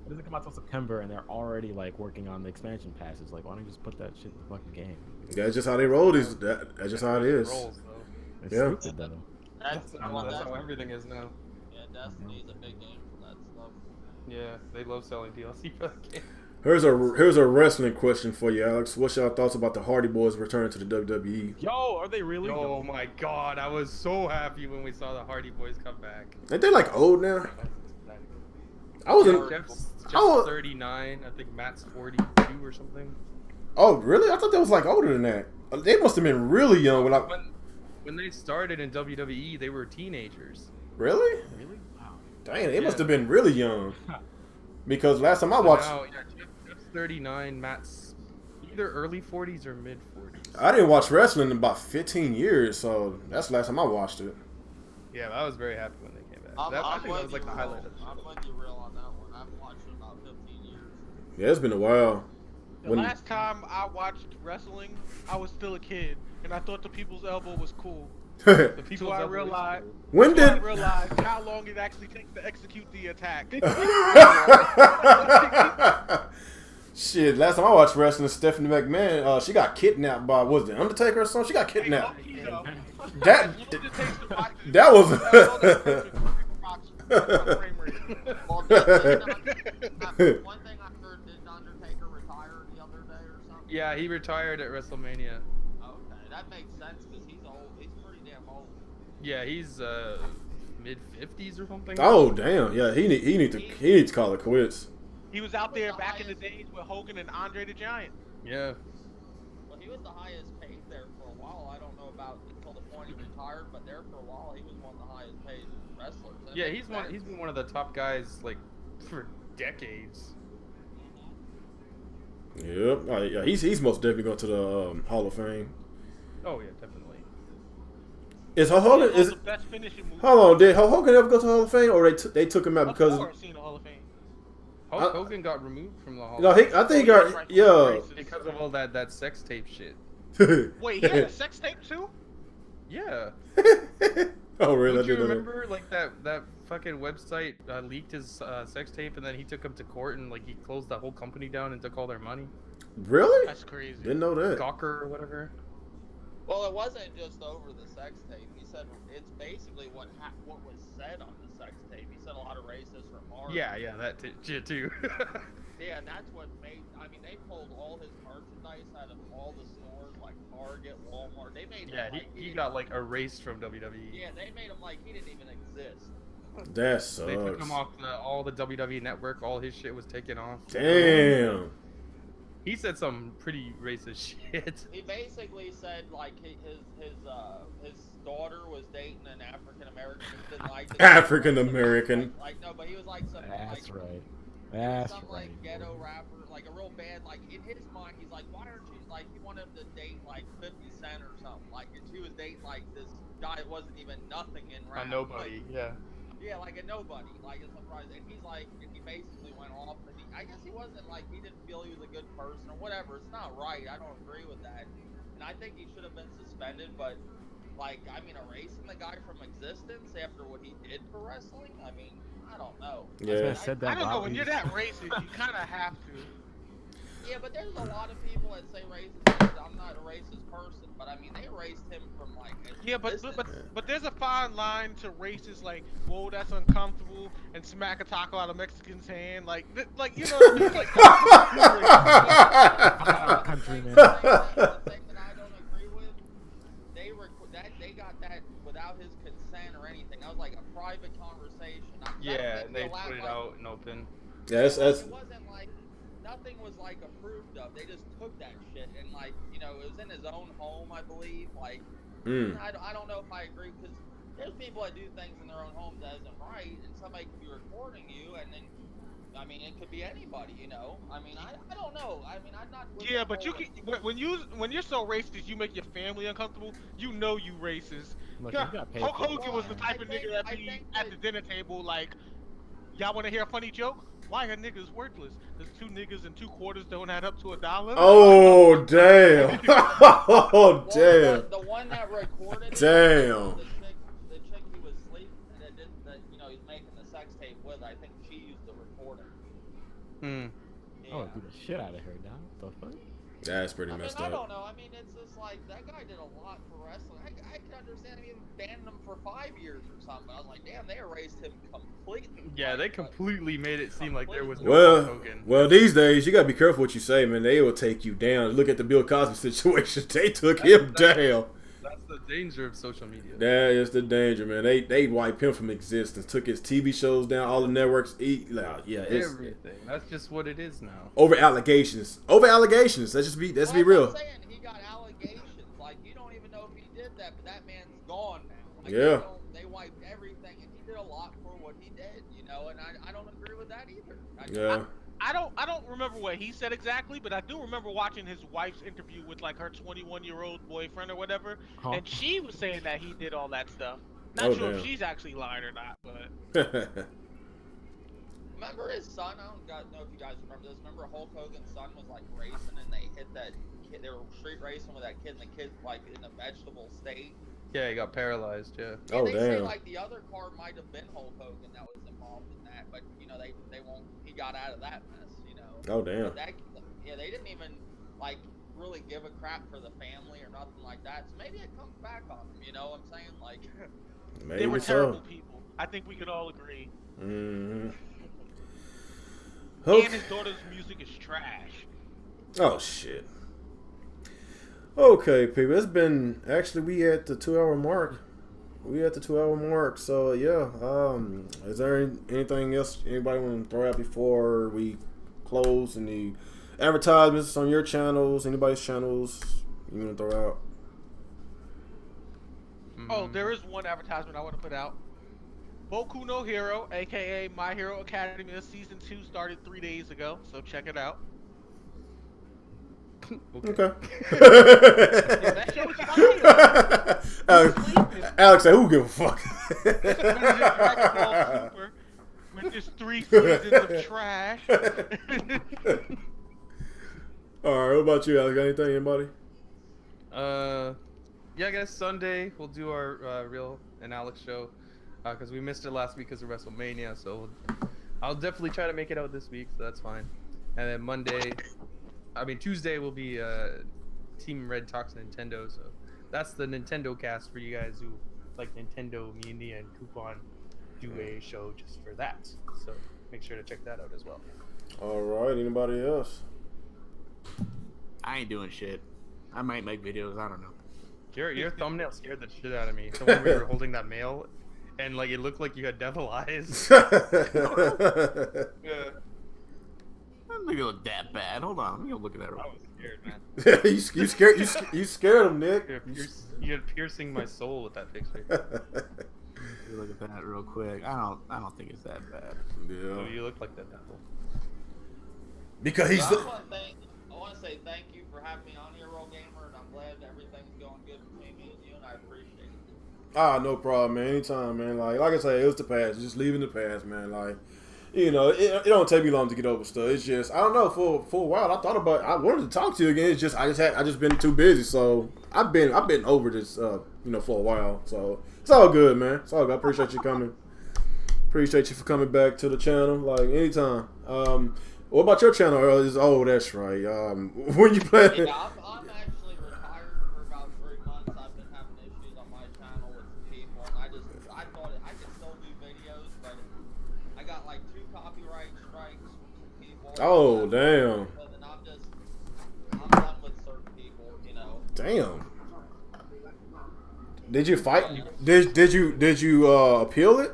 doesn't come out till September, and they're already like working on the expansion passes. Like, why don't you just put that shit in the fucking game? That's just how they roll. That's just how it is. Rolls, though. It's Yeah. stupid though. That's how everything is now. Yeah, Destiny's a big game for that stuff. Yeah, they love selling DLC for that game. Here's a wrestling question for you, Alex. What's your thoughts about the Hardy Boys return to the WWE? Yo, are they really? Oh my god, I was so happy when we saw the Hardy Boys come back. Ain't they like old now? I wasn't. Jeff's Oh. 39, I think Matt's 42 or something. Oh, really? I thought they was like older than that. They must have been really young When they started in WWE, they were teenagers. Really? Really? Wow. Dang, they must have been really young. Because last time I watched, Now, yeah, Jeff's 39, Matt's either early 40s or mid 40s. I didn't watch wrestling in about 15 years, so that's the last time I watched it. Yeah, I was very happy when they came back. I'm I think that with was like you the real. highlight of the show. I'm with you real on that one. I've watched it about 15 years. Yeah, it's been a while. The last time I watched wrestling, I was still a kid, and I thought the people's elbow was cool. The people's So I elbow is realized, cool. When so I did? realized how long it actually takes to execute the attack. Shit, last time I watched wrestling, Stephanie McMahon, she got kidnapped by, was it Undertaker or something? She got kidnapped. That was. Well, one thing I heard, did Undertaker retire the other day or something? Yeah, he retired at WrestleMania. Okay, that makes sense because he's old. He's pretty damn old. Yeah, he's mid 50s or something. Oh damn! Yeah, he needs to call it quits. He was out there back in the days with Hogan and Andre the Giant. Yeah. Well, he was the highest paid there for a while. I don't know about until the point he retired, but there for a while he was one of the highest paid wrestlers. That Yeah, makes sense. he's been one of the top guys like for decades. Yep. Yeah, he's most definitely going to the Hall of Fame. Oh yeah, definitely. Is Hulk Hogan? The best finishing move. Hold on, did Hulk Hogan ever go to the Hall of Fame, or they took him out Of because? course, in the Hall of Fame. Hulk Hogan got removed from the Hall. No, I think he got because of all that sex tape shit. Wait, he had a sex tape too? Yeah. Oh really? Don't you remember like that fucking website leaked his sex tape and then he took him to court and like he closed the whole company down and took all their money? Really? That's crazy. Didn't know that. Gawker or whatever. Well, it wasn't just over the sex tape. He said it's basically what was said on the sex tape. He said a lot of racist remarks. Yeah, that shit too. Yeah, and that's what made. I mean, they pulled all his merchandise out of all the stores, like Target, Walmart. They made him like he got like erased from WWE. Yeah, they made him like he didn't even exist. That sucks. They took him off all the WWE network. All his shit was taken off. Damn. He said some pretty racist shit. He basically said like his daughter was dating an African American. Didn't like it. African American. Like no, but he was like some. That's like, right. That's some right. like ghetto rapper, like a real bad, like in his mind, he's like, why aren't you like he wanted to date like 50 Cent or something, like and she was dating like this guy that wasn't even nothing in rap. A nobody, like, yeah, like a nobody, like a surprise, and he's like, and he basically went off, and I guess he wasn't like he didn't feel he was a good person or whatever. It's not right. I don't agree with that, and I think he should have been suspended, but. Like, I mean, erasing the guy from existence after what he did for wrestling? I mean, I don't know. Yeah. I don't know. When you're that racist, you kind of have to. Yeah, but there's a lot of people that say racist. I'm not a racist person, but I mean, they erased him from like. Yeah, but there's a fine line to racist, like, whoa, that's uncomfortable, and smack a taco out of Mexican's hand, like you know what I mean? Like, Country man. The thing that I don't agree with, they got that without his consent or anything. That was like a private conversation. Yeah, and they put it out in open. Yeah, that's It wasn't like nothing was like approved of. They just took that shit and like it was in his own home, I believe. Like I don't know if I agree because there's people that do things in their own homes that isn't right, and somebody could be recording you, and then. I mean, it could be anybody, I mean, I don't know. I mean, I'm not. Yeah, but you can when you're so racist, you make your family uncomfortable. You racist. Look, Yeah, you got paid Hulk for it. Hogan was the type of nigga that be at the dinner table like, y'all want to hear a funny joke? Why are niggas worthless? There's 2 niggas and 2 quarters don't add up to $1. Oh damn! Oh damn! The one that recorded. Damn. The chick he was sleeping that did that. He's making the sex tape with. I think she used the recorder. Oh, Yeah. do the shit out of her, dog. The fuck? That's pretty I mean, messed I up. don't know. I mean, it's just like that guy did a lot for wrestling. I can understand him even banning him for 5 years or something. I was like, damn, they erased him completely. Yeah, they completely made it seem like there was no Well, Hogan. well, these days you gotta be careful what you say, man. They will take you down. Look at the Bill Cosby situation. They took him down. That's the danger of social media. That is the danger, man. They wiped him from existence. Took his TV shows down. All the networks. Yeah, it's Everything. That's just what it is now. over allegations. Over allegations. Let's be real. I'm saying he got allegations. Like you don't even know if he did that, but that man's gone now. Like, Yeah. They wiped everything, and he did a lot for what he did. And I don't agree with that either. Yeah. I don't remember what he said exactly, but I do remember watching his wife's interview with like her 21-year-old boyfriend or whatever, and she was saying that he did all that stuff. Not sure if she's actually lying or not, but. Remember his son? I don't know if you guys remember this. Remember Hulk Hogan's son was like racing, and they hit that kid. They were street racing with that kid, and the kid like in a vegetable state. Yeah, he got paralyzed. Yeah. Yeah, Oh they say damn. like the other car might have been Hulk Hogan that was involved in that, but they won't. He got out of that mess. Oh damn. But they didn't even like really give a crap for the family or nothing like that. So maybe it comes back on them. You know what I'm saying? Like Maybe they were so. terrible people. I think we could all agree. Mm-hmm. And his daughter's music is trash. Oh shit. Okay, people. It's been we at the 2-hour mark. So yeah. Is there anything else anybody want to throw out before we close? Any advertisements on your channels? Anybody's channels you want to throw out? Oh, there is one advertisement I want to put out. Boku no Hero, aka My Hero Academia Season 2 started 3 days ago, so check it out. Okay. Yeah, that show is fire. Alex said, "Who give a fuck?" Dragon Ball Super. When Just 3 seasons of trash. All right, what about you, Alex? Got anything, anybody? Yeah, I guess Sunday we'll do our Real and Alex show because we missed it last week because of WrestleMania. So I'll definitely try to make it out this week, so that's fine. And then Tuesday will be Team Red Talks Nintendo. So that's the Nintendo cast for you guys who like Nintendo. Me and Nia and Coupon do a show just for that. So make sure to check that out as well. All right, anybody else? I ain't doing shit. I might make videos. I don't know. Your thumbnail scared the shit out of me. The one where you were holding that mail, and like it looked like you had devil eyes. Yeah. I don't think it look that bad. Hold on, let me go look at that. I was scared, man. you scared him, Nick. You're piercing my soul with that picture. Look at that real quick. I don't think it's that bad. Yeah. You look like that devil. Because he's. I want to say thank you for having me on here, Roll Gamer, and I'm glad everything's going good between me and you, and I appreciate it. Ah, no problem, man. Anytime, man. Like I said, it was the past. Just leaving the past, man. Like, you know, it don't take me long to get over stuff. It's just I don't know. For a while, I wanted to talk to you again. It's just I just been too busy. So I've been over this, for a while. So it's all good, man. It's all good. I appreciate you coming. Appreciate you for coming back to the channel. Like anytime. What about your channel? Oh, that's right. When you play? Yeah, I'm actually retired for about 3 months. I've been having issues on my channel with people, and I thought I could still do videos, but I got like 2 copyright strikes from some people. Oh, damn. And I'm done with certain people, you know. Damn. Did you fight? Did you appeal it?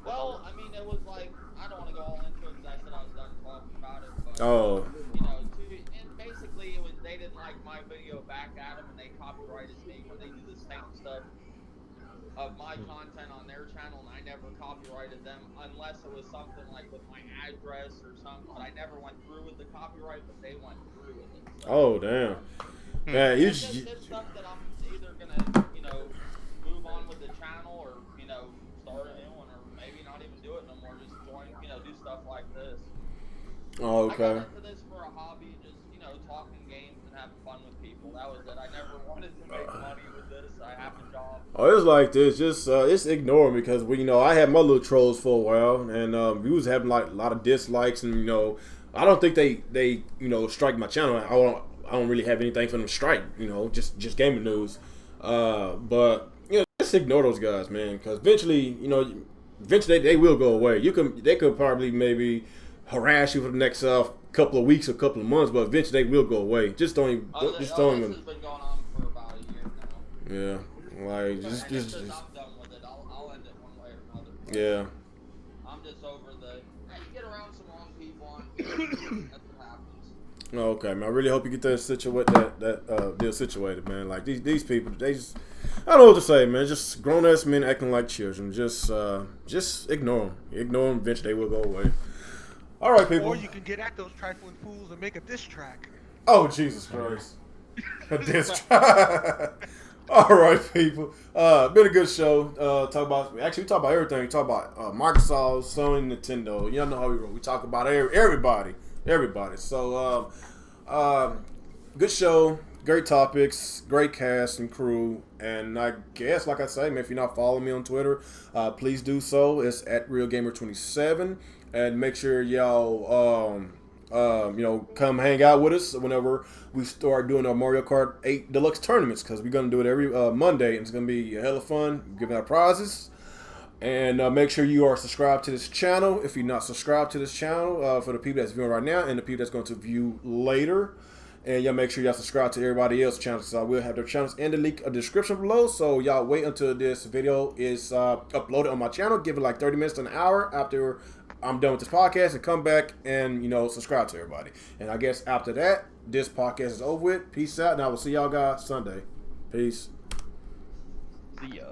Well, I mean, it was like I don't want to go all into it because I said I was done talking about it. But, Oh. you know, and basically it was they didn't like my video back at them, and they copyrighted me when they do the same stuff of my content on their channel, and I never copyrighted them unless it was something like with my address or something. But I never went through with the copyright, but they went through with it. So. Oh, damn. Yeah, It's stuff that I'm either gonna, move on with the channel or, start a new one or maybe not even do it no more. Just join, do stuff like this. Oh, okay. I got into this for a hobby, just, talking games and having fun with people. That was it. I never wanted to make money with this. I have a job. Oh, it's like this. Just ignore me because I had my little trolls for a while, and we was having like a lot of dislikes, and I don't think they strike my channel. I don't really have anything for them to strike. Just gaming news. But just ignore those guys, man, because eventually they will go away. They could probably maybe harass you for the next couple of weeks or couple of months, but eventually they will go away. Just don't even. This has been going on for about a year now. Yeah, like just. I'm done with it. I'll end it one way or another. Yeah. I'm just over you get around some wrong people and that's what happens. Okay, man. I really hope you get that deal situated, man. Like these people, they just. I don't know what to say, man. Just grown ass men acting like children. Just ignore them. Ignore them. Eventually, they will go away. All right, people. Or you can get at those trifling fools and make a diss track. Oh, Jesus Christ. A diss track. All right, people. Been a good show. We talk about everything. We talk about Microsoft, Sony, Nintendo. Y'all know how we roll. We talk about everybody. So, good show. Great topics, great cast and crew, and I guess, like I say, man, if you're not following me on Twitter, please do so. It's at RealGamer27, and make sure y'all, come hang out with us whenever we start doing our Mario Kart 8 Deluxe tournaments, because we're gonna do it every Monday, and it's gonna be a hell of fun. Giving out prizes, and make sure you are subscribed to this channel. If you're not subscribed to this channel, for the people that's viewing right now and the people that's going to view later. And y'all make sure y'all subscribe to everybody else's channels, because I will have their channels in the link of the description below. So y'all wait until this video is uploaded on my channel. Give it like 30 minutes to an hour after I'm done with this podcast, and come back and subscribe to everybody. And I guess after that, this podcast is over with. Peace out, and I will see y'all guys Sunday. Peace. See ya.